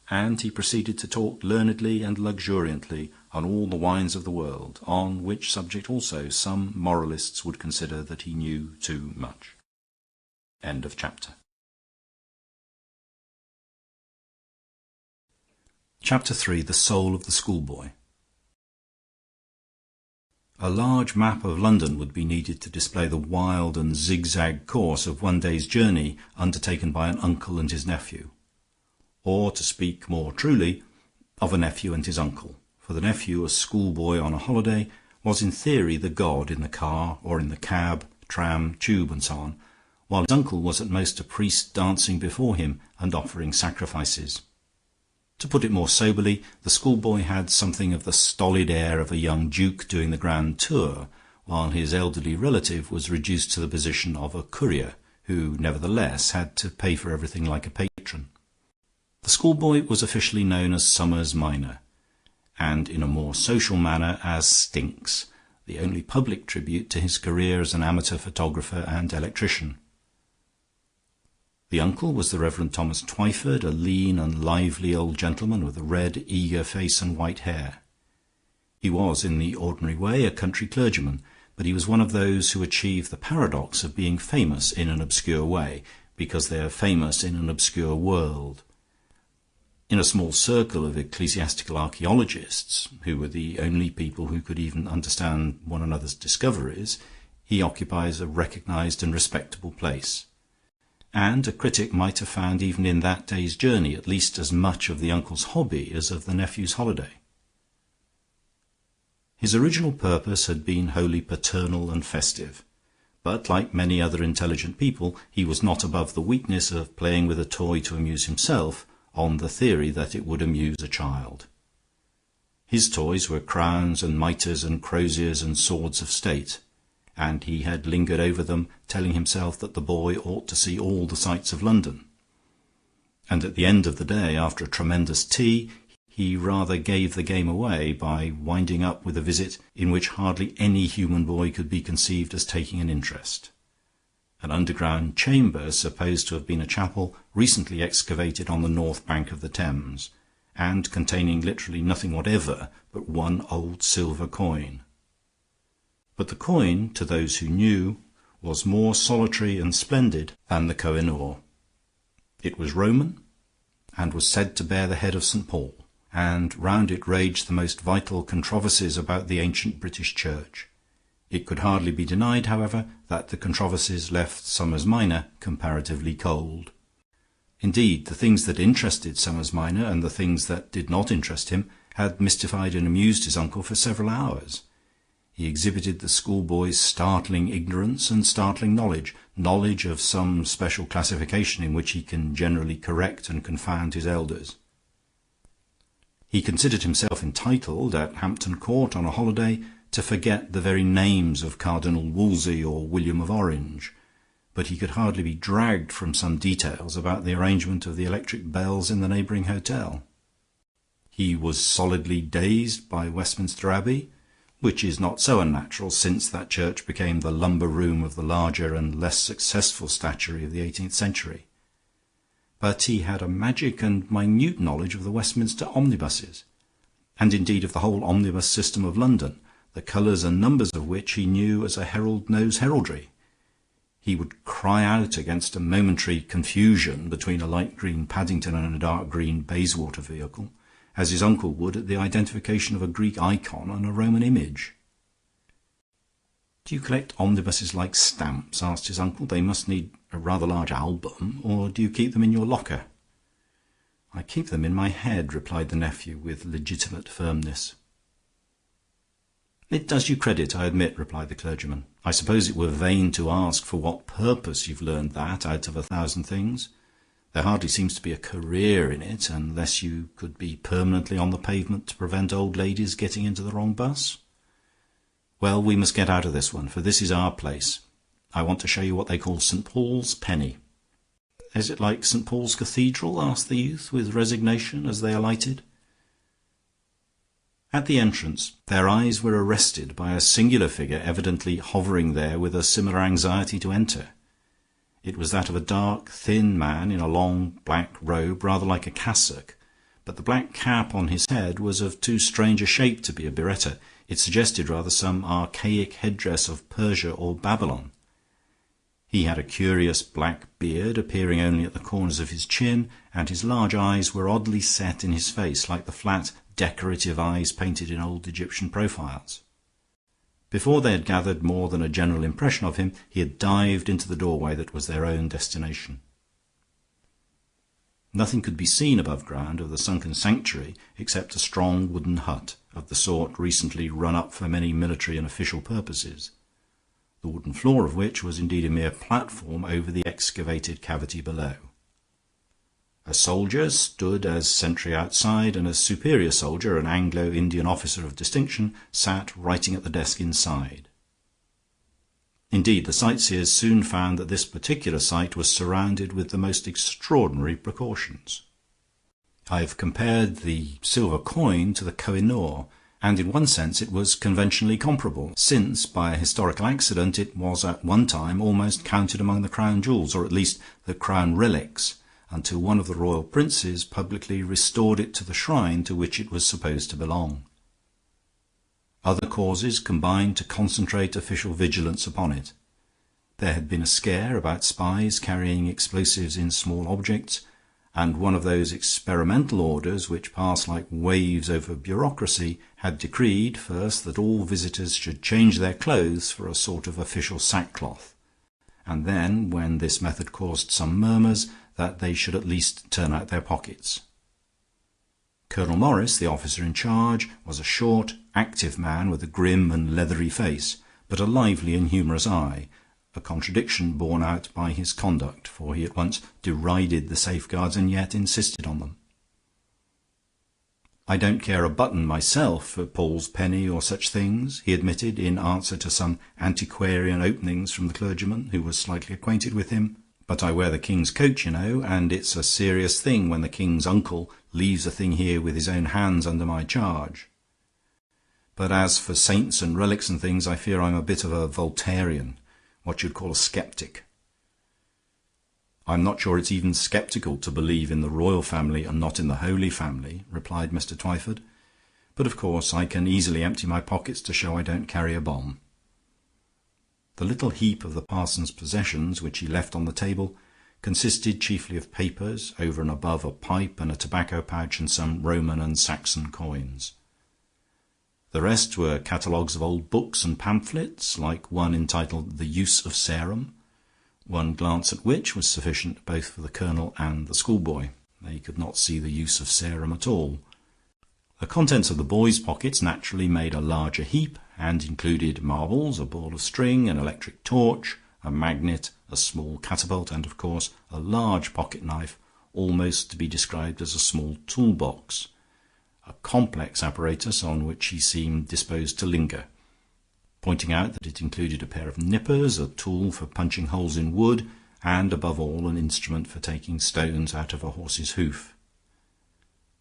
And he proceeded to talk learnedly and luxuriantly on all the wines of the world, on which subject also some moralists would consider that he knew too much. End of chapter. Chapter 3. The Soul of the Schoolboy. A large map of London would be needed to display the wild and zigzag course of one day's journey undertaken by an uncle and his nephew. Or, to speak more truly, of a nephew and his uncle. For the nephew, a schoolboy on a holiday, was in theory the god in the car or in the cab, tram, tube, and so on, while his uncle was at most a priest dancing before him and offering sacrifices. To put it more soberly, the schoolboy had something of the stolid air of a young duke doing the grand tour, while his elderly relative was reduced to the position of a courier, who nevertheless had to pay for everything like a patron. The schoolboy was officially known as Summers Minor, and in a more social manner as Stinks, the only public tribute to his career as an amateur photographer and electrician. The uncle was the Reverend Thomas Twyford, a lean and lively old gentleman with a red, eager face and white hair. He was, in the ordinary way, a country clergyman, but he was one of those who achieve the paradox of being famous in an obscure way, because they are famous in an obscure world. In a small circle of ecclesiastical archaeologists, who were the only people who could even understand one another's discoveries, he occupies a recognized and respectable place. And a critic might have found even in that day's journey at least as much of the uncle's hobby as of the nephew's holiday. His original purpose had been wholly paternal and festive, but like many other intelligent people, he was not above the weakness of playing with a toy to amuse himself, on the theory that it would amuse a child. His toys were crowns and mitres and croziers and swords of state, and he had lingered over them, telling himself that the boy ought to see all the sights of London. And at the end of the day, after a tremendous tea, he rather gave the game away by winding up with a visit in which hardly any human boy could be conceived as taking an interest. An underground chamber, supposed to have been a chapel, recently excavated on the north bank of the Thames, and containing literally nothing whatever but one old silver coin. But the coin, to those who knew, was more solitary and splendid than the Koh-i-Noor. It was Roman, and was said to bear the head of St. Paul, and round it raged the most vital controversies about the ancient British Church. It could hardly be denied, however, that the controversies left Summers Minor comparatively cold. Indeed, the things that interested Summers Minor and the things that did not interest him had mystified and amused his uncle for several hours. He exhibited the schoolboy's startling ignorance and startling knowledge of some special classification in which he can generally correct and confound his elders. He considered himself entitled, at Hampton Court on a holiday, to forget the very names of Cardinal Wolsey or William of Orange, but he could hardly be dragged from some details about the arrangement of the electric bells in the neighbouring hotel. He was solidly dazed by Westminster Abbey, which is not so unnatural, since that church became the lumber room of the larger and less successful statuary of the 18th century. But he had a magic and minute knowledge of the Westminster omnibuses, and indeed of the whole omnibus system of London, the colours and numbers of which he knew as a herald knows heraldry. He would cry out against a momentary confusion between a light green Paddington and a dark green Bayswater vehicle, as his uncle would at the identification of a Greek icon and a Roman image. "Do you collect omnibuses like stamps?" asked his uncle. "They must need a rather large album. Or do you keep them in your locker?" "I keep them in my head," replied the nephew with legitimate firmness. "It does you credit, I admit," replied the clergyman. "I suppose it were vain to ask for what purpose you've learned that out of 1,000 things. There hardly seems to be a career in it, unless you could be permanently on the pavement to prevent old ladies getting into the wrong bus. Well, we must get out of this one, for this is our place. I want to show you what they call St. Paul's Penny." "Is it like St. Paul's Cathedral?" asked the youth with resignation as they alighted. At the entrance their eyes were arrested by a singular figure evidently hovering there with a similar anxiety to enter. It was that of a dark, thin man in a long black robe, rather like a cassock, but the black cap on his head was of too strange a shape to be a biretta. It suggested rather some archaic headdress of Persia or Babylon. He had a curious black beard, appearing only at the corners of his chin, and his large eyes were oddly set in his face, like the flat, decorative eyes painted in old Egyptian profiles. Before they had gathered more than a general impression of him, he had dived into the doorway that was their own destination. Nothing could be seen above ground of the sunken sanctuary except a strong wooden hut, of the sort recently run up for many military and official purposes, the wooden floor of which was indeed a mere platform over the excavated cavity below. A soldier stood as sentry outside, and a superior soldier, an Anglo-Indian officer of distinction, sat writing at the desk inside. Indeed, the sightseers soon found that this particular site was surrounded with the most extraordinary precautions. I have compared the silver coin to the Koh-i-Noor, and in one sense it was conventionally comparable, since by a historical accident it was at one time almost counted among the crown jewels, or at least the crown relics, until one of the royal princes publicly restored it to the shrine to which it was supposed to belong. Other causes combined to concentrate official vigilance upon it. There had been a scare about spies carrying explosives in small objects, and one of those experimental orders which pass like waves over bureaucracy had decreed, first, that all visitors should change their clothes for a sort of official sackcloth, and then, when this method caused some murmurs, that they should at least turn out their pockets. Colonel Morris, the officer in charge, was a short, active man with a grim and leathery face, but a lively and humorous eye, a contradiction borne out by his conduct, for he at once derided the safeguards and yet insisted on them. "I don't care a button myself for Paul's penny or such things," he admitted, in answer to some antiquarian openings from the clergyman, who was slightly acquainted with him. "But I wear the king's coat, you know, and it's a serious thing when the king's uncle leaves a thing here with his own hands under my charge. But as for saints and relics and things, I fear I'm a bit of a Voltairean, what you'd call a sceptic." "I'm not sure it's even sceptical to believe in the royal family and not in the Holy Family," replied Mr. Twyford. "But of course I can easily empty my pockets to show I don't carry a bomb." The little heap of the parson's possessions which he left on the table consisted chiefly of papers, over and above a pipe and a tobacco pouch and some Roman and Saxon coins. The rest were catalogues of old books and pamphlets, like one entitled The Use of Serum, one glance at which was sufficient both for the colonel and the schoolboy. They could not see the use of serum at all. The contents of the boys' pockets naturally made a larger heap, and included marbles, a ball of string, an electric torch, a magnet, a small catapult, and, of course, a large pocket-knife, almost to be described as a small tool-box, a complex apparatus on which he seemed disposed to linger, pointing out that it included a pair of nippers, a tool for punching holes in wood, and, above all, an instrument for taking stones out of a horse's hoof.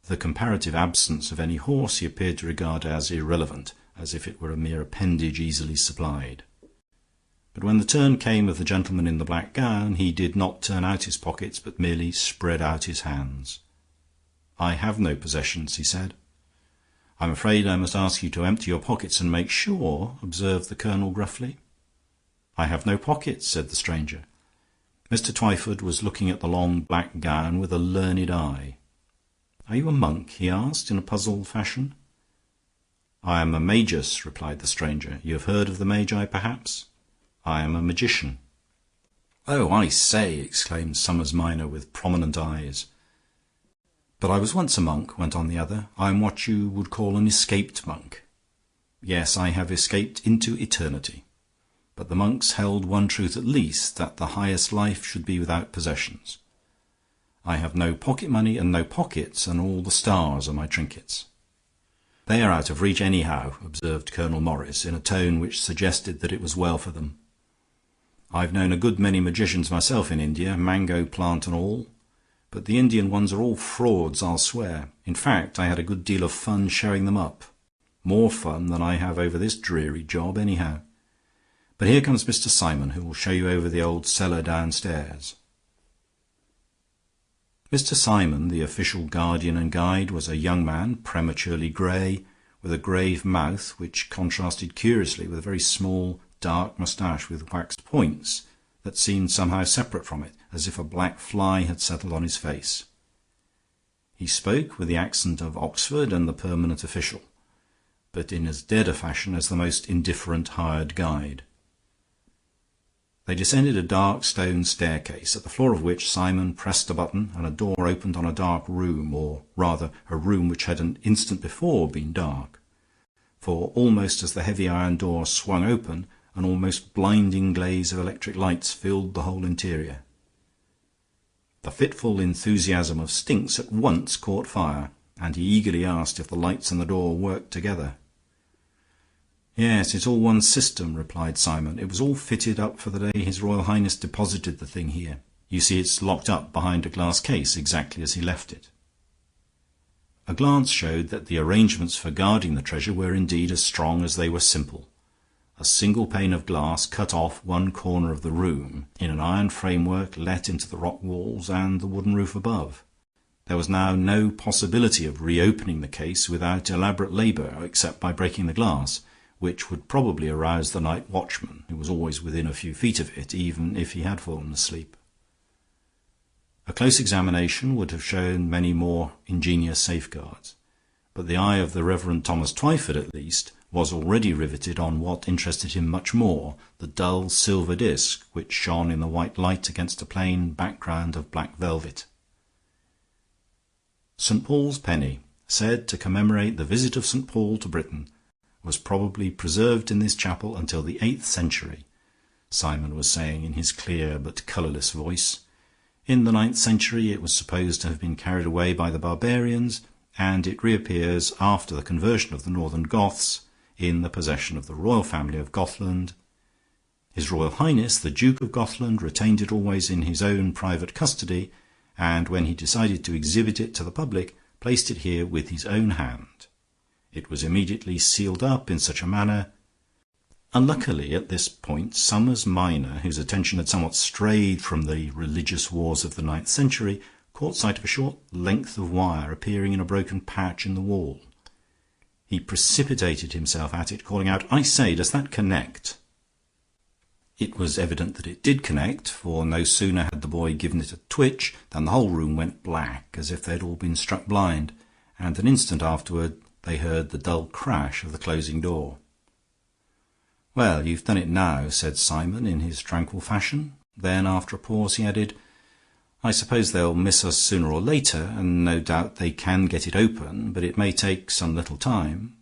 The comparative absence of any horse he appeared to regard as irrelevant, as if it were a mere appendage easily supplied. But when the turn came of the gentleman in the black gown, he did not turn out his pockets, but merely spread out his hands. "I have no possessions," he said. "I'm afraid I must ask you to empty your pockets and make sure," observed the colonel gruffly. "I have no pockets," said the stranger. Mr. Twyford was looking at the long black gown with a learned eye. "Are you a monk?" he asked, in a puzzled fashion. "I am a magus," replied the stranger. "You have heard of the Magi, perhaps? I am a magician." "Oh, I say!" exclaimed Summers Minor, with prominent eyes. "But I was once a monk," went on the other. "I am what you would call an escaped monk. Yes, I have escaped into eternity. But the monks held one truth at least, that the highest life should be without possessions. I have no pocket money and no pockets, and all the stars are my trinkets." "They are out of reach anyhow," observed Colonel Morris, in a tone which suggested that it was well for them. "I've known a good many magicians myself in India, mango plant and all, but the Indian ones are all frauds, I'll swear. In fact, I had a good deal of fun showing them up. More fun than I have over this dreary job, anyhow. But here comes Mr. Simon, who will show you over the old cellar downstairs." Mr. Simon, the official guardian and guide, was a young man, prematurely grey, with a grave mouth which contrasted curiously with a very small, dark moustache with waxed points that seemed somehow separate from it, as if a black fly had settled on his face. He spoke with the accent of Oxford and the permanent official, but in as dead a fashion as the most indifferent hired guide. They descended a dark stone staircase, at the floor of which Simon pressed a button and a door opened on a dark room, or rather a room which had an instant before been dark, for almost as the heavy iron door swung open, an almost blinding glaze of electric lights filled the whole interior. The fitful enthusiasm of Stinks at once caught fire, and he eagerly asked if the lights and the door worked together. "Yes, it's all one system," replied Simon. "It was all fitted up for the day His Royal Highness deposited the thing here. You see, it's locked up behind a glass case, exactly as he left it." A glance showed that the arrangements for guarding the treasure were indeed as strong as they were simple. A single pane of glass cut off one corner of the room, in an iron framework let into the rock walls and the wooden roof above. There was now no possibility of reopening the case without elaborate labor, except by breaking the glass, which would probably arouse the night watchman, who was always within a few feet of it, even if he had fallen asleep. A close examination would have shown many more ingenious safeguards, but the eye of the Reverend Thomas Twyford, at least, was already riveted on what interested him much more, the dull silver disc which shone in the white light against a plain background of black velvet. St. Paul's penny, said to commemorate the visit of St. Paul to Britain, was probably preserved in this chapel until the 8th century, Simon was saying in his clear but colourless voice. In the 9th century it was supposed to have been carried away by the barbarians, and it reappears after the conversion of the northern Goths in the possession of the royal family of Gothland. His Royal Highness the Duke of Gothland retained it always in his own private custody, and when he decided to exhibit it to the public, placed it here with his own hand. It was immediately sealed up in such a manner. Unluckily, at this point, Somers Minor, whose attention had somewhat strayed from the religious wars of the 9th century, caught sight of a short length of wire appearing in a broken patch in the wall. He precipitated himself at it, calling out, "I say, does that connect?" It was evident that it did connect, for no sooner had the boy given it a twitch than the whole room went black, as if they had all been struck blind, and an instant afterward they heard the dull crash of the closing door. "Well, you've done it now," said Simon in his tranquil fashion. Then, after a pause, he added, "I suppose they'll miss us sooner or later, and no doubt they can get it open, but it may take some little time."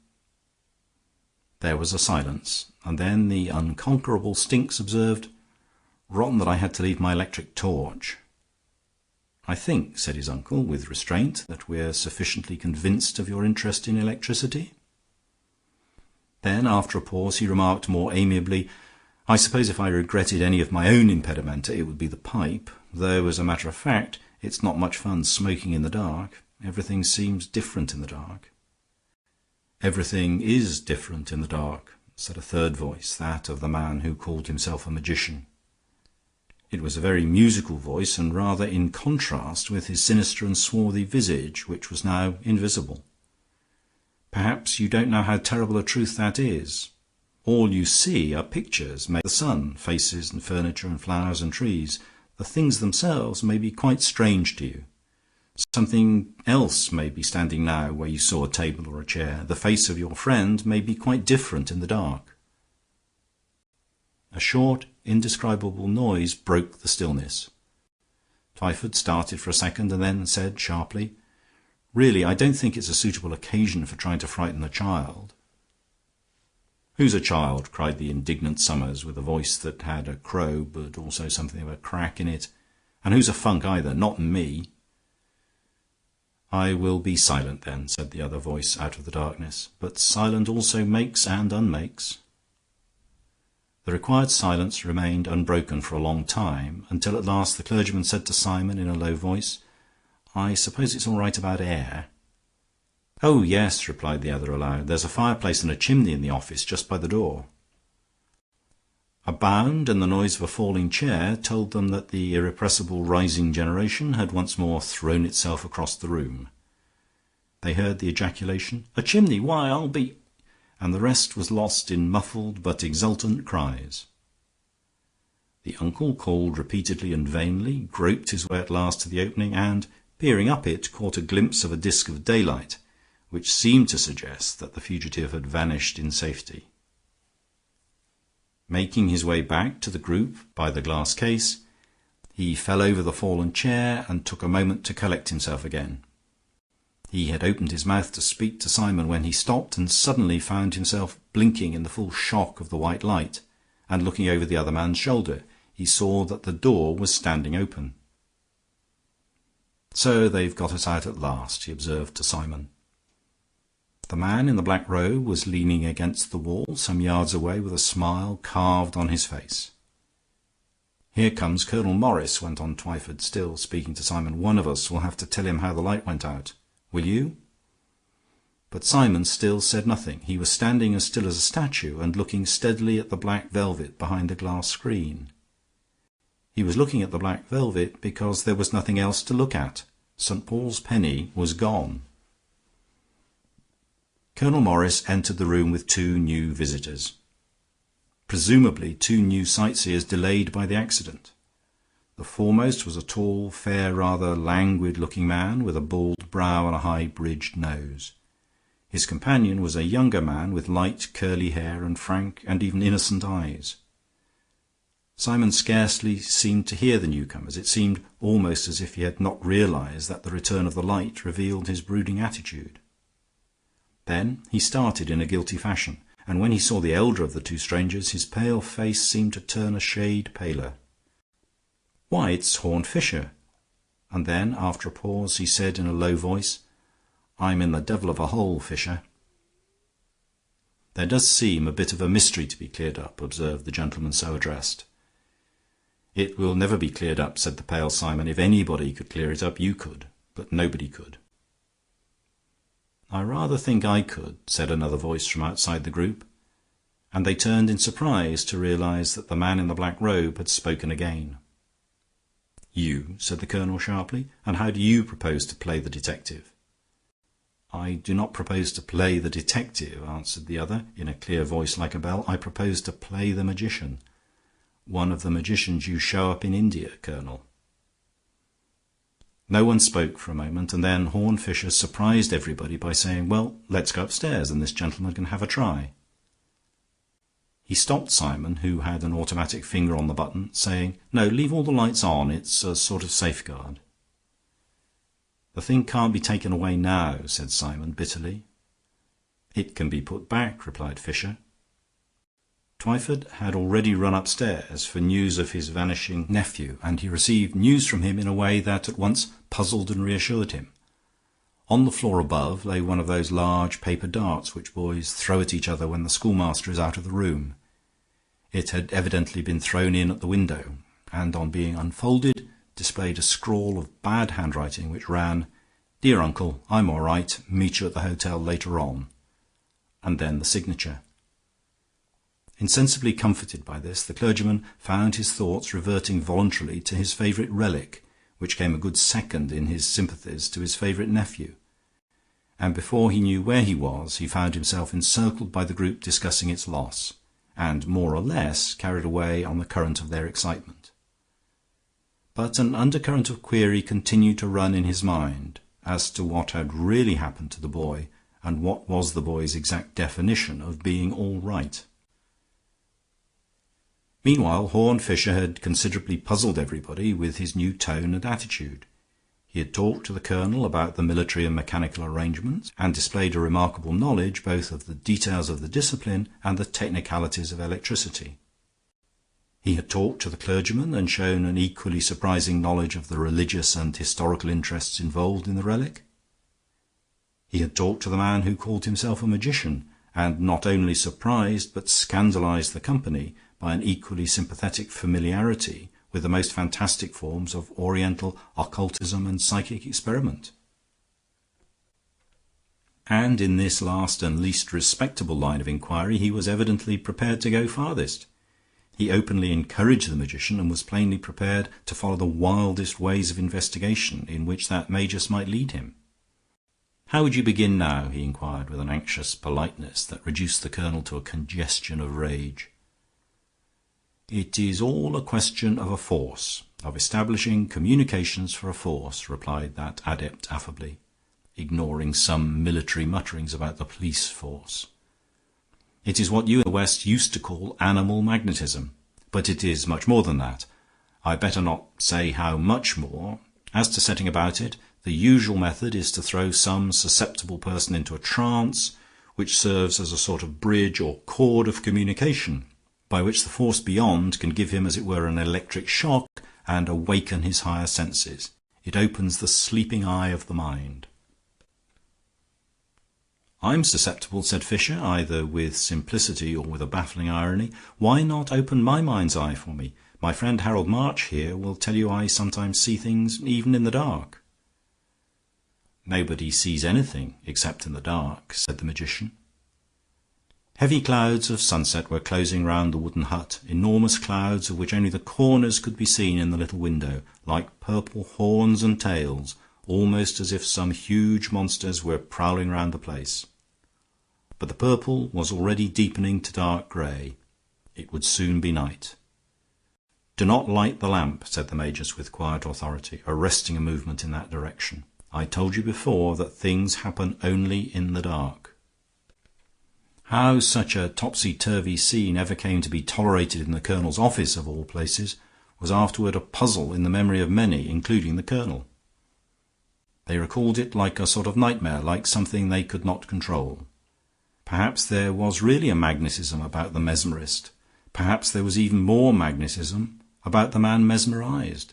There was a silence, and then the unconquerable Stinks observed, "Rotten that I had to leave my electric torch." "I think," said his uncle, with restraint, "that we're sufficiently convinced of your interest in electricity." Then, after a pause, he remarked more amiably, "I suppose if I regretted any of my own impedimenta, it would be the pipe, though, as a matter of fact, it's not much fun smoking in the dark. Everything seems different in the dark." "Everything is different in the dark," said a third voice, that of the man who called himself a magician. It was a very musical voice, and rather in contrast with his sinister and swarthy visage, which was now invisible. "Perhaps you don't know how terrible a truth that is. All you see are pictures made of the sun, faces and furniture and flowers and trees. The things themselves may be quite strange to you. Something else may be standing now where you saw a table or a chair. The face of your friend may be quite different in the dark." A short, indescribable noise broke the stillness. Twyford started for a second, and then said sharply, "Really, I don't think it's a suitable occasion for trying to frighten a child." "Who's a child?" cried the indignant Somers, with a voice that had a crow but also something of a crack in it. "And who's a funk either? Not me." "I will be silent then," said the other voice out of the darkness. "But silent also makes and unmakes." The required silence remained unbroken for a long time, until at last the clergyman said to Simon in a low voice, "I suppose it's all right about air?" "Oh, yes," replied the other aloud. "There's a fireplace and a chimney in the office just by the door." A bound and the noise of a falling chair told them that the irrepressible rising generation had once more thrown itself across the room. They heard the ejaculation, "A chimney! Why, I'll be—" and the rest was lost in muffled but exultant cries. The uncle called repeatedly and vainly, groped his way at last to the opening, and, peering up it, caught a glimpse of a disk of daylight, which seemed to suggest that the fugitive had vanished in safety. Making his way back to the group by the glass case, he fell over the fallen chair and took a moment to collect himself again. He had opened his mouth to speak to Simon when he stopped, and suddenly found himself blinking in the full shock of the white light, and looking over the other man's shoulder. He saw that the door was standing open. "So they've got us out at last," he observed to Simon. The man in the black robe was leaning against the wall some yards away with a smile carved on his face. "Here comes Colonel Morris," went on Twyford, still speaking to Simon. "One of us will have to tell him how the light went out. Will you?" But Simon still said nothing. He was standing as still as a statue and looking steadily at the black velvet behind the glass screen. He was looking at the black velvet because there was nothing else to look at. St. Paul's penny was gone. Colonel Morris entered the room with two new visitors. Presumably two new sightseers delayed by the accident. The foremost was a tall, fair, rather languid-looking man with a bald brow and a high-bridged nose. His companion was a younger man with light, curly hair and frank and even innocent eyes. Simon scarcely seemed to hear the newcomers. It seemed almost as if he had not realized that the return of the light revealed his brooding attitude. Then he started in a guilty fashion, and when he saw the elder of the two strangers, his pale face seemed to turn a shade paler. "Why, it's Horne Fisher." And then, after a pause, he said in a low voice, "I'm in the devil of a hole, Fisher." "There does seem a bit of a mystery to be cleared up," observed the gentleman so addressed. "It will never be cleared up," said the pale Simon. "If anybody could clear it up, you could, but nobody could." "I rather think I could," said another voice from outside the group, and they turned in surprise to realize that the man in the black robe had spoken again. "You?" said the colonel sharply. "And how do you propose to play the detective?" "I do not propose to play the detective," answered the other, in a clear voice like a bell. "I propose to play the magician. One of the magicians you show up in India, Colonel." No one spoke for a moment, and then Horne Fisher surprised everybody by saying, "Well, let's go upstairs, and this gentleman can have a try." He stopped Simon, who had an automatic finger on the button, saying, "No, leave all the lights on. It's a sort of safeguard." "The thing can't be taken away now," said Simon bitterly. "It can be put back," replied Fisher. Twyford had already run upstairs for news of his vanishing nephew, and he received news from him in a way that at once puzzled and reassured him. On the floor above lay one of those large paper darts which boys throw at each other when the schoolmaster is out of the room. It had evidently been thrown in at the window, and on being unfolded displayed a scrawl of bad handwriting which ran, "Dear Uncle, I'm all right. Meet you at the hotel later on," and then the signature. Insensibly comforted by this, the clergyman found his thoughts reverting voluntarily to his favourite relic, which came a good second in his sympathies to his favourite nephew, and before he knew where he was, he found himself encircled by the group discussing its loss, and more or less carried away on the current of their excitement. But an undercurrent of query continued to run in his mind as to what had really happened to the boy, and what was the boy's exact definition of being all right. Meanwhile, Horne Fisher had considerably puzzled everybody with his new tone and attitude. He had talked to the colonel about the military and mechanical arrangements, and displayed a remarkable knowledge both of the details of the discipline and the technicalities of electricity. He had talked to the clergyman and shown an equally surprising knowledge of the religious and historical interests involved in the relic. He had talked to the man who called himself a magician, and not only surprised but scandalized the company by an equally sympathetic familiarity with the most fantastic forms of Oriental occultism and psychic experiment. And in this last and least respectable line of inquiry he was evidently prepared to go farthest. He openly encouraged the magician, and was plainly prepared to follow the wildest ways of investigation in which that magus might lead him. "How would you begin now?" he inquired with an anxious politeness that reduced the colonel to a congestion of rage. "It is all a question of a force, of establishing communications for a force," replied that adept affably, ignoring some military mutterings about the police force. "It is what you in the West used to call animal magnetism, but it is much more than that. I better not say how much more. As to setting about it, the usual method is to throw some susceptible person into a trance, which serves as a sort of bridge or cord of communication, by which the force beyond can give him, as it were, an electric shock and awaken his higher senses. It opens the sleeping eye of the mind." "I'm susceptible," said Fisher, either with simplicity or with a baffling irony. "Why not open my mind's eye for me? My friend Harold March here will tell you I sometimes see things even in the dark." "Nobody sees anything except in the dark," said the magician. Heavy clouds of sunset were closing round the wooden hut, enormous clouds of which only the corners could be seen in the little window, like purple horns and tails, almost as if some huge monsters were prowling round the place. But the purple was already deepening to dark grey. It would soon be night. "Do not light the lamp," said the Magus with quiet authority, arresting a movement in that direction. "I told you before that things happen only in the dark." How such a topsy-turvy scene ever came to be tolerated in the Colonel's office, of all places, was afterward a puzzle in the memory of many, including the Colonel. They recalled it like a sort of nightmare, like something they could not control. Perhaps there was really a magnetism about the mesmerist. Perhaps there was even more magnetism about the man mesmerized.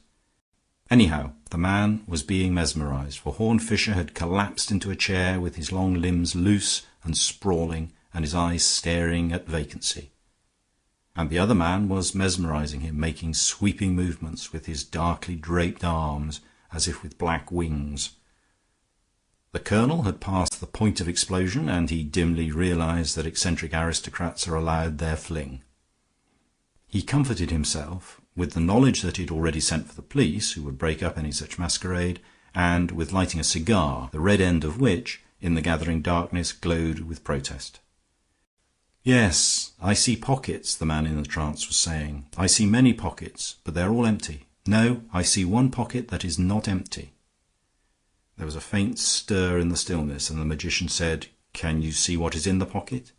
Anyhow, the man was being mesmerized, for Horne Fisher had collapsed into a chair with his long limbs loose and sprawling and his eyes staring at vacancy. And the other man was mesmerizing him, making sweeping movements with his darkly draped arms as if with black wings. The Colonel had passed the point of explosion, and he dimly realized that eccentric aristocrats are allowed their fling. He comforted himself with the knowledge that he had already sent for the police, who would break up any such masquerade, and with lighting a cigar, the red end of which, in the gathering darkness, glowed with protest. "Yes, I see pockets," the man in the trance was saying. "I see many pockets, but they are all empty. No, I see one pocket that is not empty." There was a faint stir in the stillness, and the magician said, "Can you see what is in the pocket?"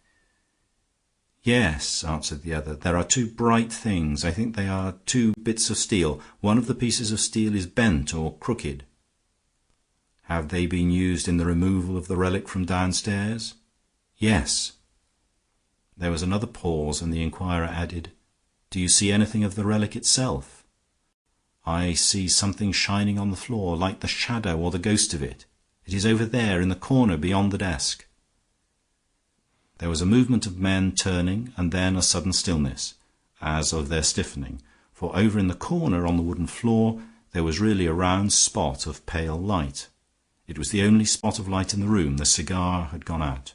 "Yes," answered the other. "There are two bright things. I think they are two bits of steel. One of the pieces of steel is bent or crooked." "Have they been used in the removal of the relic from downstairs?" "Yes." There was another pause, and the inquirer added, "Do you see anything of the relic itself?" "I see something shining on the floor, like the shadow or the ghost of it. It is over there in the corner beyond the desk." There was a movement of men turning, and then a sudden stillness, as of their stiffening, for over in the corner on the wooden floor there was really a round spot of pale light. It was the only spot of light in the room. The cigar had gone out.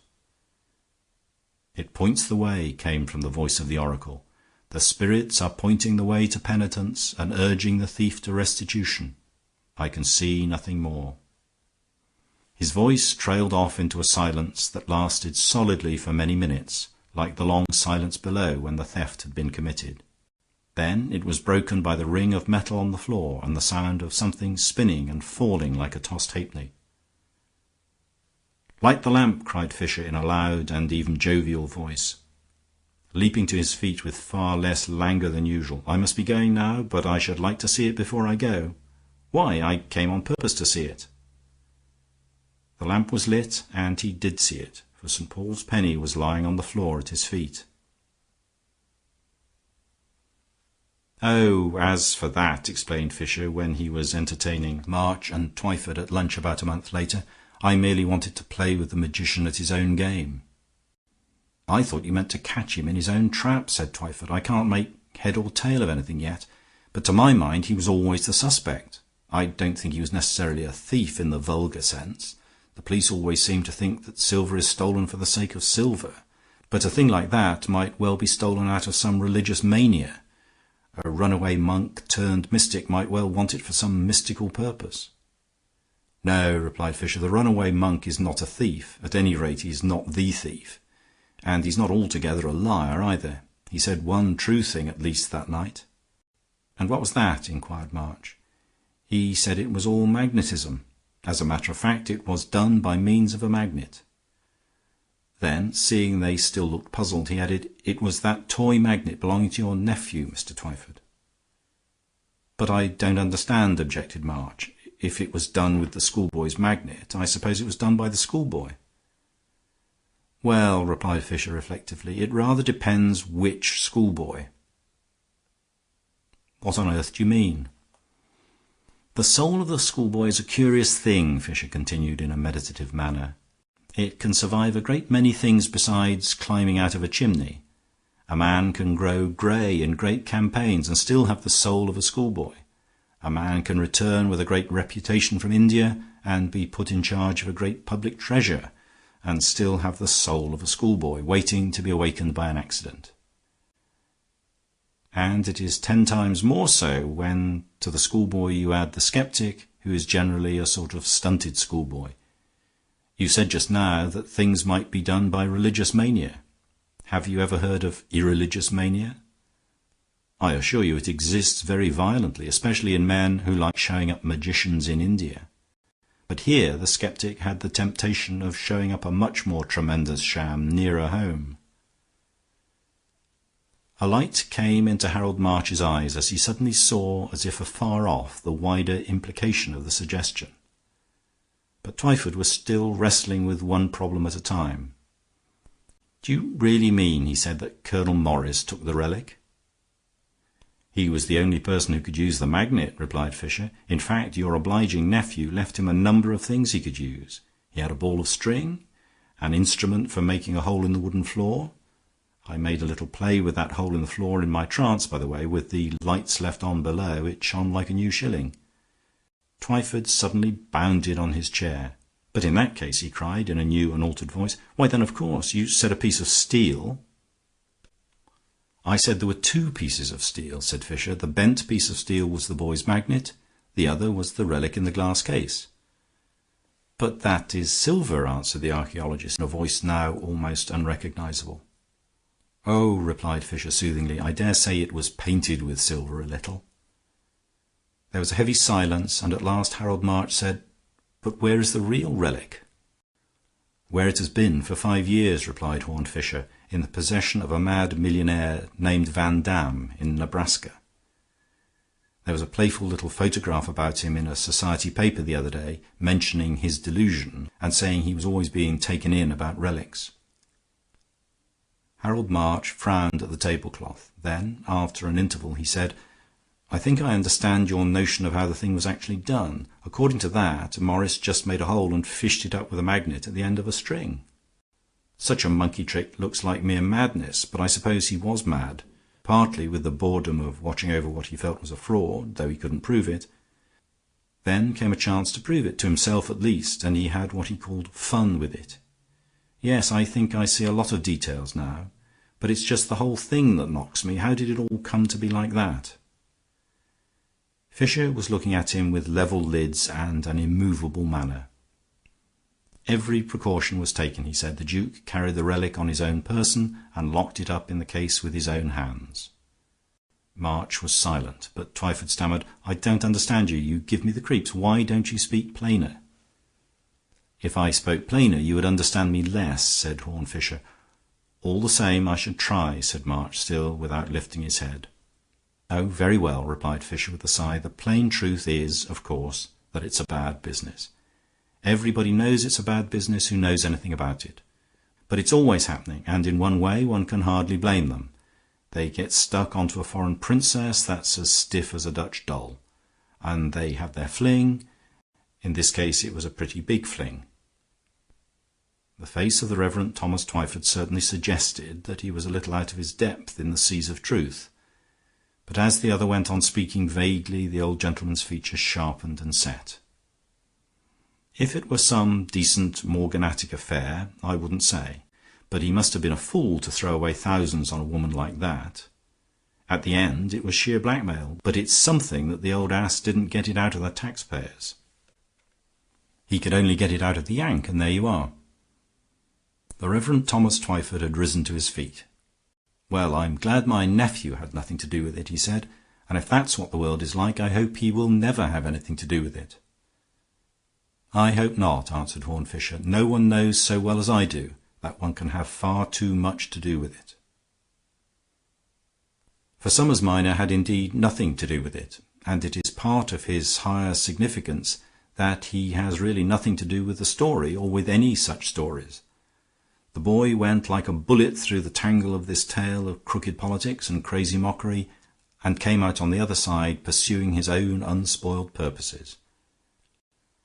"It points the way," came from the voice of the oracle. "The spirits are pointing the way to penitence and urging the thief to restitution. I can see nothing more." His voice trailed off into a silence that lasted solidly for many minutes, like the long silence below when the theft had been committed. Then it was broken by the ring of metal on the floor and the sound of something spinning and falling like a tossed halfpenny. "Light the lamp," cried Fisher in a loud and even jovial voice, leaping to his feet with far less languor than usual. "I must be going now, but I should like to see it before I go." "Why, I came on purpose to see it." The lamp was lit, and he did see it, for St. Paul's penny was lying on the floor at his feet. "Oh, as for that," explained Fisher, when he was entertaining March and Twyford at lunch about a month later, "I merely wanted to play with the magician at his own game." "I thought you meant to catch him in his own trap," said Twyford. "I can't make head or tail of anything yet, but to my mind he was always the suspect. I don't think he was necessarily a thief in the vulgar sense. The police always seem to think that silver is stolen for the sake of silver, but a thing like that might well be stolen out of some religious mania. A runaway monk turned mystic might well want it for some mystical purpose." "No," replied Fisher, "the runaway monk is not a thief. At any rate, he's not the thief. And he's not altogether a liar either. He said one true thing at least that night." "And what was that?" inquired March. "He said it was all magnetism. As a matter of fact, it was done by means of a magnet." Then, seeing they still looked puzzled, he added, "It was that toy magnet belonging to your nephew, Mr. Twyford." "But I don't understand," objected March. "If it was done with the schoolboy's magnet, I suppose it was done by the schoolboy." "Well," replied Fisher, reflectively, "it rather depends which schoolboy." "What on earth do you mean?" "The soul of the schoolboy is a curious thing," Fisher continued in a meditative manner. "It can survive a great many things besides climbing out of a chimney. A man can grow grey in great campaigns and still have the soul of a schoolboy. A man can return with a great reputation from India and be put in charge of a great public treasure and still have the soul of a schoolboy, waiting to be awakened by an accident. And it is 10 times more so when to the schoolboy you add the sceptic, who is generally a sort of stunted schoolboy. You said just now that things might be done by religious mania. Have you ever heard of irreligious mania? I assure you it exists very violently, especially in men who like showing up magicians in India. But here the sceptic had the temptation of showing up a much more tremendous sham nearer home." A light came into Harold March's eyes as he suddenly saw, as if afar off, the wider implication of the suggestion. But Twyford was still wrestling with one problem at a time. "Do you really mean," he said, "that Colonel Morris took the relic?" "He was the only person who could use the magnet," replied Fisher. "In fact, your obliging nephew left him a number of things he could use. He had a ball of string, an instrument for making a hole in the wooden floor. I made a little play with that hole in the floor in my trance, by the way. With the lights left on below, it shone like a new shilling." Twyford suddenly bounded on his chair. "But in that case," he cried in a new and altered voice, "why then, of course, you said a piece of steel." "I said there were 2 pieces of steel," said Fisher. "The bent piece of steel was the boy's magnet. The other was the relic in the glass case." "But that is silver," answered the archaeologist in a voice now almost unrecognizable. "Oh," replied Fisher soothingly, "I dare say it was painted with silver a little." There was a heavy silence, and at last Harold March said, "But where is the real relic?" "Where it has been for 5 years," replied Horne Fisher, "in the possession of a mad millionaire named Van Dam in Nebraska. There was a playful little photograph about him in a society paper the other day, mentioning his delusion and saying he was always being taken in about relics." Harold March frowned at the tablecloth. Then, after an interval, he said, "I think I understand your notion of how the thing was actually done. According to that, Morris just made a hole and fished it up with a magnet at the end of a string. Such a monkey trick looks like mere madness, but I suppose he was mad, partly with the boredom of watching over what he felt was a fraud, though he couldn't prove it. Then came a chance to prove it, to himself at least, and he had what he called fun with it. Yes, I think I see a lot of details now, but it's just the whole thing that knocks me. How did it all come to be like that?" Fisher was looking at him with level lids and an immovable manner. "Every precaution was taken," he said. "The Duke carried the relic on his own person and locked it up in the case with his own hands." March was silent, but Twyford stammered, "I don't understand you. You give me the creeps. Why don't you speak plainer?" "If I spoke plainer, you would understand me less," said Horne Fisher. "All the same, I should try," said March, still without lifting his head. "Oh, very well," replied Fisher with a sigh. "The plain truth is, of course, that it's a bad business. Everybody knows it's a bad business who knows anything about it. But it's always happening, and in one way one can hardly blame them. They get stuck onto a foreign princess that's as stiff as a Dutch doll, and they have their fling. In this case it was a pretty big fling." The face of the Reverend Thomas Twyford certainly suggested that he was a little out of his depth in the seas of truth. But as the other went on speaking vaguely, the old gentleman's features sharpened and set. "If it were some decent morganatic affair, I wouldn't say. But he must have been a fool to throw away thousands on a woman like that. At the end it was sheer blackmail, but it's something that the old ass didn't get it out of the taxpayers. He could only get it out of the Yank, and there you are." The Reverend Thomas Twyford had risen to his feet. "Well, I'm glad my nephew had nothing to do with it," he said. "And if that's what the world is like, I hope he will never have anything to do with it." "I hope not," answered Horne Fisher. "No one knows so well as I do that one can have far too much to do with it." For Summers Minor had indeed nothing to do with it, and it is part of his higher significance that he has really nothing to do with the story or with any such stories. The boy went like a bullet through the tangle of this tale of crooked politics and crazy mockery, and came out on the other side pursuing his own unspoiled purposes.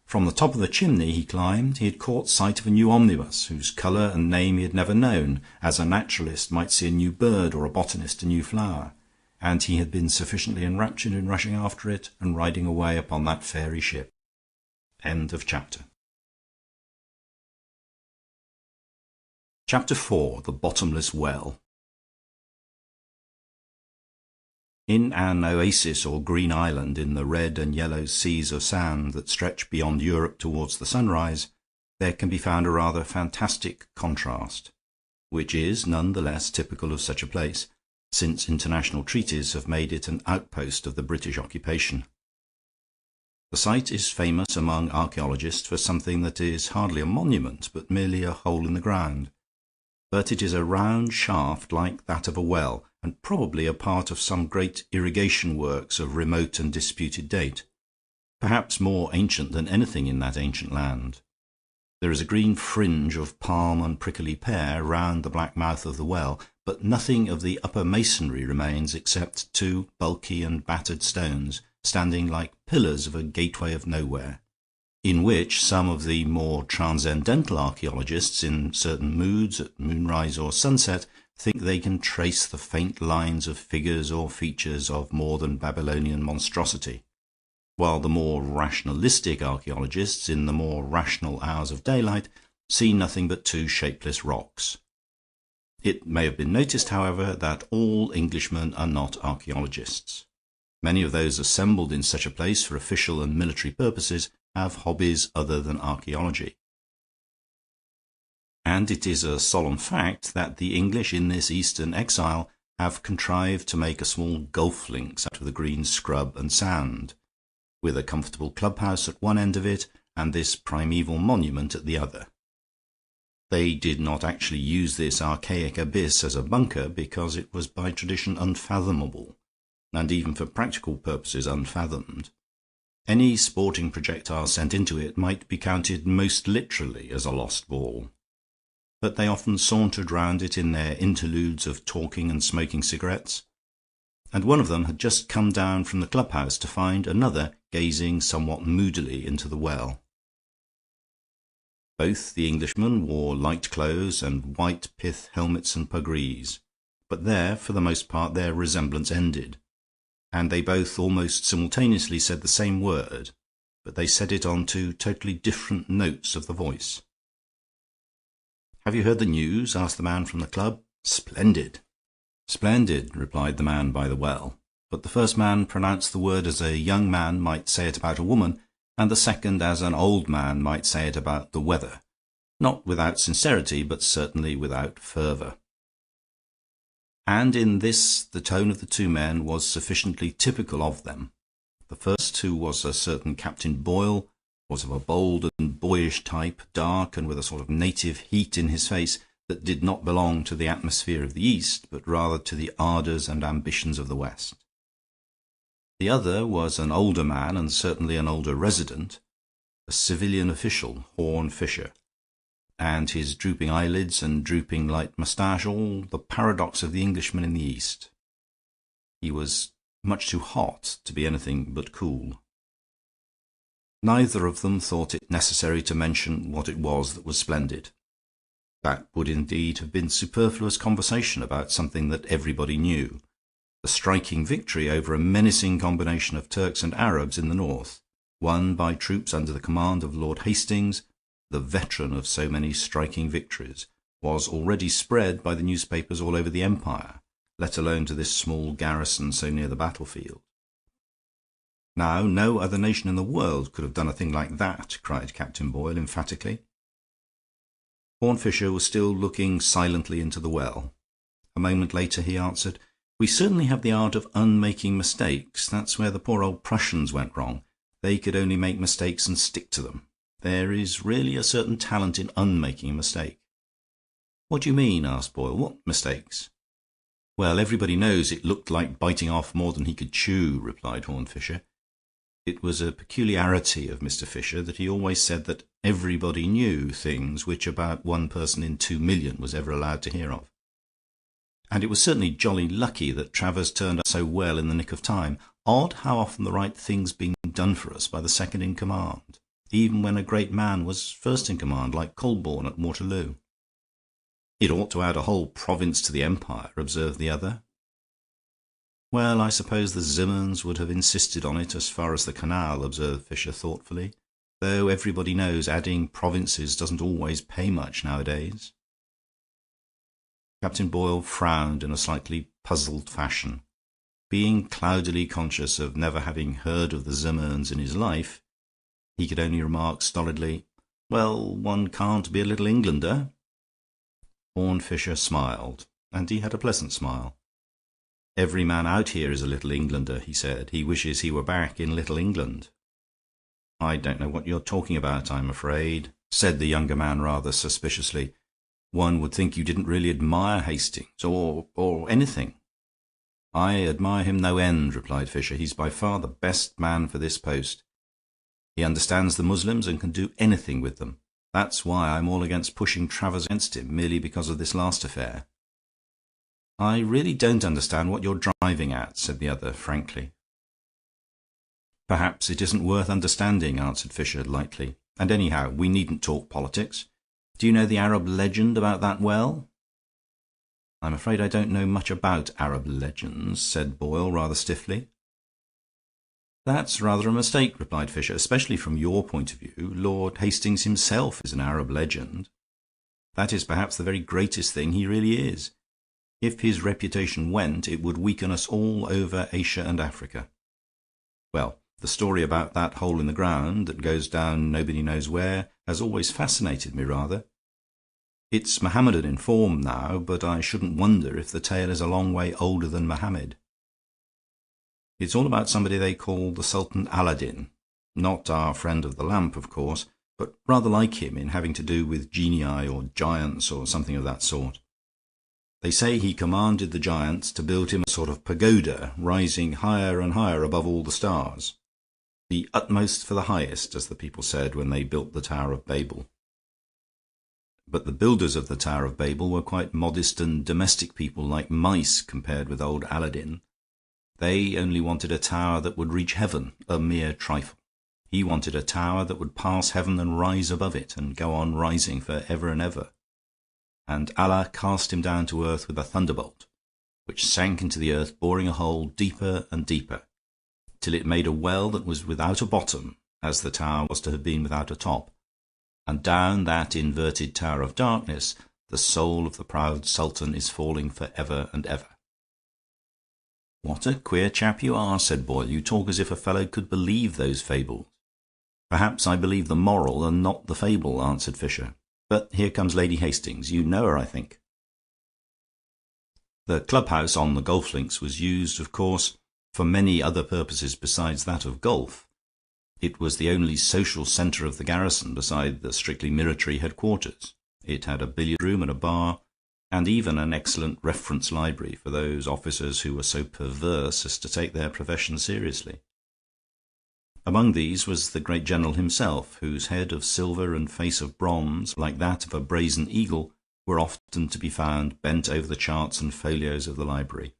From the top of the chimney he climbed, he had caught sight of a new omnibus, whose color and name he had never known, as a naturalist might see a new bird or a botanist a new flower, and he had been sufficiently enraptured in rushing after it and riding away upon that fairy ship. End of chapter. Chapter 4. The Bottomless Well. In an oasis or green island in the red and yellow seas of sand that stretch beyond Europe towards the sunrise, there can be found a rather fantastic contrast, which is none the less typical of such a place, since international treaties have made it an outpost of the British occupation. The site is famous among archaeologists for something that is hardly a monument, but merely a hole in the ground. But it is a round shaft like that of a well, and probably a part of some great irrigation works of remote and disputed date, perhaps more ancient than anything in that ancient land. There is a green fringe of palm and prickly pear round the black mouth of the well, but nothing of the upper masonry remains except two bulky and battered stones standing like pillars of a gateway of nowhere, in which some of the more transcendental archaeologists in certain moods at moonrise or sunset think they can trace the faint lines of figures or features of more than Babylonian monstrosity, while the more rationalistic archaeologists in the more rational hours of daylight see nothing but two shapeless rocks. It may have been noticed, however, that all Englishmen are not archaeologists. Many of those assembled in such a place for official and military purposes have hobbies other than archaeology. And it is a solemn fact that the English in this eastern exile have contrived to make a small golf links out of the green scrub and sand, with a comfortable clubhouse at one end of it and this primeval monument at the other. They did not actually use this archaic abyss as a bunker, because it was by tradition unfathomable, and even for practical purposes unfathomed. Any sporting projectile sent into it might be counted most literally as a lost ball. But they often sauntered round it in their interludes of talking and smoking cigarettes, and one of them had just come down from the clubhouse to find another gazing somewhat moodily into the well. Both the Englishmen wore light clothes and white pith helmets and pugrees, but there, for the most part, their resemblance ended, and they both almost simultaneously said the same word, but they said it on two totally different notes of the voice. "Have you heard the news?" asked the man from the club. "Splendid." "Splendid," replied the man by the well, but the first man pronounced the word as a young man might say it about a woman, and the second as an old man might say it about the weather, not without sincerity, but certainly without fervor. And in this the tone of the two men was sufficiently typical of them. The first, who was a certain Captain Boyle, was of a bold and boyish type, dark and with a sort of native heat in his face that did not belong to the atmosphere of the East, but rather to the ardors and ambitions of the West. The other was an older man, and certainly an older resident, a civilian official, Horne Fisher, and his drooping eyelids and drooping light moustache, all the paradox of the Englishman in the East. He was much too hot to be anything but cool. Neither of them thought it necessary to mention what it was that was splendid. That would indeed have been superfluous conversation about something that everybody knew, the striking victory over a menacing combination of Turks and Arabs in the north, won by troops under the command of Lord Hastings, the veteran of so many striking victories, was already spread by the newspapers all over the empire, let alone to this small garrison so near the battlefield. "Now, no other nation in the world could have done a thing like that," cried Captain Boyle emphatically. Horne Fisher was still looking silently into the well, A moment later he answered, "We certainly have the art of unmaking mistakes. That's where the poor old Prussians went wrong. They could only make mistakes and stick to them. There is really a certain talent in unmaking a mistake." "What do you mean?" asked Boyle. "What mistakes?" "Well, everybody knows it looked like biting off more than he could chew," replied Horne Fisher. It was a peculiarity of Mr. Fisher that he always said that everybody knew things which about 1 person in 2,000,000 was ever allowed to hear of. And it was certainly jolly lucky that Travers turned up so well in the nick of time. Odd how often the right thing's been done for us by the second in command, even when a great man was first in command, like Colborne at Waterloo. "It ought to add a whole province to the empire," observed the other. "Well, I suppose the Zimmons would have insisted on it as far as the canal," observed Fisher, thoughtfully, "though everybody knows adding provinces doesn't always pay much nowadays." Captain Boyle frowned in a slightly puzzled fashion. Being cloudily conscious of never having heard of the Zimmons in his life, he could only remark stolidly, "Well, one can't be a Little Englander." Horne Fisher smiled, and he had a pleasant smile. "Every man out here is a Little Englander," he said. "He wishes he were back in Little England." "I don't know what you're talking about, I'm afraid," said the younger man rather suspiciously. "One would think you didn't really admire Hastings or anything." "I admire him no end," replied Fisher. "He's by far the best man for this post. He understands the Muslims and can do anything with them. That's why I'm all against pushing Travers against him, merely because of this last affair." "I really don't understand what you're driving at," said the other, frankly. "Perhaps it isn't worth understanding," answered Fisher, lightly. "And anyhow, we needn't talk politics. Do you know the Arab legend about that well?" "I'm afraid I don't know much about Arab legends," said Boyle, rather stiffly. "That's rather a mistake," replied Fisher, "especially from your point of view. Lord Hastings himself is an Arab legend. That is perhaps the very greatest thing he really is. If his reputation went, it would weaken us all over Asia and Africa. Well, the story about that hole in the ground that goes down nobody knows where has always fascinated me rather. It's Mohammedan in form now, but I shouldn't wonder if the tale is a long way older than Mohammed. It's all about somebody they call the Sultan Aladdin, not our friend of the lamp, of course, but rather like him in having to do with genii or giants or something of that sort. They say he commanded the giants to build him a sort of pagoda, rising higher and higher above all the stars. The utmost for the highest, as the people said when they built the Tower of Babel. But the builders of the Tower of Babel were quite modest and domestic people, like mice compared with old Aladdin. They only wanted a tower that would reach heaven, a mere trifle. He wanted a tower that would pass heaven and rise above it, and go on rising for ever and ever. And Allah cast him down to earth with a thunderbolt, which sank into the earth, boring a hole deeper and deeper, till it made a well that was without a bottom, as the tower was to have been without a top. And down that inverted tower of darkness the soul of the proud sultan is falling for ever and ever." "What a queer chap you are," said Boyle. "You talk as if a fellow could believe those fables." "Perhaps I believe the moral and not the fable," answered Fisher. "But here comes Lady Hastings. You know her, I think." The clubhouse on the golf links was used, of course, for many other purposes besides that of golf. It was the only social centre of the garrison beside the strictly military headquarters. It had a billiard room and a bar, and even an excellent reference library for those officers who were so perverse as to take their profession seriously. Among these was the great general himself, whose head of silver and face of bronze, like that of a brazen eagle, were often to be found bent over the charts and folios of the library.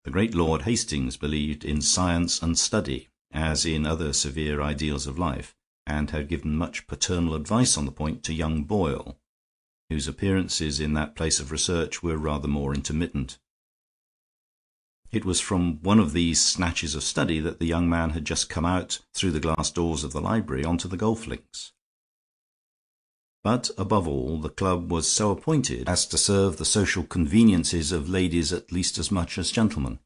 The great Lord Hastings believed in science and study, as in other severe ideals of life, and had given much paternal advice on the point to young Boyle, whose appearances in that place of research were rather more intermittent. It was from one of these snatches of study that the young man had just come out through the glass doors of the library onto the golf links. But above all, the club was so appointed as to serve the social conveniences of ladies at least as much as gentlemen,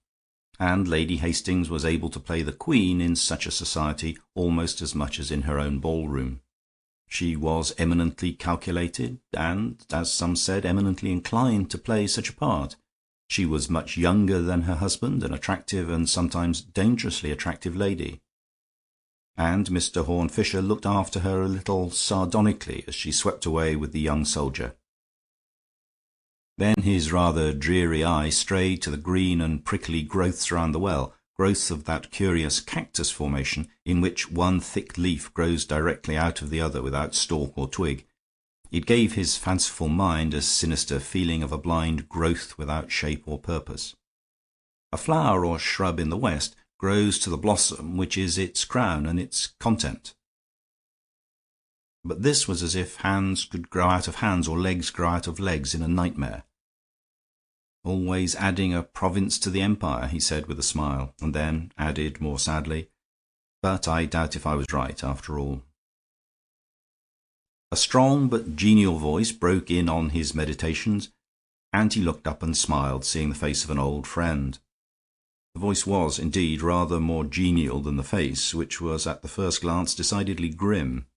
and Lady Hastings was able to play the queen in such a society almost as much as in her own ballroom. She was eminently calculated, and, as some said, eminently inclined to play such a part. She was much younger than her husband, an attractive and sometimes dangerously attractive lady. And Mr. Horne Fisher looked after her a little sardonically as she swept away with the young soldier. Then his rather dreary eye strayed to the green and prickly growths round the well, growths of that curious cactus formation in which one thick leaf grows directly out of the other without stalk or twig. It gave his fanciful mind a sinister feeling of a blind growth without shape or purpose. A flower or shrub in the west grows to the blossom which is its crown and its content. But this was as if hands could grow out of hands or legs grow out of legs in a nightmare. "Always adding a province to the empire," he said with a smile, and then added more sadly, "But I doubt if I was right, after all." A strong but genial voice broke in on his meditations, and he looked up and smiled, seeing the face of an old friend. The voice was, indeed, rather more genial than the face, which was at the first glance decidedly grim.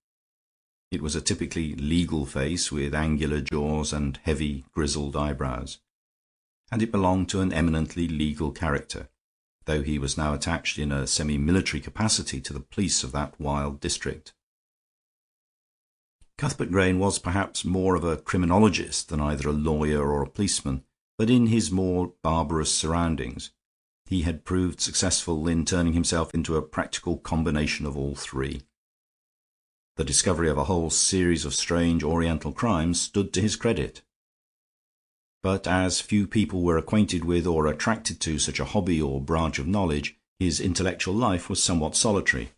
It was a typically legal face, with angular jaws and heavy, grizzled eyebrows, and it belonged to an eminently legal character, though he was now attached in a semi-military capacity to the police of that wild district. Cuthbert Grayne was perhaps more of a criminologist than either a lawyer or a policeman, but in his more barbarous surroundings he had proved successful in turning himself into a practical combination of all three. The discovery of a whole series of strange Oriental crimes stood to his credit. But as few people were acquainted with or attracted to such a hobby or branch of knowledge, his intellectual life was somewhat solitary.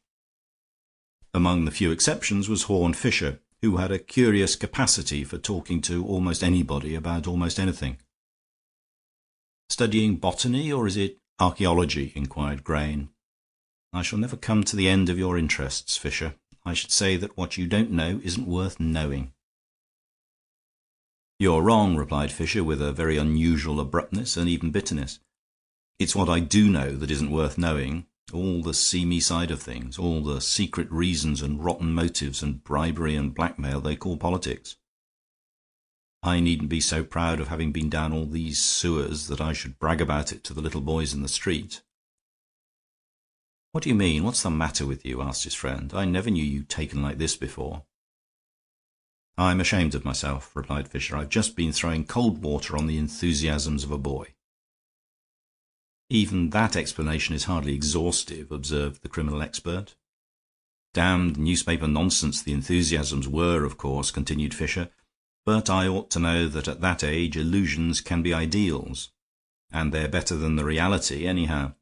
Among the few exceptions was Horne Fisher, who had a curious capacity for talking to almost anybody about almost anything. "Studying botany, or is it archaeology?" inquired Grayne. "I shall never come to the end of your interests, Fisher. I should say that what you don't know isn't worth knowing." "You're wrong," replied Fisher, with a very unusual abruptness and even bitterness. "It's what I do know that isn't worth knowing. All the seamy side of things, all the secret reasons and rotten motives and bribery and blackmail they call politics. I needn't be so proud of having been down all these sewers that I should brag about it to the little boys in the street." "What do you mean? What's the matter with you?" asked his friend. "I never knew you taken like this before." "I'm ashamed of myself," replied Fisher. "I've just been throwing cold water on the enthusiasms of a boy." "Even that explanation is hardly exhaustive," observed the criminal expert. "Damned newspaper nonsense the enthusiasms were, of course," continued Fisher. "But I ought to know that at that age illusions can be ideals, and they're better than the reality, anyhow.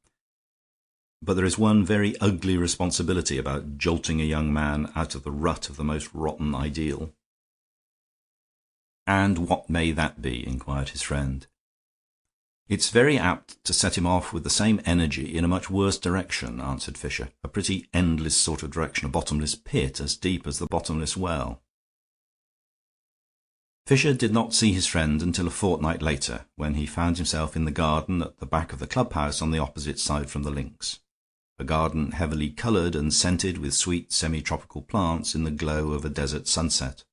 But there is one very ugly responsibility about jolting a young man out of the rut of the most rotten ideal." "And what may that be?" inquired his friend. "It's very apt to set him off with the same energy in a much worse direction," answered Fisher. "A pretty endless sort of direction, a bottomless pit as deep as the bottomless well." Fisher did not see his friend until a fortnight later, when he found himself in the garden at the back of the clubhouse on the opposite side from the links, a garden heavily colored and scented with sweet semi-tropical plants in the glow of a desert sunset.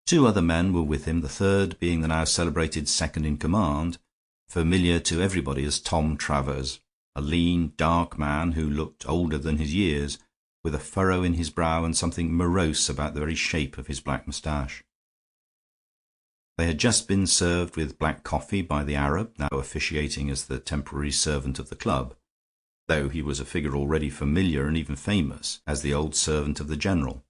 Two other men were with him, the third being the now celebrated second in command, familiar to everybody as Tom Travers, a lean, dark man who looked older than his years, with a furrow in his brow and something morose about the very shape of his black moustache. They had just been served with black coffee by the Arab, now officiating as the temporary servant of the club, though he was a figure already familiar and even famous as the old servant of the general.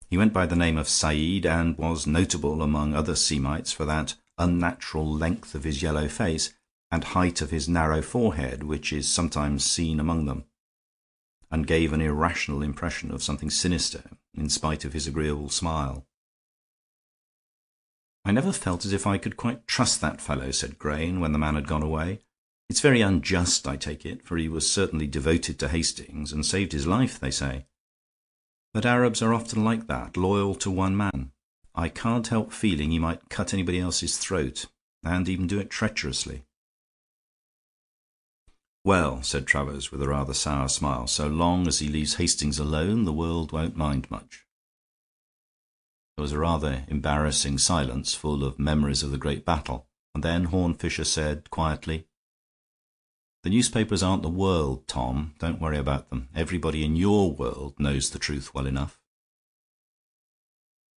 He went by the name of Said, and was notable among other Semites for that unnatural length of his yellow face and height of his narrow forehead which is sometimes seen among them, and gave an irrational impression of something sinister in spite of his agreeable smile. "I never felt as if I could quite trust that fellow," said Grayne, when the man had gone away. "It's very unjust, I take it, for he was certainly devoted to Hastings, and saved his life, they say. But Arabs are often like that, loyal to one man. I can't help feeling he might cut anybody else's throat, and even do it treacherously." "Well," said Travers, with a rather sour smile, "so long as he leaves Hastings alone, the world won't mind much. There was a rather embarrassing silence, full of memories of the great battle, and then Horne Fisher said, quietly, "The newspapers aren't the world, Tom. Don't worry about them. Everybody in your world knows the truth well enough."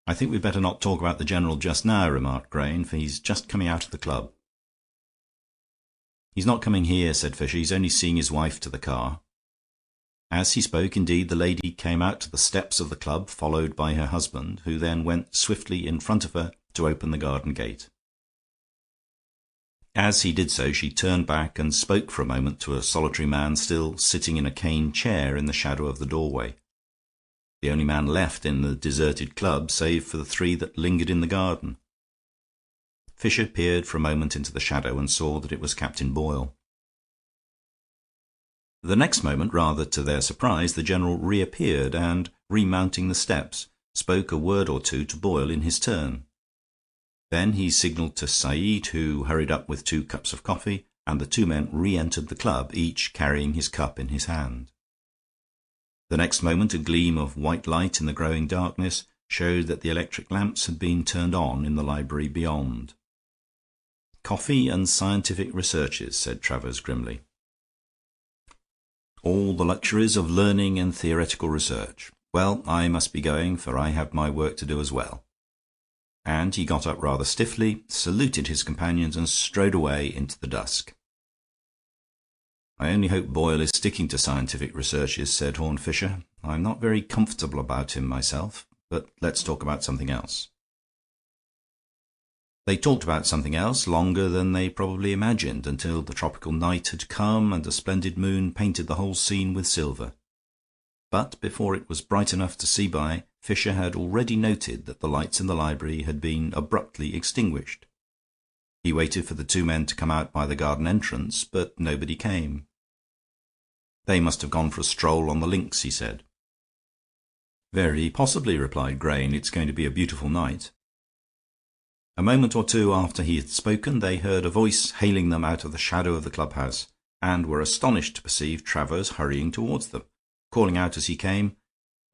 "I think we'd better not talk about the General just now," remarked Grayne, "for he's just coming out of the club." "He's not coming here," said Fisher. "He's only seeing his wife to the car." As he spoke, indeed, the lady came out to the steps of the club, followed by her husband, who then went swiftly in front of her to open the garden gate. As he did so, she turned back and spoke for a moment to a solitary man still sitting in a cane chair in the shadow of the doorway, the only man left in the deserted club, save for the three that lingered in the garden. Fisher peered for a moment into the shadow and saw that it was Captain Boyle. The next moment, rather to their surprise, the General reappeared and, remounting the steps, spoke a word or two to Boyle in his turn. Then he signaled to Said, who hurried up with 2 cups of coffee, and the 2 men re-entered the club, each carrying his cup in his hand. The next moment a gleam of white light in the growing darkness showed that the electric lamps had been turned on in the library beyond. "Coffee and scientific researches," said Travers grimly. "All the luxuries of learning and theoretical research. Well, I must be going, for I have my work to do as well." And he got up rather stiffly, saluted his companions, and strode away into the dusk. "I only hope Boyle is sticking to scientific researches," said Horne Fisher. "I'm not very comfortable about him myself. But let's talk about something else." They talked about something else longer than they probably imagined, until the tropical night had come and a splendid moon painted the whole scene with silver. But before it was bright enough to see by, Fisher had already noted that the lights in the library had been abruptly extinguished. He waited for the 2 men to come out by the garden entrance, but nobody came. "They must have gone for a stroll on the links," he said. "Very possibly," replied Grayne. "It's going to be a beautiful night." A moment or 2 after he had spoken, they heard a voice hailing them out of the shadow of the clubhouse, and were astonished to perceive Travers hurrying towards them, calling out as he came,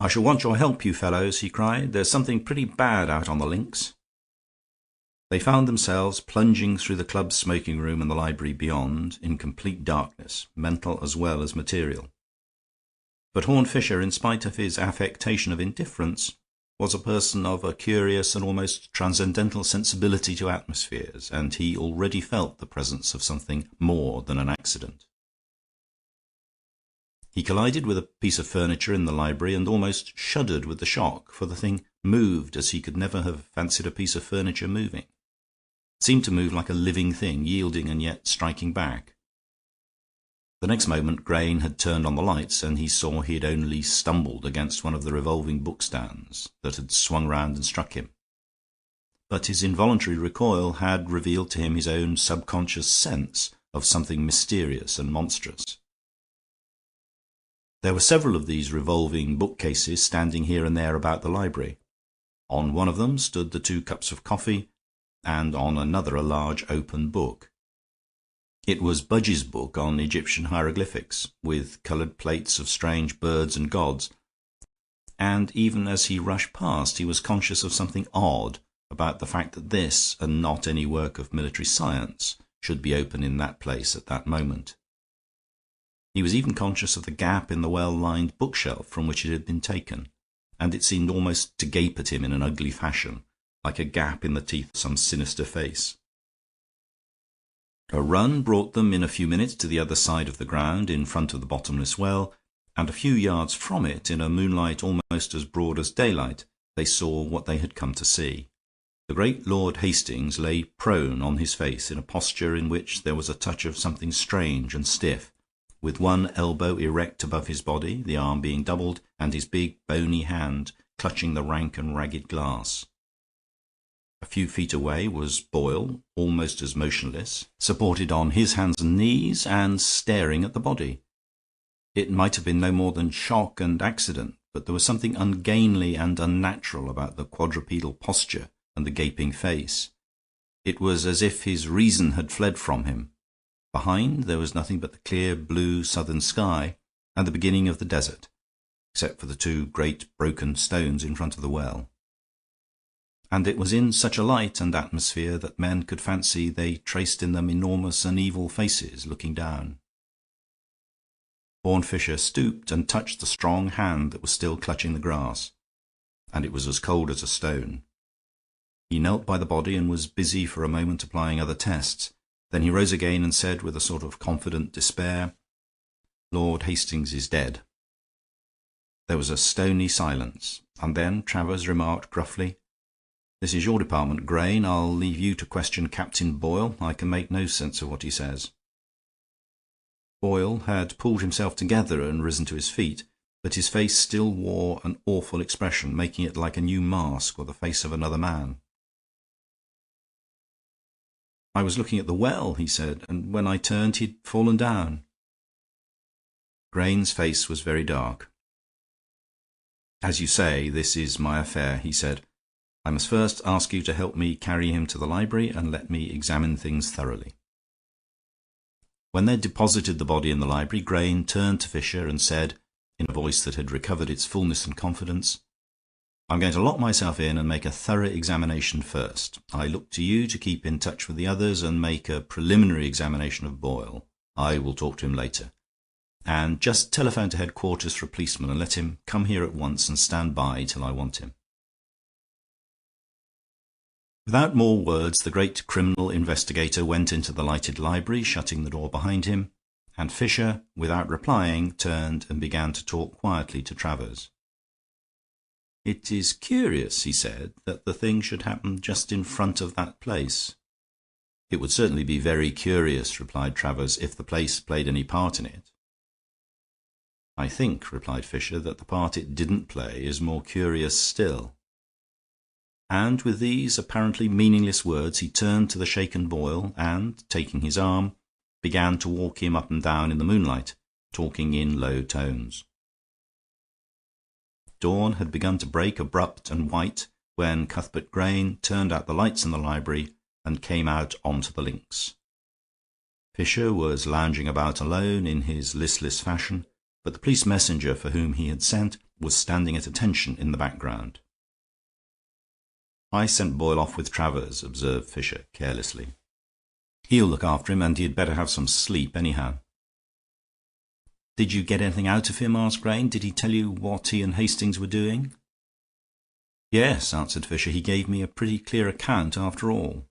"I shall want your help, you fellows," he cried. "There's something pretty bad out on the links." They found themselves plunging through the club smoking room and the library beyond, in complete darkness, mental as well as material. But Horne Fisher, in spite of his affectation of indifference, was a person of a curious and almost transcendental sensibility to atmospheres, and he already felt the presence of something more than an accident. He collided with a piece of furniture in the library and almost shuddered with the shock, for the thing moved as he could never have fancied a piece of furniture moving. It seemed to move like a living thing, yielding and yet striking back. The next moment Grayne had turned on the lights, and he saw he had only stumbled against one of the revolving bookstands that had swung round and struck him. But his involuntary recoil had revealed to him his own subconscious sense of something mysterious and monstrous. There were several of these revolving bookcases standing here and there about the library. On one of them stood the 2 cups of coffee, and on another a large open book. It was Budge's book on Egyptian hieroglyphics, with colored plates of strange birds and gods, and even as he rushed past he was conscious of something odd about the fact that this, and not any work of military science, should be open in that place at that moment. He was even conscious of the gap in the well-lined bookshelf from which it had been taken, and it seemed almost to gape at him in an ugly fashion, like a gap in the teeth of some sinister face. A run brought them in a few minutes to the other side of the ground, in front of the bottomless well, and a few yards from it, in a moonlight almost as broad as daylight, they saw what they had come to see. The great Lord Hastings lay prone on his face, in a posture in which there was a touch of something strange and stiff, with one elbow erect above his body, the arm being doubled, and his big bony hand clutching the rank and ragged glass. A few feet away was Boyle, almost as motionless, supported on his hands and knees, and staring at the body. It might have been no more than shock and accident, but there was something ungainly and unnatural about the quadrupedal posture and the gaping face. It was as if his reason had fled from him. Behind there was nothing but the clear blue southern sky and the beginning of the desert, except for the 2 great broken stones in front of the well. and it was in such a light and atmosphere that men could fancy they traced in them enormous and evil faces looking down. Horne Fisher stooped and touched the strong hand that was still clutching the grass, and it was as cold as a stone. He knelt by the body and was busy for a moment applying other tests. Then he rose again and said with a sort of confident despair, "Lord Hastings is dead." There was a stony silence, and then Travers remarked gruffly, "This is your department, Grain. I'll leave you to question Captain Boyle. I can make no sense of what he says." Boyle had pulled himself together and risen to his feet, but his face still wore an awful expression, making it like a new mask or the face of another man. "I was looking at the well," he said, "and when I turned he'd fallen down." Grain's face was very dark. "As you say, this is my affair," he said. "I must first ask you to help me carry him to the library and let me examine things thoroughly." When they had deposited the body in the library, Grain turned to Fisher and said, in a voice that had recovered its fullness and confidence, "I'm going to lock myself in and make a thorough examination first. I look to you to keep in touch with the others and make a preliminary examination of Boyle. I will talk to him later. And just telephone to headquarters for a policeman and let him come here at once and stand by till I want him." Without more words, the great criminal investigator went into the lighted library, shutting the door behind him, and Fisher, without replying, turned and began to talk quietly to Travers. "It is curious," he said, "that the thing should happen just in front of that place." "It would certainly be very curious," replied Travers, "if the place played any part in it." "I think," replied Fisher, "that the part it didn't play is more curious still." And with these apparently meaningless words he turned to the shaken Boyle and, taking his arm, began to walk him up and down in the moonlight, talking in low tones. Dawn had begun to break abrupt and white when Cuthbert Grain turned out the lights in the library and came out onto the links. Fisher was lounging about alone in his listless fashion, but the police messenger for whom he had sent was standing at attention in the background. "I sent Boyle off with Travers," observed Fisher, carelessly. "He'll look after him, and he'd better have some sleep, anyhow." "Did you get anything out of him?" asked Grain. "Did he tell you what he and Hastings were doing?" "Yes," answered Fisher. "He gave me a pretty clear account, after all.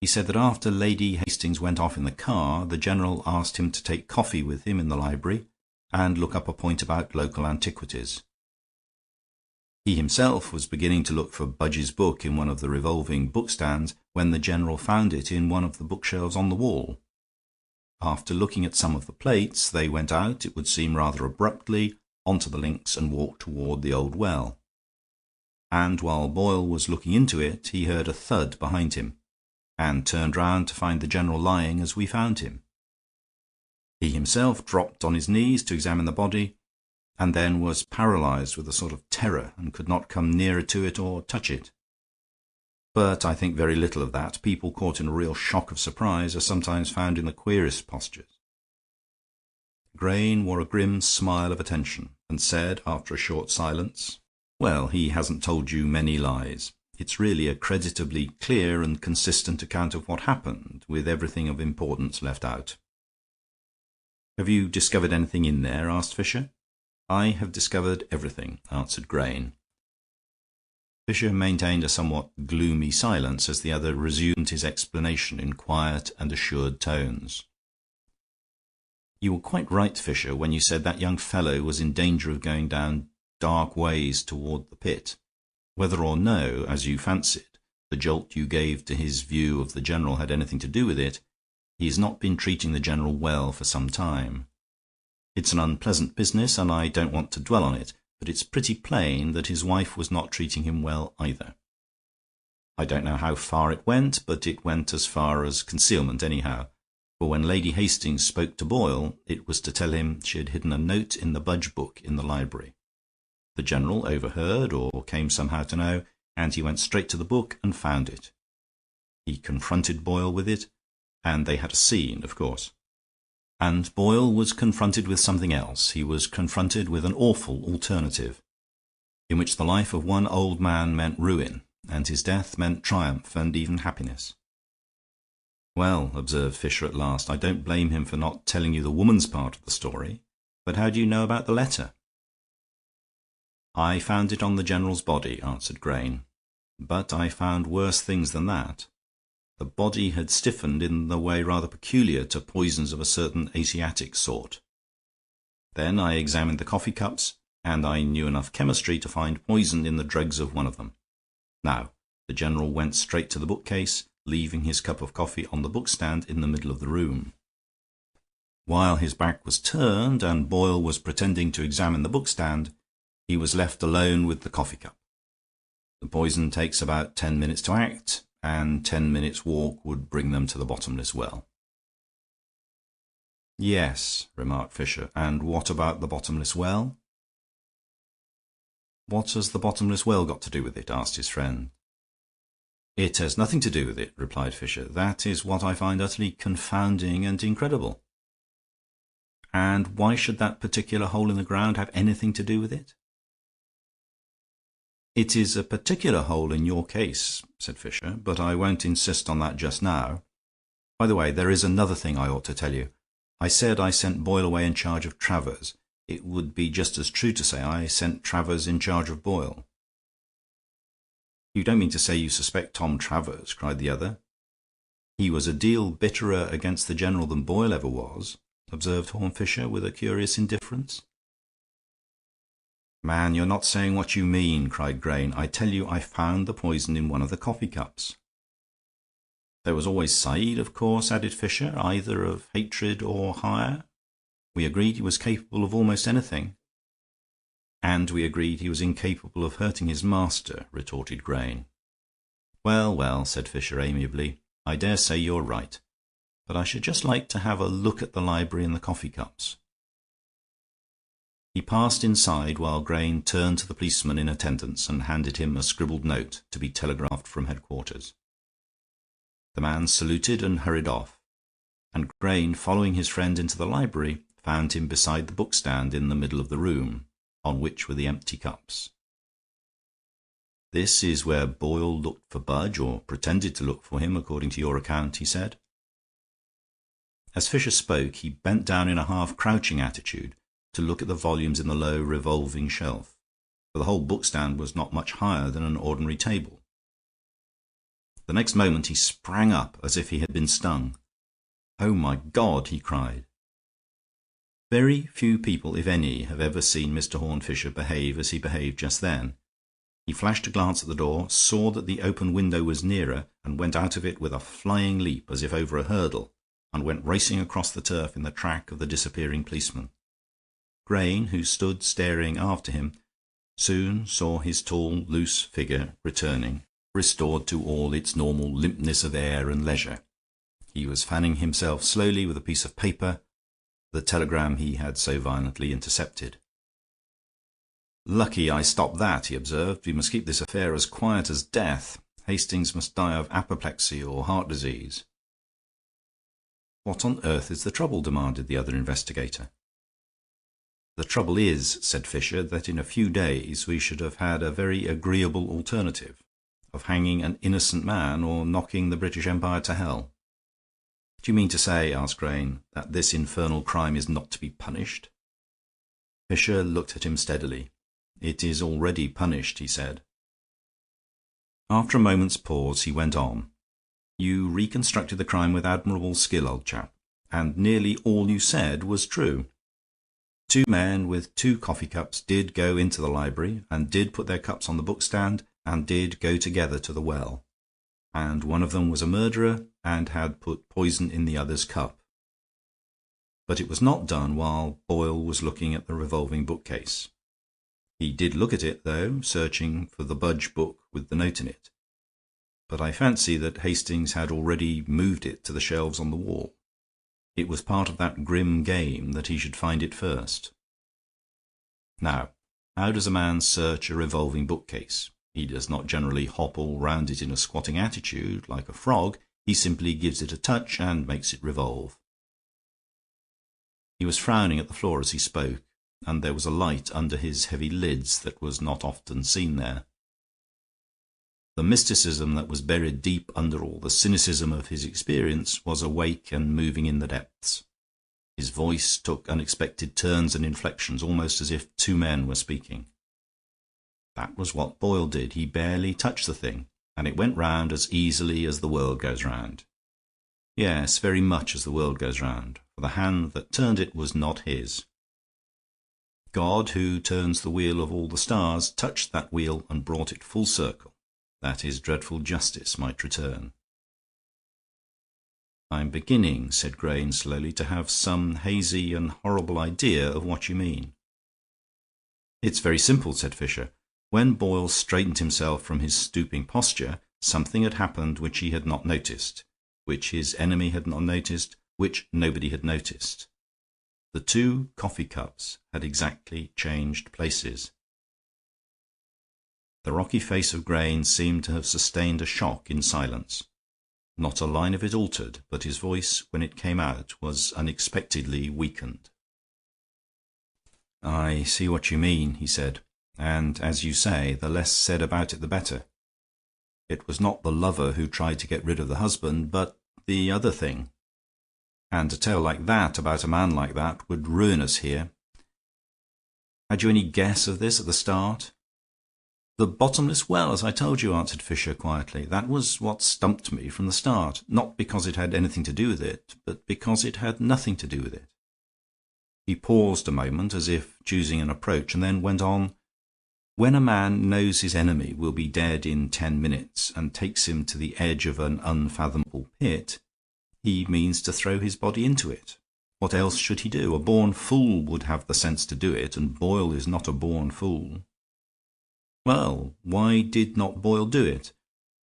He said that after Lady Hastings went off in the car, the General asked him to take coffee with him in the library and look up a point about local antiquities. He himself was beginning to look for Budge's book in one of the revolving bookstands when the General found it in one of the bookshelves on the wall. After looking at some of the plates, they went out, it would seem rather abruptly, onto the links and walked toward the old well. And while Boyle was looking into it, he heard a thud behind him, and turned round to find the General lying as we found him. He himself dropped on his knees to examine the body, and then was paralyzed with a sort of terror and could not come nearer to it or touch it. But I think very little of that. People caught in a real shock of surprise are sometimes found in the queerest postures." Grain wore a grim smile of attention, and said, after a short silence, "Well, he hasn't told you many lies. It's really a creditably clear and consistent account of what happened, with everything of importance left out." "Have you discovered anything in there?" asked Fisher. "I have discovered everything," answered Grain. Fisher maintained a somewhat gloomy silence as the other resumed his explanation in quiet and assured tones. "You were quite right, Fisher, when you said that young fellow was in danger of going down dark ways toward the pit. Whether or no, as you fancied, the jolt you gave to his view of the General had anything to do with it, he has not been treating the General well for some time. It's an unpleasant business, and I don't want to dwell on it, but it's pretty plain that his wife was not treating him well either. I don't know how far it went, but it went as far as concealment anyhow, for when Lady Hastings spoke to Boyle, it was to tell him she had hidden a note in the Budge book in the library. The General overheard, or came somehow to know, and he went straight to the book and found it. He confronted Boyle with it, and they had a scene, of course. And Boyle was confronted with something else. He was confronted with an awful alternative, in which the life of one old man meant ruin, and his death meant triumph and even happiness. "Well," observed Fisher at last, "I don't blame him for not telling you the woman's part of the story. But how do you know about the letter?" "I found it on the General's body," answered Grayne. "But I found worse things than that. The body had stiffened in the way rather peculiar to poisons of a certain Asiatic sort. Then I examined the coffee cups, and I knew enough chemistry to find poison in the dregs of one of them. Now, the General went straight to the bookcase, leaving his cup of coffee on the bookstand in the middle of the room. While his back was turned and Boyle was pretending to examine the bookstand, he was left alone with the coffee cup. The poison takes about 10 minutes to act, and 10 minutes' walk would bring them to the bottomless well." "Yes," remarked Fisher. "And what about the bottomless well?" "What has the bottomless well got to do with it?" asked his friend. "It has nothing to do with it," replied Fisher. "That is what I find utterly confounding and incredible." "And why should that particular hole in the ground have anything to do with it?" "It is a particular hole in your case," said Fisher, "but I won't insist on that just now. By the way, there is another thing I ought to tell you. I said I sent Boyle away in charge of Travers. It would be just as true to say I sent Travers in charge of Boyle." "You don't mean to say you suspect Tom Travers?" cried the other. "He was a deal bitterer against the General than Boyle ever was," observed Horne Fisher, with a curious indifference. "Man, you're not saying what you mean," cried Grayne. "I tell you I found the poison in one of the coffee cups." "There was always Said, of course," added Fisher, "either of hatred or hire. We agreed he was capable of almost anything." "And we agreed he was incapable of hurting his master," retorted Grayne. "Well, well," said Fisher, amiably, "I dare say you're right. But I should just like to have a look at the library and the coffee cups." He passed inside while Grayne turned to the policeman in attendance and handed him a scribbled note to be telegraphed from headquarters. The man saluted and hurried off, and Grayne, following his friend into the library, found him beside the bookstand in the middle of the room, on which were the empty cups. "This is where Boyle looked for Budge, or pretended to look for him, according to your account," he said. As Fisher spoke, he bent down in a half-crouching attitude to look at the volumes in the low revolving shelf, for the whole bookstand was not much higher than an ordinary table. The next moment he sprang up as if he had been stung. "Oh, my God!" he cried. Very few people, if any, have ever seen Mr. Horne Fisher behave as he behaved just then. He flashed a glance at the door, saw that the open window was nearer, and went out of it with a flying leap as if over a hurdle, and went racing across the turf in the track of the disappearing policeman. Grayne, who stood staring after him, soon saw his tall, loose figure returning, restored to all its normal limpness of air and leisure. He was fanning himself slowly with a piece of paper, the telegram he had so violently intercepted. "Lucky I stopped that," he observed. "We must keep this affair as quiet as death. Hastings must die of apoplexy or heart disease." "What on earth is the trouble?" demanded the other investigator. "The trouble is," said Fisher, "that in a few days we should have had a very agreeable alternative of hanging an innocent man or knocking the British Empire to hell." "Do you mean to say," asked Grayne, "that this infernal crime is not to be punished?" Fisher looked at him steadily. "It is already punished," he said. After a moment's pause he went on. "You reconstructed the crime with admirable skill, old chap, and nearly all you said was true. 2 men with 2 coffee cups did go into the library, and did put their cups on the bookstand, and did go together to the well. And one of them was a murderer, and had put poison in the other's cup. But it was not done while Boyle was looking at the revolving bookcase. He did look at it, though, searching for the Budge book with the note in it. But I fancy that Hastings had already moved it to the shelves on the wall. It was part of that grim game that he should find it first. Now, how does a man search a revolving bookcase? He does not generally hop all round it in a squatting attitude, like a frog. He simply gives it a touch and makes it revolve." He was frowning at the floor as he spoke, and there was a light under his heavy lids that was not often seen there. The mysticism that was buried deep under all the cynicism of his experience was awake and moving in the depths. His voice took unexpected turns and inflections, almost as if two men were speaking. That was what Boyle did. He barely touched the thing, and it went round as easily as the world goes round. Yes, very much as the world goes round, for the hand that turned it was not his. God, who turns the wheel of all the stars, touched that wheel and brought it full circle, that his dreadful justice might return. "I'm beginning," said Grayne slowly, "to have some hazy and horrible idea of what you mean." "It's very simple," said Fisher. When Boyle straightened himself from his stooping posture, something had happened which he had not noticed, which his enemy had not noticed, which nobody had noticed. The two coffee cups had exactly changed places. The rocky face of Grayne seemed to have sustained a shock in silence. Not a line of it altered, but his voice, when it came out, was unexpectedly weakened. "I see what you mean," he said, "and, as you say, the less said about it the better. It was not the lover who tried to get rid of the husband, but the other thing. And a tale like that about a man like that would ruin us here. Had you any guess of this at the start?" "The bottomless well, as I told you," answered Fisher, quietly. "That was what stumped me from the start. Not because it had anything to do with it, but because it had nothing to do with it." He paused a moment, as if choosing an approach, and then went on. "When a man knows his enemy will be dead in 10 minutes and takes him to the edge of an unfathomable pit, he means to throw his body into it. What else should he do? A born fool would have the sense to do it, and Boyle is not a born fool." "Well, why did not Boyle do it?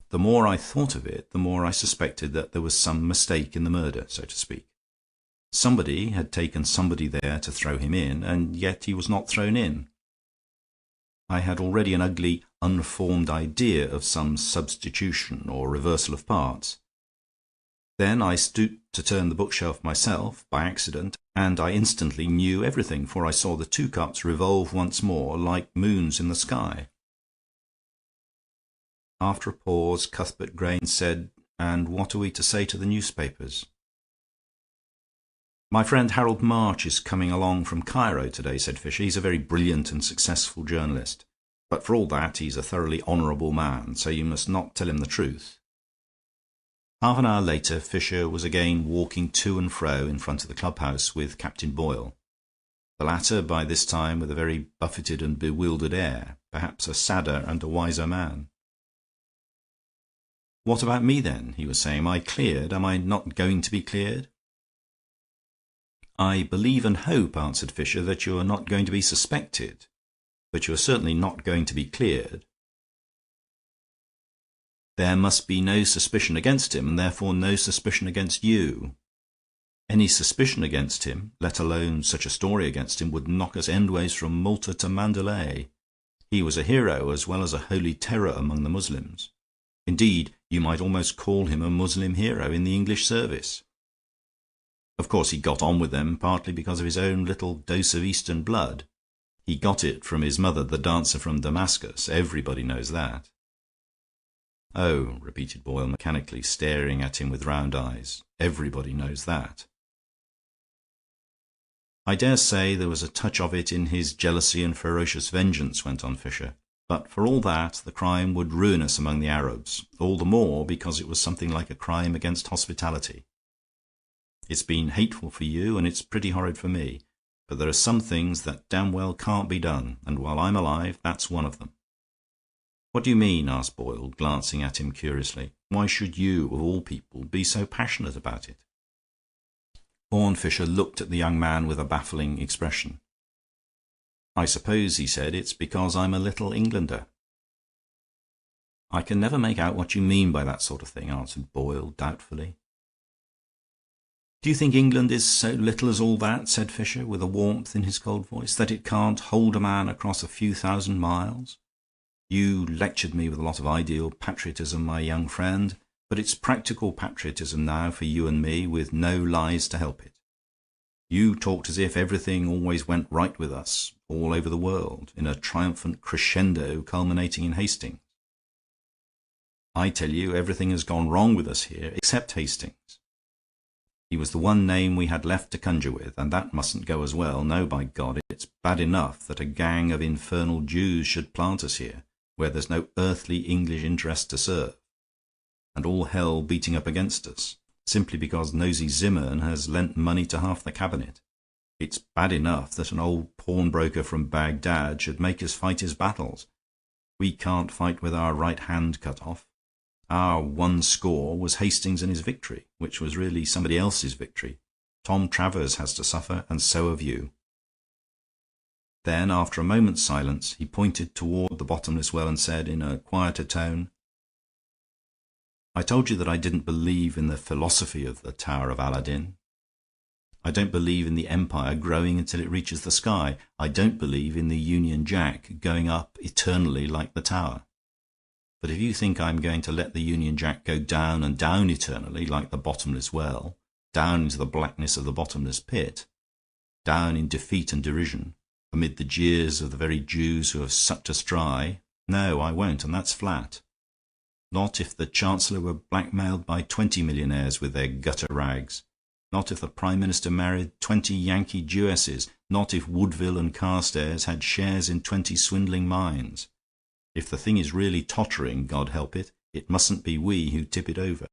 The more I thought of it, the more I suspected that there was some mistake in the murder, so to speak. Somebody had taken somebody there to throw him in, and yet he was not thrown in. I had already an ugly, unformed idea of some substitution or reversal of parts. Then I stooped to turn the bookshelf myself, by accident, and I instantly knew everything, for I saw the two cups revolve once more like moons in the sky." After a pause, Cuthbert Grayne said, "And what are we to say to the newspapers?" "My friend Harold March is coming along from Cairo today," said Fisher. "He's a very brilliant and successful journalist. But for all that, he's a thoroughly honorable man, so you must not tell him the truth." Half an hour later Fisher was again walking to and fro in front of the clubhouse with Captain Boyle, the latter by this time with a very buffeted and bewildered air, perhaps a sadder and a wiser man. "What about me, then?" he was saying. "Am I cleared? Am I not going to be cleared?" "I believe and hope," answered Fisher, "that you are not going to be suspected, but you are certainly not going to be cleared. There must be no suspicion against him, and therefore no suspicion against you. Any suspicion against him, let alone such a story against him, would knock us endways from Malta to Mandalay. He was a hero as well as a holy terror among the Muslims. Indeed, you might almost call him a Muslim hero in the English service. Of course, he got on with them, partly because of his own little dose of Eastern blood. He got it from his mother, the dancer from Damascus. Everybody knows that." "Oh," repeated Boyle mechanically, staring at him with round eyes. "Everybody knows that." "I dare say there was a touch of it in his jealousy and ferocious vengeance," went on Fisher. "But for all that, the crime would ruin us among the Arabs, all the more because it was something like a crime against hospitality. It's been hateful for you, and it's pretty horrid for me, but there are some things that damn well can't be done, and while I'm alive, that's one of them." "What do you mean?" asked Boyle, glancing at him curiously. "Why should you, of all people, be so passionate about it?" Horne Fisher looked at the young man with a baffling expression. "I suppose," he said, "it's because I'm a little Englander." "I can never make out what you mean by that sort of thing," answered Boyle, doubtfully. "Do you think England is so little as all that," said Fisher, with a warmth in his cold voice, "that it can't hold a man across a few thousand miles? You lectured me with a lot of ideal patriotism, my young friend, but it's practical patriotism now for you and me, with no lies to help it. You talked as if everything always went right with us, all over the world, in a triumphant crescendo culminating in Hastings. I tell you, everything has gone wrong with us here, except Hastings. He was the one name we had left to conjure with, and that mustn't go as well. No, by God, it's bad enough that a gang of infernal Jews should plant us here, where there's no earthly English interest to serve, and all hell beating up against us, simply because nosy Zimmern has lent money to half the cabinet. It's bad enough that an old pawnbroker from Baghdad should make us fight his battles. We can't fight with our right hand cut off. Our one score was Hastings and his victory, which was really somebody else's victory. Tom Travers has to suffer, and so have you." Then, after a moment's silence, he pointed toward the bottomless well and said, in a quieter tone, "I told you that I didn't believe in the philosophy of the Tower of Aladdin. I don't believe in the empire growing until it reaches the sky. I don't believe in the Union Jack going up eternally like the tower. But if you think I'm going to let the Union Jack go down and down eternally like the bottomless well, down into the blackness of the bottomless pit, down in defeat and derision, amid the jeers of the very Jews who have sucked us dry, no, I won't, and that's flat. Not if the Chancellor were blackmailed by 20 millionaires with their gutter rags. Not if the Prime Minister married 20 Yankee Jewesses. Not if Woodville and Carstairs had shares in 20 swindling mines. If the thing is really tottering, God help it, it mustn't be we who tip it over."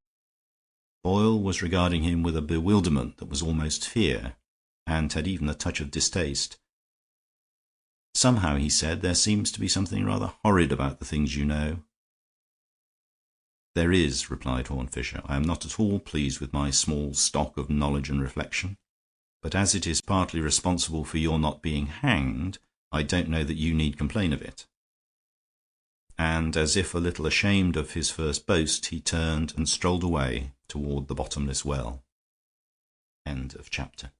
Boyle was regarding him with a bewilderment that was almost fear, and had even a touch of distaste. "Somehow," he said, "there seems to be something rather horrid about the things you know." "There is," replied Horne Fisher. "I am not at all pleased with my small stock of knowledge and reflection, but as it is partly responsible for your not being hanged, I don't know that you need complain of it." And as if a little ashamed of his first boast, he turned and strolled away toward the bottomless well. End of chapter.